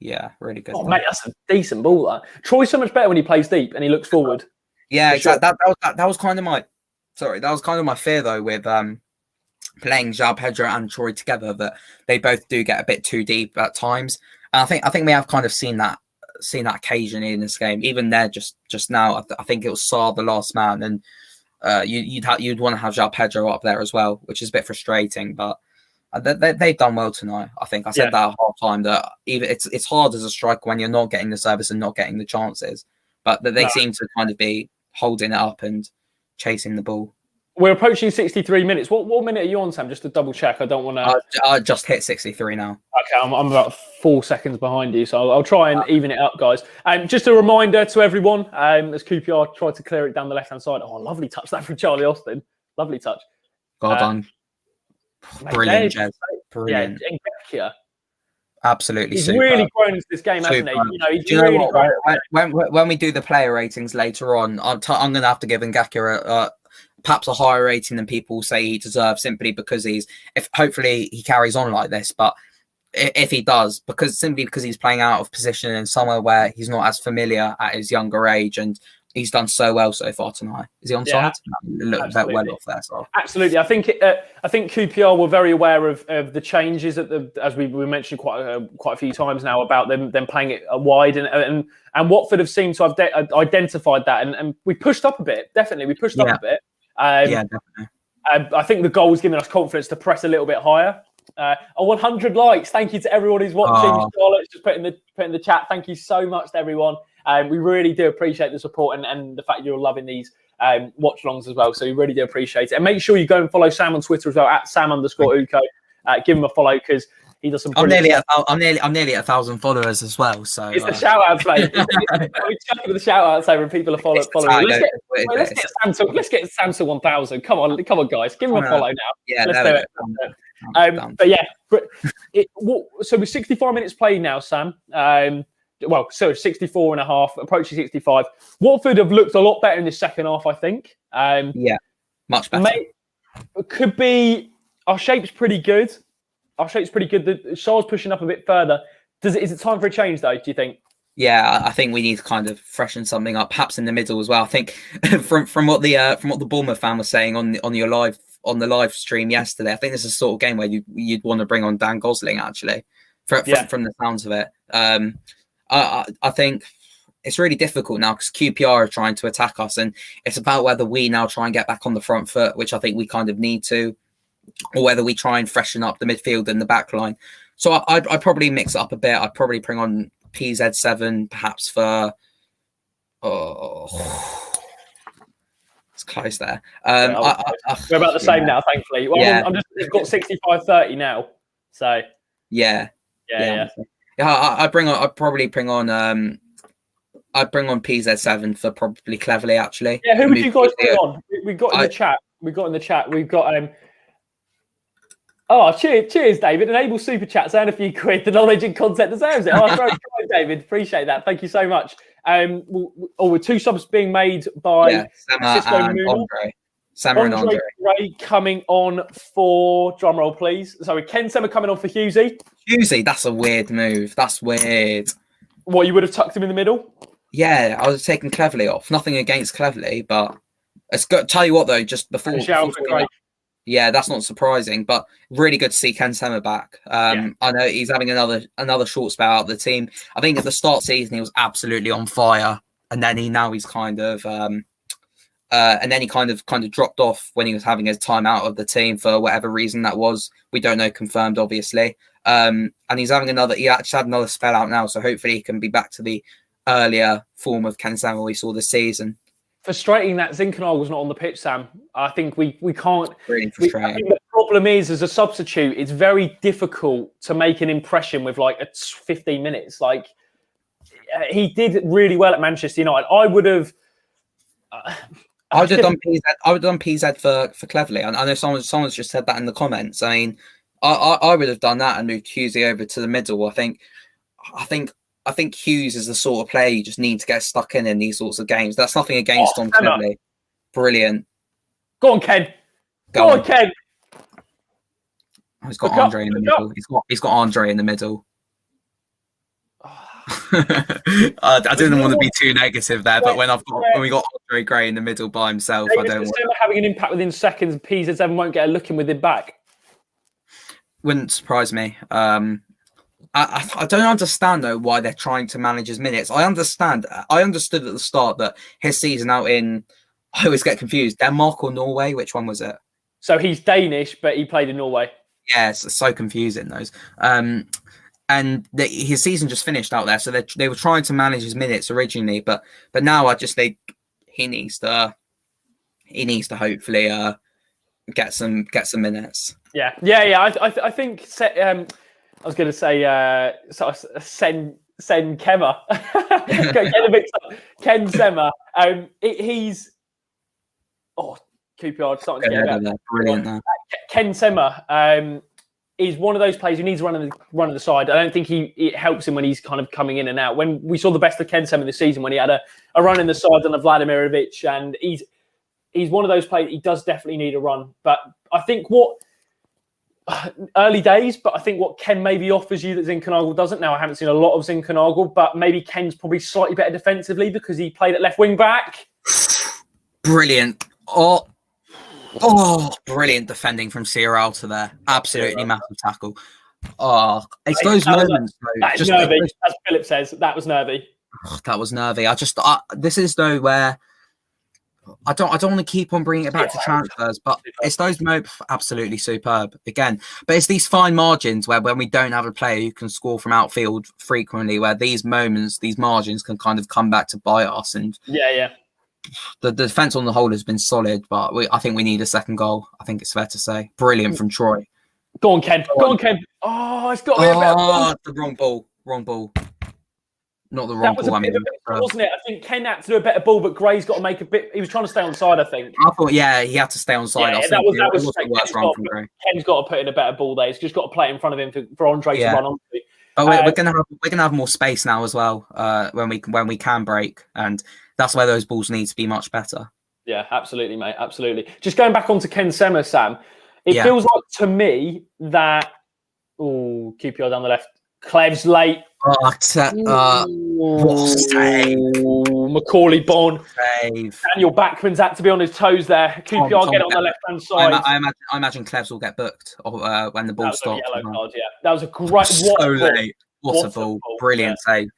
Yeah, really good. Oh, mate, that's a decent ball. That Troy's so much better when he plays deep and he looks forward. Yeah, exactly. Sure. That was kind of my fear though with playing João Pedro and Troy together, that they both do get a bit too deep at times. And I think we have kind of seen that occasionally in this game. Even there, just now, I think it was Sarr the last man, and you'd want to have João Pedro up there as well, which is a bit frustrating, but. They've done well tonight. I think I said that at half time, that even it's hard as a striker when you're not getting the service and not getting the chances, but that they seem to kind of be holding it up and chasing the ball. We're approaching 63 minutes. What minute are you on, Sam? Just to double check. I don't want to. I just hit 63 now. Okay, I'm about 4 seconds behind you, so I'll try and even it up, guys. Just a reminder to everyone, as QPR tried to clear it down the left-hand side. Oh, lovely touch that from Charlie Austin. Lovely touch. Well done. Brilliant, Jez. Brilliant. Yeah, absolutely he's super. Really grown into this game, hasn't he? When we do the player ratings later on, I'm going to have to give Ngakia perhaps a higher rating than people say he deserves, simply because hopefully he carries on like this, but if he does, because he's playing out of position in somewhere where he's not as familiar at his younger age, and he's done so well so far tonight. Is he on side? Look that well off there. So. Absolutely. I think QPR were very aware of the changes as we mentioned quite a few times now about them playing it wide, and Watford have seemed to have identified that, and we pushed up a bit. Definitely, we pushed up a bit. Definitely. I think the goal was giving us confidence to press a little bit higher. 100 likes. Thank you to everyone who's watching. Charlotte's just put in the chat. Thank you so much to everyone. We really do appreciate the support and the fact you're loving these watch-alongs as well. So we really do appreciate it. And make sure you go and follow Sam on Twitter as well, at Sam_Uko. Give him a follow because he does some. I'm nearly at 1,000 followers as well. So it's the shout-outs, mate. We're chucking the shout-outs over and people are following. Let's get Sam to 1,000. Come on, guys, give him a follow now. Yeah, let's do it. But yeah, so we're 65 minutes played now, Sam. 64 and a half, approaching 65. Watford have looked a lot better in the second half, I think. Much better. It could be our shape's pretty good. The Shaw's pushing up a bit further. Is it time for a change though, do you think? Yeah, I think we need to kind of freshen something up, perhaps in the middle as well. I think from what the Bournemouth fan was saying on the live stream yesterday, I think this is the sort of game where you'd want to bring on Dan Gosling actually. from the sounds of it. I think it's really difficult now because QPR are trying to attack us, and it's about whether we now try and get back on the front foot, which I think we kind of need to, or whether we try and freshen up the midfield and the back line. So I'd probably mix it up a bit. I'd probably bring on PZ7 perhaps for... it's close there. We're about the same now, thankfully. Well, yeah. We've got 65-30 now. So yeah. I'd probably bring on PZ7 for probably Cleverley, actually. Yeah, who would you guys bring on? We got in the chat. We've got cheers, David. Enable super chats and a few quid. The knowledge and content deserves it. Oh, great, David. Appreciate that. Thank you so much. With 2 subs being made by Sama and Andre Gray coming on for drumroll, please. Sorry, Ken Sema coming on for Hughesy. Hughesy, that's a weird move. That's weird. What, you would have tucked him in the middle? Yeah, I was taking Cleverley off. Nothing against Cleverley, but it's got. Tell you what though, just before yeah, that's not surprising, but really good to see Ken Sema back. I know he's having another short spell out of the team. I think at the start of the season he was absolutely on fire, and then he's kind of dropped off when he was having his time out of the team for whatever reason that was. We don't know, confirmed obviously. And he actually had another spell out now, so hopefully he can be back to the earlier form of Ken Sema we saw this season. Frustrating that Zinkenagel not on the pitch, Sam. I think we can't. Really frustrating. I think the problem is, as a substitute, it's very difficult to make an impression with 15 minutes. He did really well at Manchester United. I would have done PZ for Cleverley. I know someone's just said that in the comments. I mean, I would have done that and moved Hughesy over to the middle. I think Hughes is the sort of player you just need to get stuck in these sorts of games. That's nothing against Don Cleverley. Brilliant. Go on, Ken. Go on, Ken. Oh, he's got Andre in the middle. He's got Andre in the middle. I didn't want to be too negative there, but when we got Andre Gray in the middle by himself, I don't want having an impact within seconds. PZ7 won't get a look in with him back. Wouldn't surprise me. I don't understand though why they're trying to manage his minutes. I understood at the start that his season out in, I always get confused, Denmark or Norway. Which one was it? So he's Danish, but he played in Norway. Yeah, it's so confusing those. And his season just finished out there, so they were trying to manage his minutes originally, but now he needs to hopefully get some minutes. Yeah. I think I was going to say Sen Kema. Ken Sema. He's QPR starting to get better. Brilliant. Ken Sema is one of those players who needs to run of the side. I don't think it helps him when he's kind of coming in and out. When we saw the best of Ken Sema this season, when he had a run in the side on a Vladimirovic, and he's one of those players. He does definitely need a run, but I think early days, but I think what Ken maybe offers you that Zinkenagel doesn't. Now, I haven't seen a lot of Zinkenagel, but maybe Ken's probably slightly better defensively because he played at left wing back. Brilliant. Brilliant defending from Sierralta there. Absolutely massive tackle. It's those moments. That's nervy, as Philip says. That was nervy. That was nervy. This is though where I don't want to keep on bringing it back to transfers, but it's those moments absolutely superb again. But it's these fine margins where when we don't have a player who can score from outfield frequently, where these margins can kind of come back to bite us. And the defense on the whole has been solid, but I think we need a second goal. I think it's fair to say. Brilliant from Troy. Go on, Ken. Go on, Ken. Oh, it's got to be a better ball. The wrong ball. Not the wrong ball. Wasn't it? I think Ken had to do a better ball, but Gray's got to make a bit. He was trying to stay on side, I think. I thought, he had to stay on side. Yeah, that was the worst run from Gray. Ken's got to put in a better ball there. He's just got to play it in front of him for Andre to run onto. But we're gonna have more space now as well when we can break, and that's where those balls need to be much better. Yeah, absolutely, mate. Absolutely. Just going back onto Ken Sema, Sam. It feels like to me that QPR down the left. Clev's late. What a save. Macaulay Bonne. Save. Daniel Backman's had to be on his toes there. QPR get on the left-hand side. I imagine Clevs will get booked when the ball stops. Yellow card, yeah. That was a great... So late. What a ball. Brilliant save.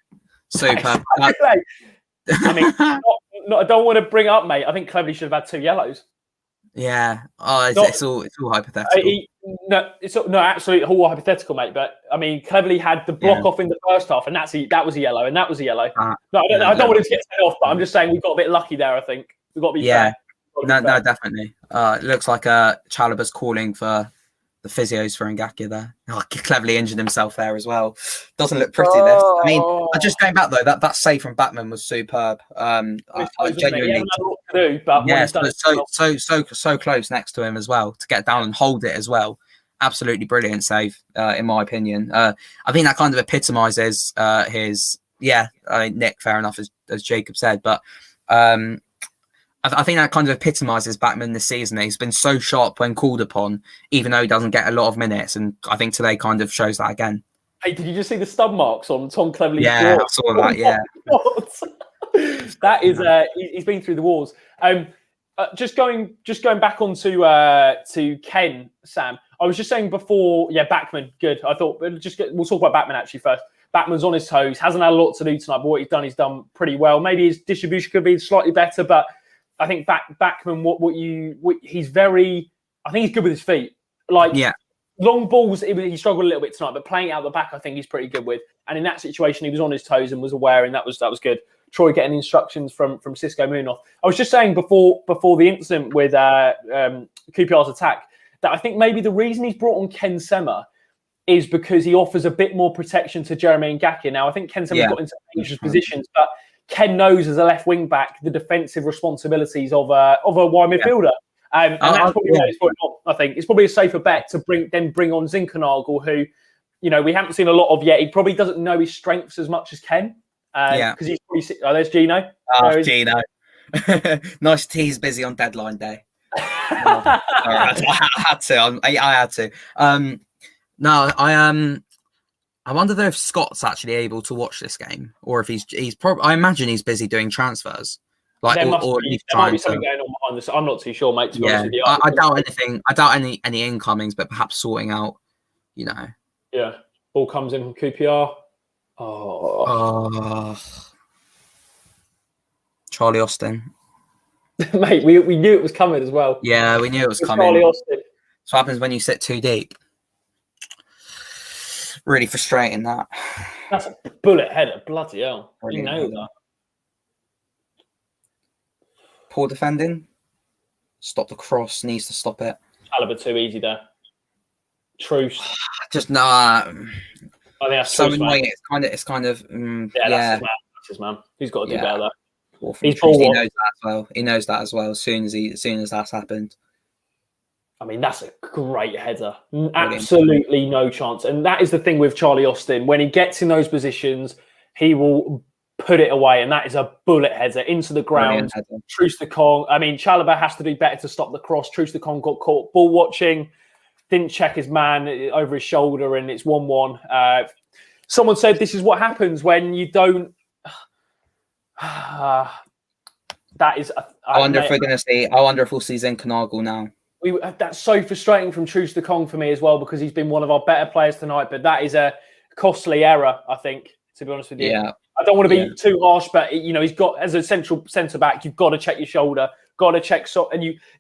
Super. I mean, I don't want to bring it up, mate. I think Cleverley should have had 2 yellows. Yeah. It's all hypothetical. It's absolutely all hypothetical, mate. But I mean, Cleverley had the block off in the first half, and that was a yellow, and that was a yellow. I don't want him to get sent off, but I'm just saying we got a bit lucky there. I think we've got to be fair. No, definitely. It looks like Chalaba's calling for the physios for Ngakia there. Cleverly injured himself there as well. Doesn't look pretty. This. I mean, just going back though, that save from Batman was superb. I genuinely. So close next to him as well to get down and hold it as well. Absolutely brilliant save, in my opinion. I think that kind of epitomises his. Yeah, Nick, fair enough, as Jacob said, but. I think that kind of epitomises Batman this season. He's been so sharp when called upon, even though he doesn't get a lot of minutes. And I think today kind of shows that again. Hey, did you just see the stub marks on Tom Cleverley's Yeah, I saw that, yeah. That is, he's been through the wars. Just going back onto to Ken, Sam. I was just saying before, Backman, good. I thought, we'll talk about Backman actually first. Backman's on his toes, hasn't had a lot to do tonight, but what he's done pretty well. Maybe his distribution could be slightly better, but I think Backman, he's very. I think he's good with his feet. Long balls, he struggled a little bit tonight, but playing it out the back, I think he's pretty good with. And in that situation, he was on his toes and was aware, and that was good. Troy getting instructions from Cisco Munoz. I was just saying before the incident with QPR's attack that I think maybe the reason he's brought on Ken Sema is because he offers a bit more protection to Jeremy Ngakia. Now, I think Ken Sema got into dangerous positions, but Ken knows as a left wing back the defensive responsibilities of a wide midfielder, and that's probably what it's probably not. I think it's probably a safer bet to bring on Zinkernagel, who we haven't seen a lot of yet. He probably doesn't know his strengths as much as Ken, because he's probably. Oh, there's Gino. Gino, nice tease. Busy on deadline day. I had to. I wonder though if Scott's actually able to watch this game, or if he's probably. I imagine he's busy doing transfers. There might be something going on behind this. I'm not too sure, mate. To be honest with you, I doubt anything. I doubt any incomings, but perhaps sorting out. Yeah, ball comes in from QPR. Charlie Austin, mate. We knew it was coming as well. Yeah, we knew it was coming. Charlie Austin. That's what happens when you sit too deep. Really frustrating that. That's a bullet header. Bloody hell. Really you know that. Poor defending. Stop the cross. Needs to stop it. Caliber too easy there. Truce. Just nah. I think that's so Truce, annoying. Man. It's kind of. That's his man. He's got to do better there. He knows that as well. He knows that as well. As soon as that's happened. I mean, that's a great header. Absolutely no chance. And that is the thing with Charlie Austin. When he gets in those positions, he will put it away. And that is a bullet header into the ground. Troost-Ekong. I mean, Chalobah has to do better to stop the cross. Troost-Ekong got caught ball watching. Didn't check his man over his shoulder, and it's 1-1. Someone said this is what happens when you don't... that is... I wonder if we'll see Zinkernagel now. That's so frustrating from Troost-Ekong for me as well, because he's been one of our better players tonight. But that is a costly error, I think, to be honest with you. Yeah. I don't want to be too harsh, but he's got, as a central centre back, you've got to check your shoulder, got to check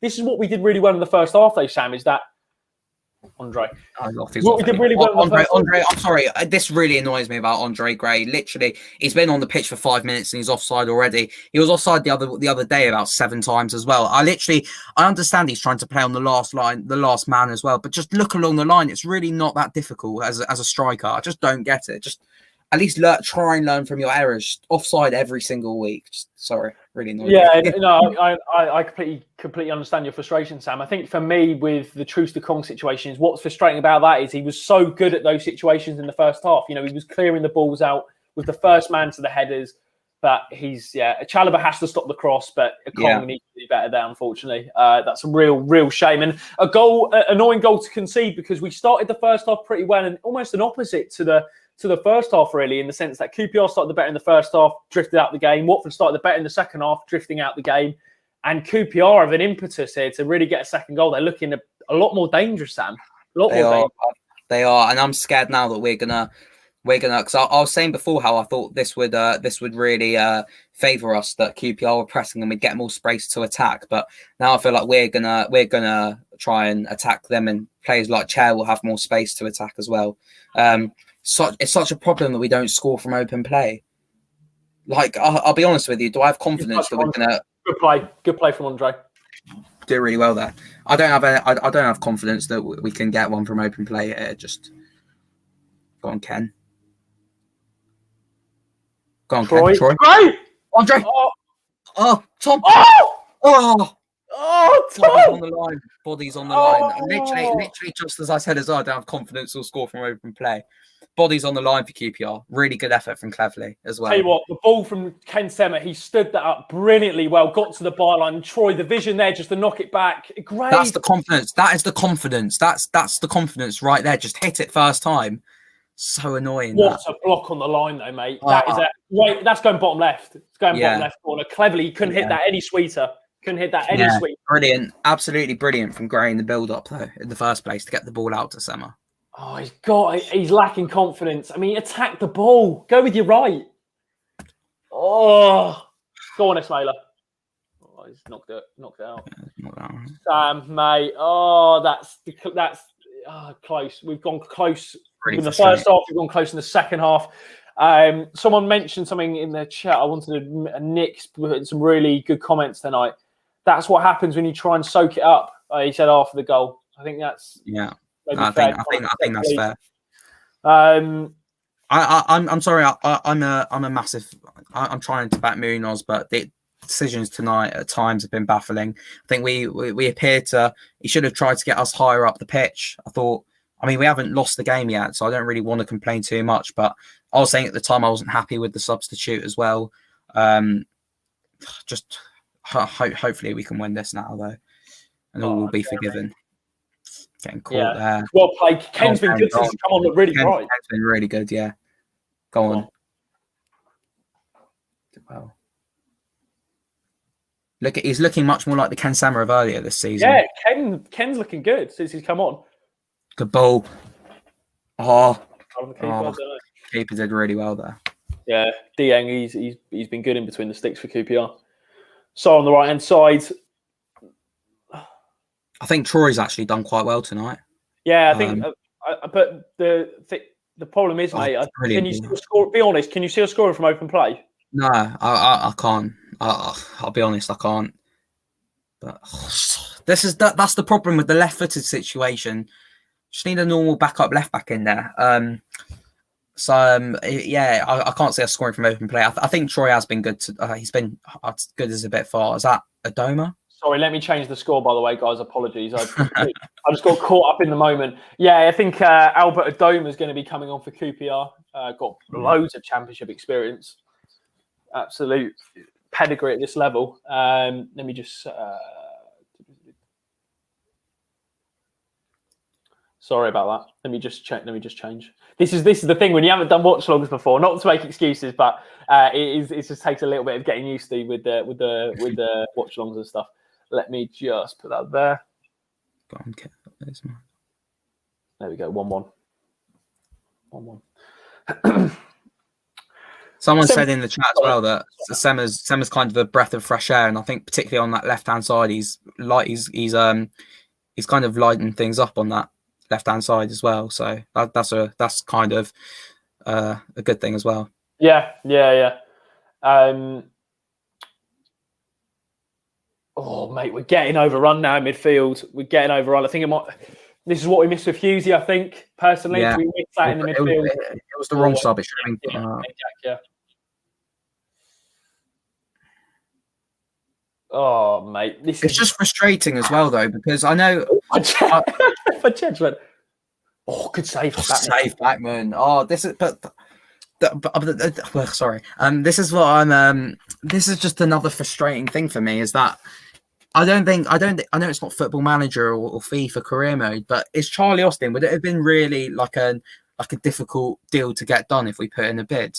this is what we did really well in the first half, though, Sam. Is that Andre? What we did really well in the first half. I'm sorry. This really annoys me about Andre Gray. Literally, he's been on the pitch for 5 minutes and he's offside already. He was offside the other day about 7 times as well. I understand he's trying to play on the last line, the last man as well, but just look along the line. It's really not that difficult as a striker. I just don't get it. Just at least try and learn from your errors. Offside every single week. Really annoying. Yeah, no, I completely understand your frustration, Sam. I think for me, with the Troost-Ekong situations, what's frustrating about that is he was so good at those situations in the first half. He was clearing the balls out with the first man to the headers. But Chalobah has to stop the cross, but Ekong needs to do better there, unfortunately. That's a real shame. And annoying goal to concede, because we started the first half pretty well, and almost an opposite to the to the first half, really, in the sense that QPR started the better in the first half, drifted out the game. Watford started the better in the second half, drifting out the game. And QPR have an impetus here to really get a second goal. They're looking a lot more dangerous, Sam. A lot more dangerous. They are, and I'm scared now that we're gonna. Because I was saying before how I thought this would really favour us, that QPR were pressing and we'd get more space to attack. But now I feel like we're gonna try and attack them, and players like Chair will have more space to attack as well. It's such a problem that we don't score from open play. Like I'll be honest with you, do I have confidence that we're gonna? Good play from Andre. Do really well there. I don't have confidence that we can get one from open play. Just go on, Ken. Go on, Troy. Ken. Troy. Great! Andre. Tom. Tom! Bodies on the line. Bodies on the line. And literally, just as I said as well, I don't have confidence we'll score from open play. Bodies on the line for QPR. Really good effort from Cleverley as well. Tell you what, the ball from Ken Sema, he stood that up brilliantly well, got to the byline. Troy, the vision there just to knock it back. Great. That's the confidence. That is the confidence. That's the confidence right there. Just hit it first time. So annoying. What a block on the line, though, mate. That's going bottom left. It's going bottom left corner. Cleverly, couldn't hit that any sweeter. Couldn't hit that any sweeter. Brilliant. Absolutely brilliant from Gray in the build-up, though, in the first place, to get the ball out to Sema. Oh, he's lacking confidence. I mean, attack the ball. Go with your right. Oh, go on, Ismaila. Oh, he's knocked it out. Mate. Oh, that's close. We've gone close in the first half. We've gone close in the second half. Someone mentioned something in the chat. I wanted to Nick's put some really good comments tonight. That's what happens when you try and soak it up. He said after the goal. I think that's I think that's fair. I'm sorry. I'm a massive. I'm trying to back Munoz, but the decisions tonight at times have been baffling. I think we appear to. He should have tried to get us higher up the pitch. I mean, we haven't lost the game yet, so I don't really want to complain too much. But I was saying at the time I wasn't happy with the substitute as well. Just hopefully we can win this now, though, and all will be forgiven. Getting caught there. Well played. Ken's been good since he's come on. Look really bright. Ken's been really good. Yeah. Go on. Well, he's looking much more like the Ken Sema of earlier this season. Yeah, Ken's looking good since he's come on. Good ball. Keeper did really well there. Yeah, Dieng, he's been good in between the sticks for QPR. So on the right hand side, I think Troy's actually done quite well tonight. Yeah, I think. But the problem is, mate, can you still score? Be honest, can you still score from open play? No, I can't. I'll be honest, I can't. But that's the problem with the left-footed situation. Just need a normal backup left back in there. I can't see us scoring from open play. I think Troy has been good. He's been as good as a bit far. Is that Adoma? Sorry, let me change the score, by the way, guys. Apologies. I just got caught up in the moment. Yeah, I think Albert Adoma is going to be coming on for QPR. Got loads of championship experience. Absolute pedigree at this level. Let me just... Sorry about that. Let me just change. This is the thing when you haven't done watchalongs before. Not to make excuses, but it just takes a little bit of getting used to with the watchalongs and stuff. Let me just put that there. There we go. 1-1. 1-1. Someone said in the chat as well that Sema's kind of a breath of fresh air, and I think particularly on that left hand side, he's kind of lightened things up on that left hand side as well. So that's kind of a good thing as well. Yeah. Mate, we're getting overrun now in midfield. We're getting overrun. I think this is what we missed with Hughesy, I think, personally. Yeah. We missed that in the midfield. It was the wrong sub. It should have been. Yeah. Oh, mate. It's just frustrating as well, though, because I know... For judgment. Oh, good save. Save, Blackman. Oh, this is... sorry. This is what I'm... this is just another frustrating thing for me, is that I know it's not Football Manager or FIFA career mode, but is Charlie Austin, would it have been really like a like a difficult deal to get done if we put in a bid.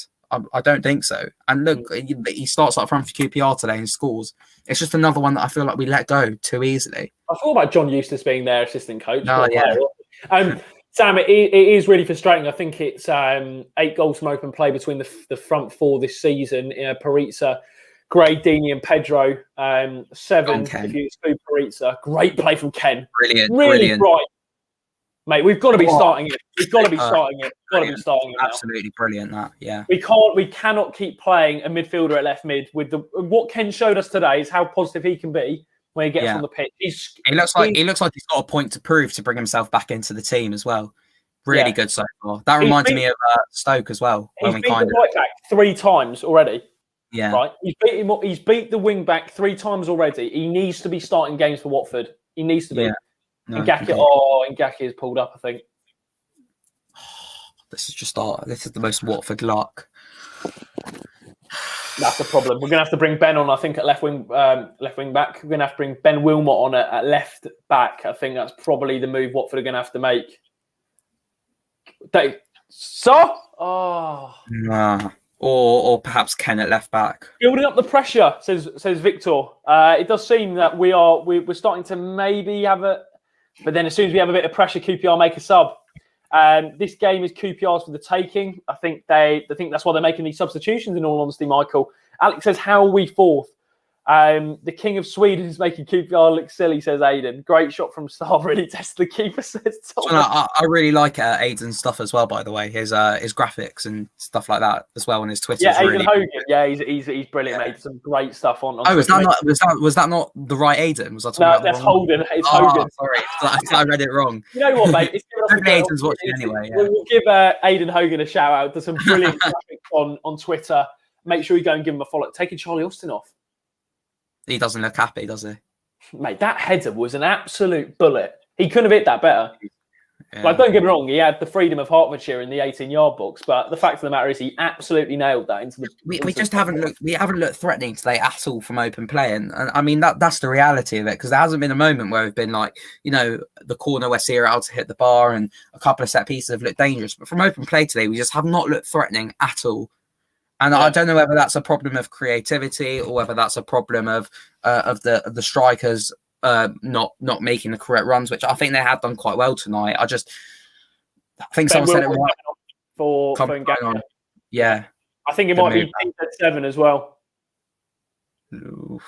I don't think so. And look, he starts up front for QPR today and scores. It's just another one that I feel like we let go too easily. I thought about John Eustace being their assistant coach. Oh, yeah. Sam, it is really frustrating. I think it's 8 goals from open play between the front 4 this season. Paritza, Gray, Deeney and Pedro. 7 if you exclude Paritza. Great play from Ken. Really bright. Mate, we've got to be starting it. We've got to be starting it. Absolutely brilliant, that, yeah. We cannot keep playing a midfielder at left mid with what Ken showed us today is how positive he can be when he gets on the pitch. He looks like he's got a point to prove to bring himself back into the team as well. Really good so far. That reminds me of Stoke as well. He's beat the right back 3 times already. Yeah. Right. He's beat the wing back 3 times already. He needs to be starting games for Watford. He needs to be. Yeah. No, Ngaki is pulled up, I think. This is the most Watford luck. That's the problem. We're going to have to bring Ben on, I think, at left wing back. We're going to have to bring Ben Wilmot on at left back. I think that's probably the move Watford are going to have to make. Or perhaps Ken at left back. Building up the pressure, says Victor. It does seem that we're starting to maybe have but then as soon as we have a bit of pressure, QPR make a sub. This game is QPR's for the taking. I think that's why they're making these substitutions, in all honesty, Michael. Alex says, how are we 4th? The King of Sweden is making QPR look silly, says Aiden. Great shot from Star, really tested the keeper, says Tom. I really like Aiden's stuff as well, by the way. His graphics and stuff like that as well on his Twitter. Yeah, Aiden Hogan. Yeah, he's brilliant, mate. Some great stuff on was that not the right Aiden? Was I talking about that's the wrong Holden. It's Hogan. Sorry, I read it wrong. You know what, mate? Aiden's watching anyway. Yeah. We'll give Aiden Hogan a shout out. There's some brilliant graphics on Twitter. Make sure you go and give him a follow. Taking Charlie Austin off. He doesn't look happy, does he? Mate, that header was an absolute bullet. He couldn't have hit that better. Yeah. Like, don't get me wrong, he had the freedom of Hertfordshire in the 18-yard box, but the fact of the matter is he absolutely nailed that into the. We just haven't looked threatening today at all from open play, and I mean that's the reality of it, because there hasn't been a moment where we've been like, the corner where Sierra out to hit the bar and a couple of set pieces have looked dangerous, but from open play today we just have not looked threatening at all. And I don't know whether that's a problem of creativity or whether that's a problem of the strikers not making the correct runs, which I think they have done quite well tonight. I think someone said it right. For Ngaki. Yeah. I think it might be 7 as well. Oof.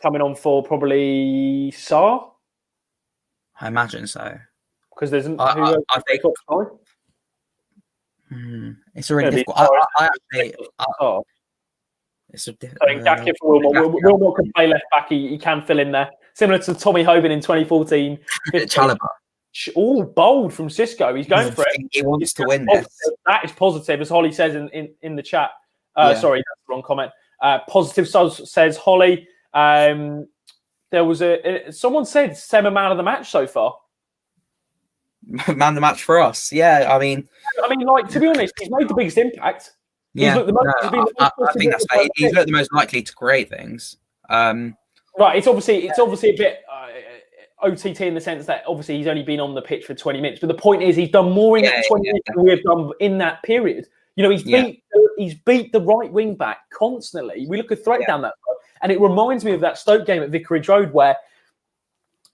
Coming on for probably Saar. I imagine so. Because there's I think. It's already difficult. It's I think Ngaki for Wilmot can play left back. He can fill in there, similar to Tommy Hoban in 2014. Chalobah. Oh, bold from Cisco. He's going for it. He wants to win this. That is positive, as Holly says in the chat. Sorry, that's the wrong comment. Positive says Holly. There was someone said Sema man of the match so far. Man of the match for us. Yeah, I mean, like, to be honest, he's made the biggest impact. Yeah, I think that's right. He's looked the most likely to create things. Right, it's obviously a bit OTT in the sense that obviously he's only been on the pitch for 20 minutes, but the point is he's done more in that 20 minutes than we have done in that period. He's beat the right wing back constantly. We look a threat down that road, and it reminds me of that Stoke game at Vicarage Road where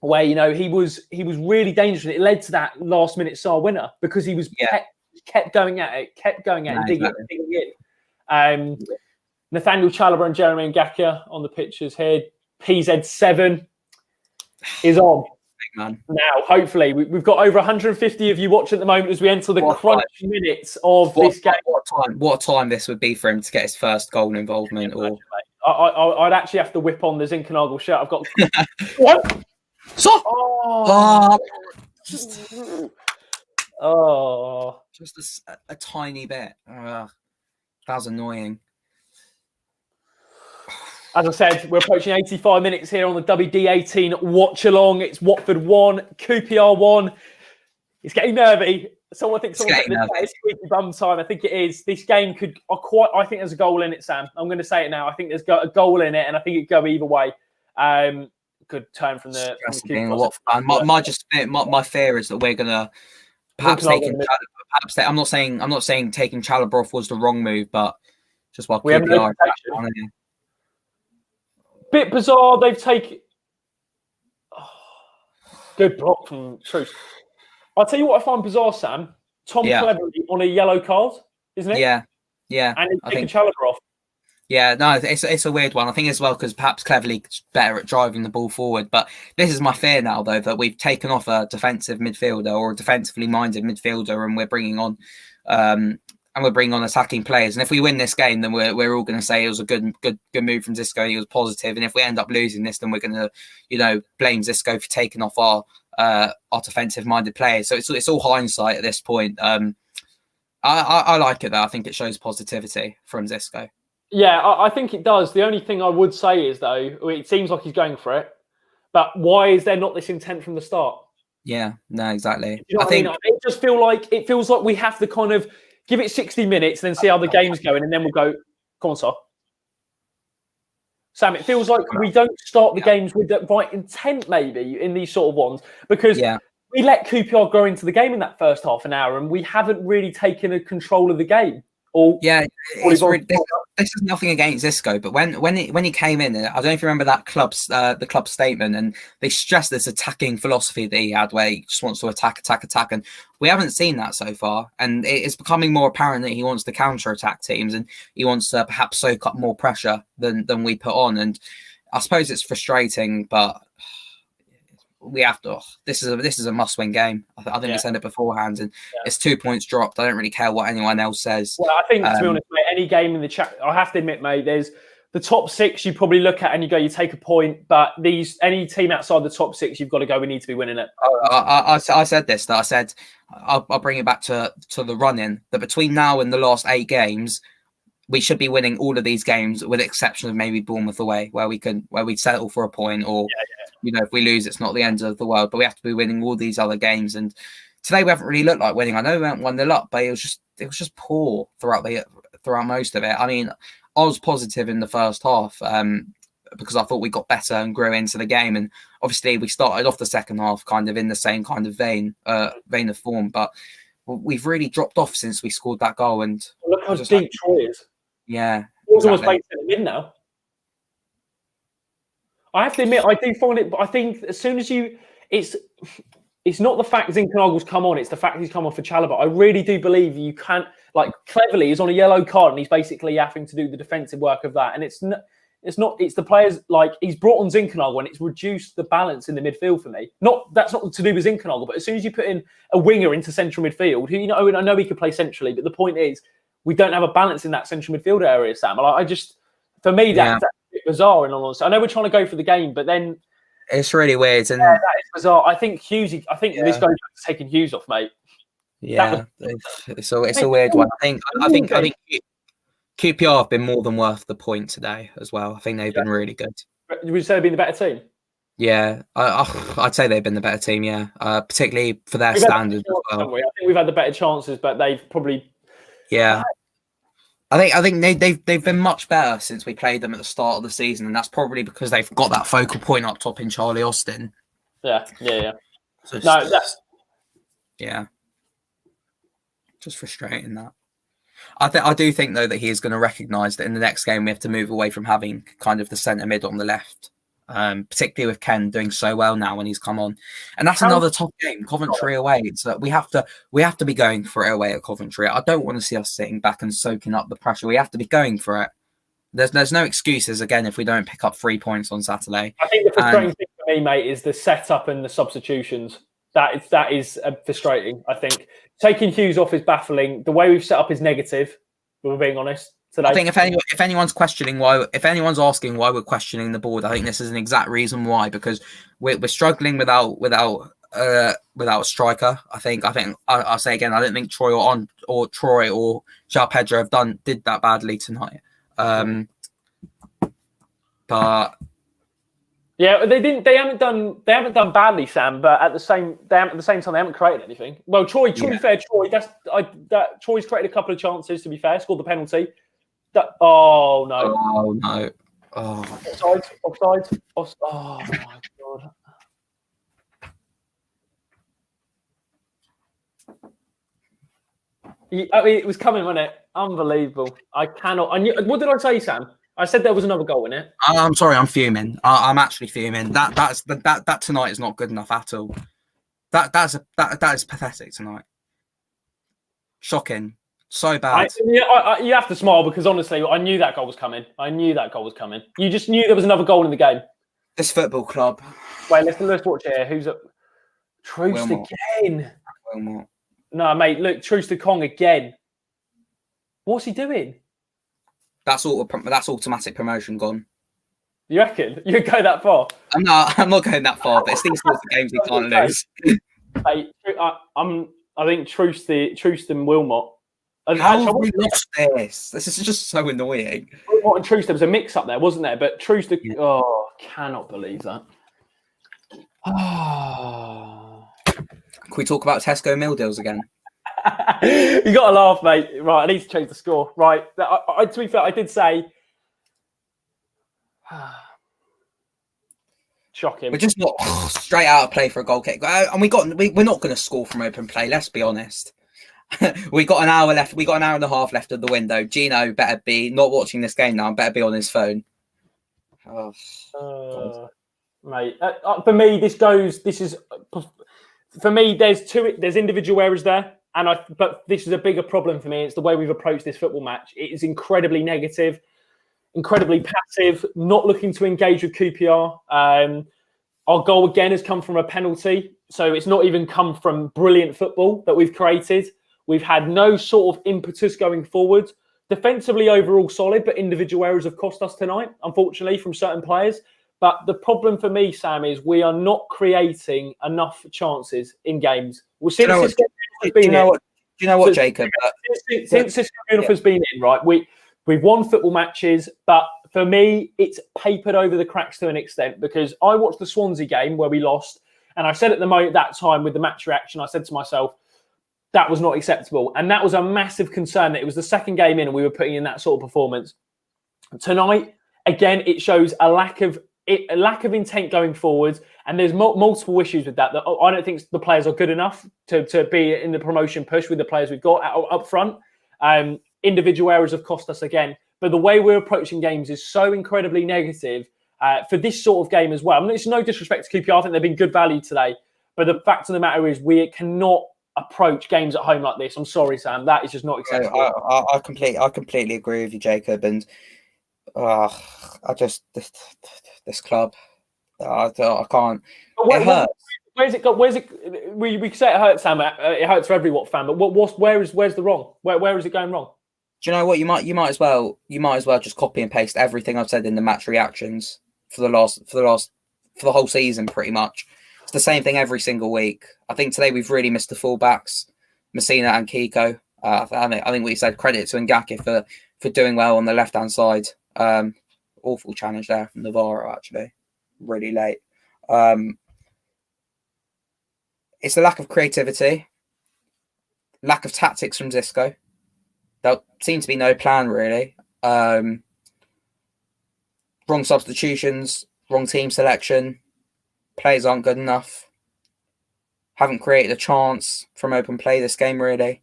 he was really dangerous, and it led to that last minute Saar winner because he was kept going at it, and digging in. Nathaniel Chalobah and Jeremy Ngaki on the pictures here. PZ7 is on. Man. Now, hopefully, we've got over 150 of you watching at the moment as we enter the crunch minutes of this game. What time this would be for him to get his first goal involvement? I'd actually have to whip on the Zinkernagel shirt. I've got what? Just a tiny bit. That was annoying. As I said, we're approaching 85 minutes here on the WD18 Watchalong. It's Watford 1, QPR 1. It's getting nervy. Someone thinks it's squeaky bum time. I think it is. This game I think there's a goal in it, Sam. I'm going to say it now. I think there's got a goal in it, and I think it could go either way. Good turn from the my fear is that we're going to perhaps take perhaps I'm not saying taking Chalobah off was the wrong move, but just while We have no QPR. protection. Bit bizarre. They've taken good block from Truce. I'll tell you what I find bizarre, Sam. Tom Cleverley on a yellow card, isn't it? Yeah. And he's taking think Chalobah off. Yeah, no, it's a weird one. I think as well because perhaps Cleverley's better at driving the ball forward. But this is my fear now, though, that we've taken off a defensive midfielder or a defensively minded midfielder, and we're bringing on attacking players. And if we win this game, then we're all going to say it was a good move from Xisco. He was positive. And if we end up losing this, then we're going to blame Xisco for taking off our defensive minded players. So it's all hindsight at this point. I like it though. I think it shows positivity from Xisco. Yeah, I think it does. The only thing I would say is, though, it seems like he's going for it. But why is there not this intent from the start? Yeah, no, exactly. You know I think it just feels like we have to kind of give it 60 minutes, then see how the game's going, and then we'll go, come on, Sam, it feels like we don't start the games with the right intent, maybe, in these sort of ones. Because we let QPR go into the game in that first half an hour, and we haven't really taken a control of the game. This is nothing against Xisco, but when he came in, I don't know if you remember that the club statement, and they stressed this attacking philosophy that he had, where he just wants to attack, and we haven't seen that so far. And it's becoming more apparent that he wants to counter attack teams, and he wants to perhaps soak up more pressure than we put on. And I suppose it's frustrating, but we have to. This is a must-win game. I think we said it beforehand, and it's 2 points dropped. I don't really care what anyone else says. Well, I think to be honest, mate, any game in the chat, I have to admit, mate, there's the top six. You probably look at and you go, you take a point, but any team outside the top six, you've got to go. We need to be winning it. I said this. That I said I'll bring it back to the run-in. That between now and the last 8 games, we should be winning all of these games, with the exception of maybe Bournemouth away, where we settle for a point, or if we lose, it's not the end of the world. But we have to be winning all these other games. And today we haven't really looked like winning. I know we went 1-0 up, but it was just poor throughout most of it. I mean, I was positive in the first half because I thought we got better and grew into the game. And obviously we started off the second half kind of in the same kind of vein of form, but we've really dropped off since we scored that goal. And look how deep Troy is. Yeah, It's almost based in the mid now. I have to admit, I do find it. But I think as soon as it's not the fact Zinchenko's come on; it's the fact he's come on for Chalobah. I really do believe you can't. Like Cleverley is on a yellow card, and he's basically having to do the defensive work of that. And it's not. It's the players, like he's brought on Zinchenko, and it's reduced the balance in the midfield for me. That's not to do with Zinchenko, but as soon as you put in a winger into central midfield, who I know he could play centrally, but the point is we don't have a balance in that central midfield area, Sam. For me, that's a bit bizarre. In all honesty, I know we're trying to go for the game, but then it's really weird. And that is bizarre. I think this guy's taking Hughes off, mate. Yeah, it's a weird one. I think QPR have been more than worth the point today as well. I think they've been really good. Would you say they've been the better team? Yeah, I'd say they've been the better team. Yeah, particularly for their standards as well. I think we've had the better chances, but they've probably. Yeah, I think they've been much better since we played them at the start of the season, and that's probably because they've got that focal point up top in Charlie Austin. Yeah. Just frustrating that. I do think though that he is going to recognise that in the next game we have to move away from having kind of the centre mid on the left, particularly with Ken doing so well now when he's come on, and that's another tough game, Coventry away. So we have to be going for it away at Coventry. I don't want to see us sitting back and soaking up the pressure. We have to be going for it. There's no excuses again if we don't pick up 3 points on Saturday. I think the frustrating thing for me, mate, is the setup and the substitutions. That is frustrating. I think taking Hughes off is baffling. The way we've set up is negative. If we're being honest today. I think if anyone's asking why we're questioning the board, I think this is an exact reason why, because we're struggling without a striker. I think I'll say again, I don't think Troy or João Pedro did that badly tonight. But yeah, they didn't. They haven't done badly, Sam. But at the same time, they haven't created anything. Well, Troy. To be fair, Troy. Troy's created a couple of chances. To be fair, scored the penalty. Oh no! Offside. Oh my god! I mean, it was coming, wasn't it? Unbelievable. I cannot. I knew. What did I say, Sam? I said there was another goal in it. I'm sorry, I'm fuming. I'm actually fuming. That tonight is not good enough at all. That is pathetic tonight. Shocking. So bad. You have to smile because honestly, I knew that goal was coming. You just knew there was another goal in the game. This football club. Wait, let's watch it here. Who's up? Truce again. Wilmot. No, mate. Look, Truce to Kong again. What's he doing? That's automatic promotion gone. You reckon? You go that far? I'm not going that far, but it's these sorts of games you can't lose. Hey, I think Truce and Wilmot. How have we lost this? This is just so annoying. Wilmot and Truce, there was a mix-up there, wasn't there? But Truce, cannot believe that. Can we talk about Tesco meal deals again? You got to laugh, mate. Right, I need to change the score. Right, to be fair, I did say... Shocking. We're just not straight out of play for a goal kick. And we're not going to score from open play, let's be honest. We got an hour left. We got an hour and a half left of the window. Gino better be not watching this game now. Better be on his phone. Mate, for me, there's individual errors there, but this is a bigger problem for me. It's the way we've approached this football match. It is incredibly negative, incredibly passive, not looking to engage with QPR. Our goal again has come from a penalty, so it's not even come from brilliant football that we've created. We've had no sort of impetus going forward. Defensively, overall solid, but individual errors have cost us tonight, unfortunately, from certain players. But the problem for me, Sam, is we are not creating enough chances in games. Well, since do you know what, Jacob? Since Cisco has been in, right, we've won football matches, but for me, it's papered over the cracks to an extent because I watched the Swansea game where we lost, and I said at the moment that time with the match reaction, I said to myself, that was not acceptable. And that was a massive concern that it was the second game in and we were putting in that sort of performance. Tonight, again, it shows a lack of intent going forward. And there's multiple issues with that. I don't think the players are good enough to be in the promotion push with the players we've got up front. Individual errors have cost us again. But the way we're approaching games is so incredibly negative for this sort of game as well. I mean, it's no disrespect to QPR. I think they've been good value today. But the fact of the matter is we cannot approach games at home like this. I'm sorry, Sam. That is just not acceptable. I completely agree with you, Jacob. And this club, I can't. It hurts. Where's it got? Where's it? We say it hurts, Sam. It hurts for every Watford fan. But where's the wrong? Where is it going wrong? Do you know what? You might as well just copy and paste everything I've said in the match reactions for the whole season, pretty much. It's the same thing every single week. I think today we've really missed the fullbacks, Messina and Kiko. I think we said credit to Ngaki for doing well on the left-hand side. Awful challenge there from Navarro, actually. Really late. It's the lack of creativity, lack of tactics from Xisco. There seemed to be no plan, really. Wrong substitutions, wrong team selection. Players aren't good enough. Haven't created a chance from open play this game, really.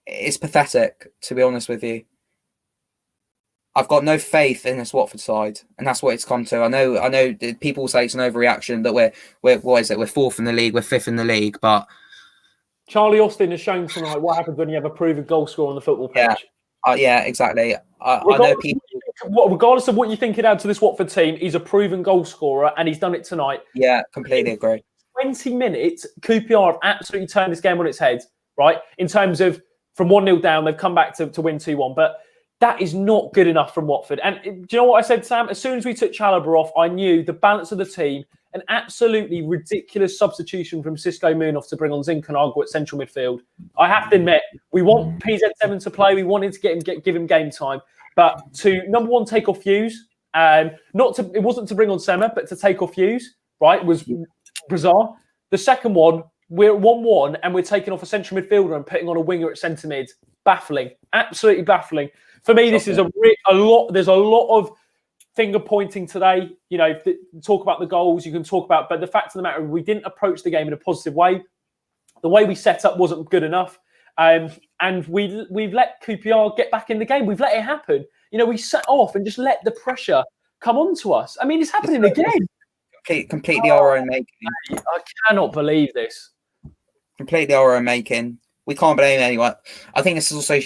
It's pathetic, to be honest with you. I've got no faith in this Watford side, and that's what it's come to. I know people say it's an overreaction that we're fourth in the league, we're fifth in the league, but Charlie Austin has shown tonight what happens when you have a proven goal scorer on the football pitch. Yeah, exactly. I know people. Regardless of what you think it adds to this Watford team, he's a proven goal scorer, and he's done it tonight. Yeah, completely agree. 20 minutes, QPR have absolutely turned this game on its head, right? In terms of from 1-0 down, they've come back to win 2-1, but that is not good enough from Watford. And do you know what I said, Sam? As soon as we took Chalobah off, I knew the balance of the team, an absolutely ridiculous substitution from Xisco Munoz to bring on Zinchenko at central midfield. I have to admit, we want PZ7 to play. We wanted to give him game time. But to, number one, take off Hughes. It wasn't to bring on Sema, but to take off Hughes, right, was bizarre. The second one, we're at 1-1 and we're taking off a central midfielder and putting on a winger at centre mid. Baffling. Absolutely baffling. For me, this is a lot. There's a lot of finger pointing today. You know, talk about the goals, you can talk about, but the fact of the matter, we didn't approach the game in a positive way. The way we set up wasn't good enough. And we've let QPR get back in the game. We've let it happen. You know, we sat off and just let the pressure come on to us. I mean, it's happening again. Completely our own making. I cannot believe this. Completely our own making. We can't blame anyone. I think this is also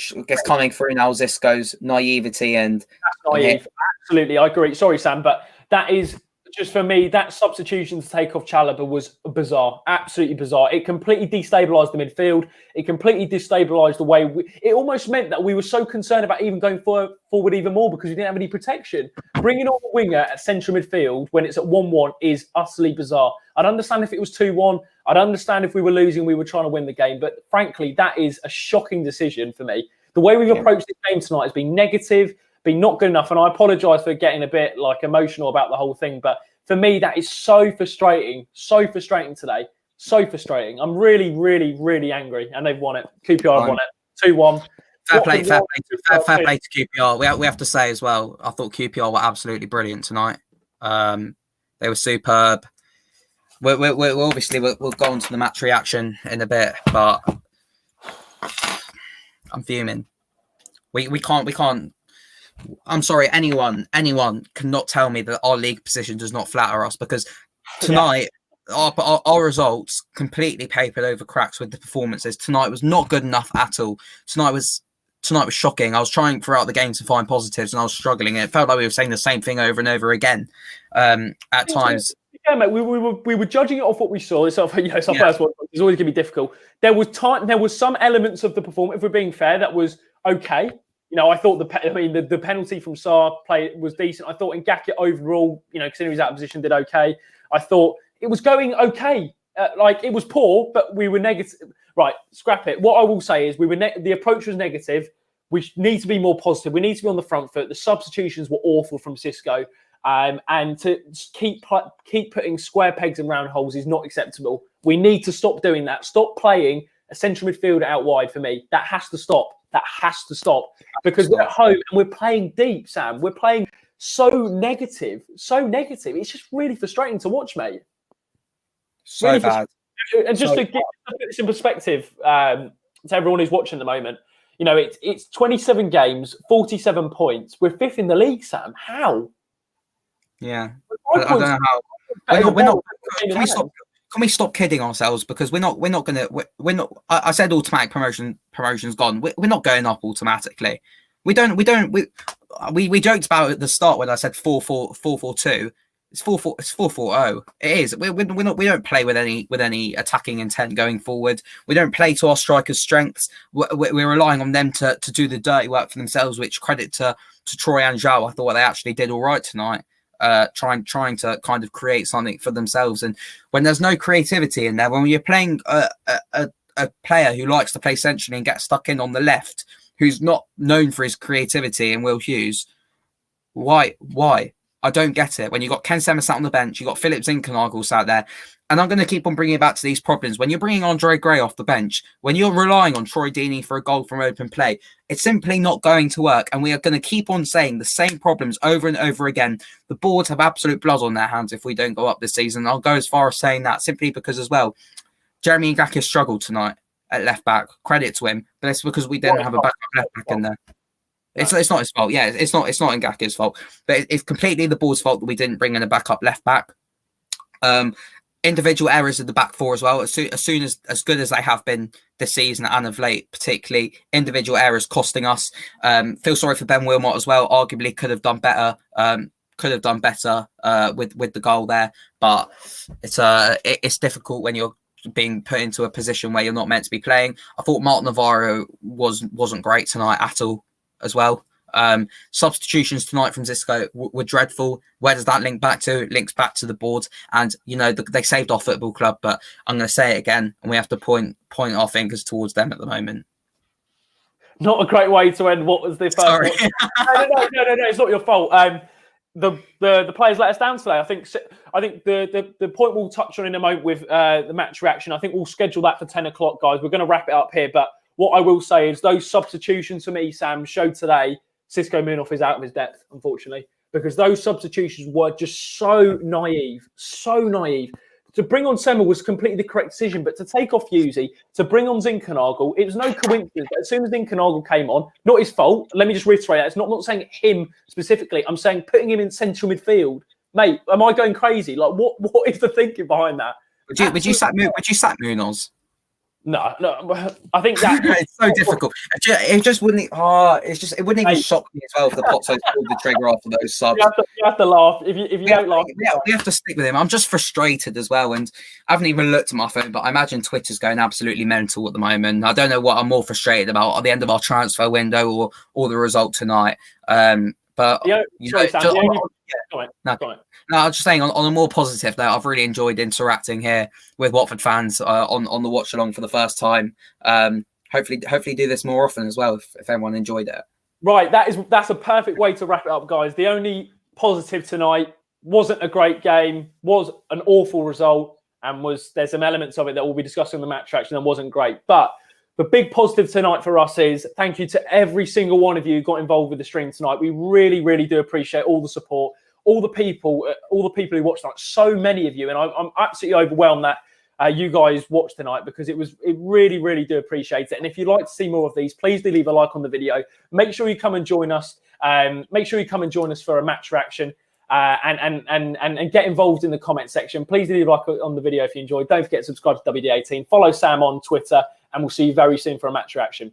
coming through now Xisco's naivety and that's naive. Absolutely, I agree. Sorry, Sam, but that is just for me. That substitution to take off Chalobah was bizarre, absolutely bizarre. It completely destabilised the midfield. It completely destabilised the way. It almost meant that we were so concerned about even going forward even more because we didn't have any protection. Bringing on a winger at central midfield when it's at 1-1 is utterly bizarre. I'd understand if it was 2-1. I'd understand if we were losing, we were trying to win the game. But frankly, that is a shocking decision for me. The way we've approached this game tonight has been negative, been not good enough. And I apologise for getting a bit emotional about the whole thing. But for me, that is so frustrating today. So frustrating. I'm really, really, really angry. And they've won it. QPR have won it. 2-1. Fair play to QPR. We have to say as well, I thought QPR were absolutely brilliant tonight. They were superb. We'll obviously we'll go on to the match reaction in a bit, but I'm fuming. We can't. I'm sorry. Anyone cannot tell me that our league position does not flatter us because tonight our results completely papered over cracks with the performances. Tonight was not good enough at all. Tonight was shocking. I was trying throughout the game to find positives and I was struggling. It felt like we were saying the same thing over and over again at times. Yeah, mate. We were judging it off what we saw. It's our first one. It's always going to be difficult. There was some elements of the performance, if we're being fair, that was okay. You know, I thought the penalty from Sarr play was decent. I thought Ngaki overall, considering he was out of position, did okay. I thought it was going okay. It was poor, but we were negative. Right, scrap it. What I will say is the approach was negative. We need to be more positive. We need to be on the front foot. The substitutions were awful from Xisco. And to keep putting square pegs in round holes is not acceptable. We need to stop doing that. Stop playing a central midfielder out wide for me. That has to stop. Because we're at home and we're playing deep, Sam. We're playing so negative. It's just really frustrating to watch, mate. So really bad. And just to put this in perspective to everyone who's watching at the moment, it's 27 games, 47 points. We're fifth in the league, Sam. How? Yeah, I don't know how. We're not. Can we stop kidding ourselves? Because we're not. I said automatic promotion's gone. We're not going up automatically. We joked about it at the start when I said 4-4-2. It's 4-4. It's 4-4-0. It is. We don't play with any attacking intent going forward. We don't play to our strikers' strengths. We're relying on them to do the dirty work for themselves. Which credit to Troy and Zhao. I thought they actually did all right tonight. Trying to kind of create something for themselves, and when there's no creativity in there, when you're playing a player who likes to play centrally and get stuck in on the left, who's not known for his creativity, and Will Hughes, why? I don't get it. When you got Ken Sema sat on the bench, you got Philip Zinkernagel sat there, and I'm going to keep on bringing it back to these problems. When you're bringing Andre Gray off the bench, when you're relying on Troy Deeney for a goal from open play, it's simply not going to work. And we are going to keep on saying the same problems over and over again. The board have absolute blood on their hands if we don't go up this season. I'll go as far as saying that simply because as well, Jeremy Ngaki struggled tonight at left back. Credit to him, but it's because we didn't have a backup left back in there. It's not his fault. Yeah, it's not Ngaki's fault, but it's completely the board's fault that we didn't bring in a backup left back. Individual errors in the back four as well. As good as they have been this season and of late, particularly individual errors costing us. Feel sorry for Ben Wilmot as well. Arguably could have done better. With the goal there, but it's difficult when you're being put into a position where you're not meant to be playing. I thought Mark Navarro wasn't great tonight at all as well. Substitutions tonight from Xisco were dreadful. Where does that link back to? It links back to the board, and they saved our football club, but I'm going to say it again, and we have to point our fingers towards them at the moment. Not a great way to end what was the first. Sorry. No, it's not your fault. The players let us down today. I think the point we'll touch on in a moment with the match reaction, I think we'll schedule that for 10 o'clock, guys. We're going to wrap it up here, but what I will say is those substitutions for me, Sam, showed today Xisco Munoz is out of his depth, unfortunately. because those substitutions were just so naive, so naive. To bring on Semmel was completely the correct decision, but to take off Yuzi, to bring on Zinchenko, it was no coincidence that as soon as Zinchenko came on, not his fault. Let me just reiterate that. It's not saying him specifically. I'm saying putting him in central midfield. Mate, am I going crazy? Like, what is the thinking behind that? Would you sack Munoz? No. I think that it's so difficult. It just wouldn't. It wouldn't even shock me as well if the Potso pulled the trigger after those subs. You have to laugh. If you don't laugh, we have to stick with him. I'm just frustrated as well, and I haven't even looked at my phone, but I imagine Twitter's going absolutely mental at the moment. I don't know what I'm more frustrated about at the end of our transfer window or the result tonight. But No, I was just saying on a more positive note, I've really enjoyed interacting here with Watford fans on the watch along for the first time. Hopefully do this more often as well if everyone enjoyed it. Right, that's a perfect way to wrap it up, guys. The only positive tonight wasn't a great game, was an awful result, and there's some elements of it that we'll be discussing in the match reaction that wasn't great. But the big positive tonight for us is thank you to every single one of you who got involved with the stream tonight. We really, really do appreciate all the support. All the people who watched tonight, so many of you, and I'm absolutely overwhelmed that you guys watched tonight because it really, really do appreciate it. And if you'd like to see more of these, please do leave a like on the video. Make sure you come and join us. Make sure you come and join us for a match reaction and get involved in the comment section. Please do leave a like on the video if you enjoyed. Don't forget to subscribe to WD18. Follow Sam on Twitter, and we'll see you very soon for a match reaction.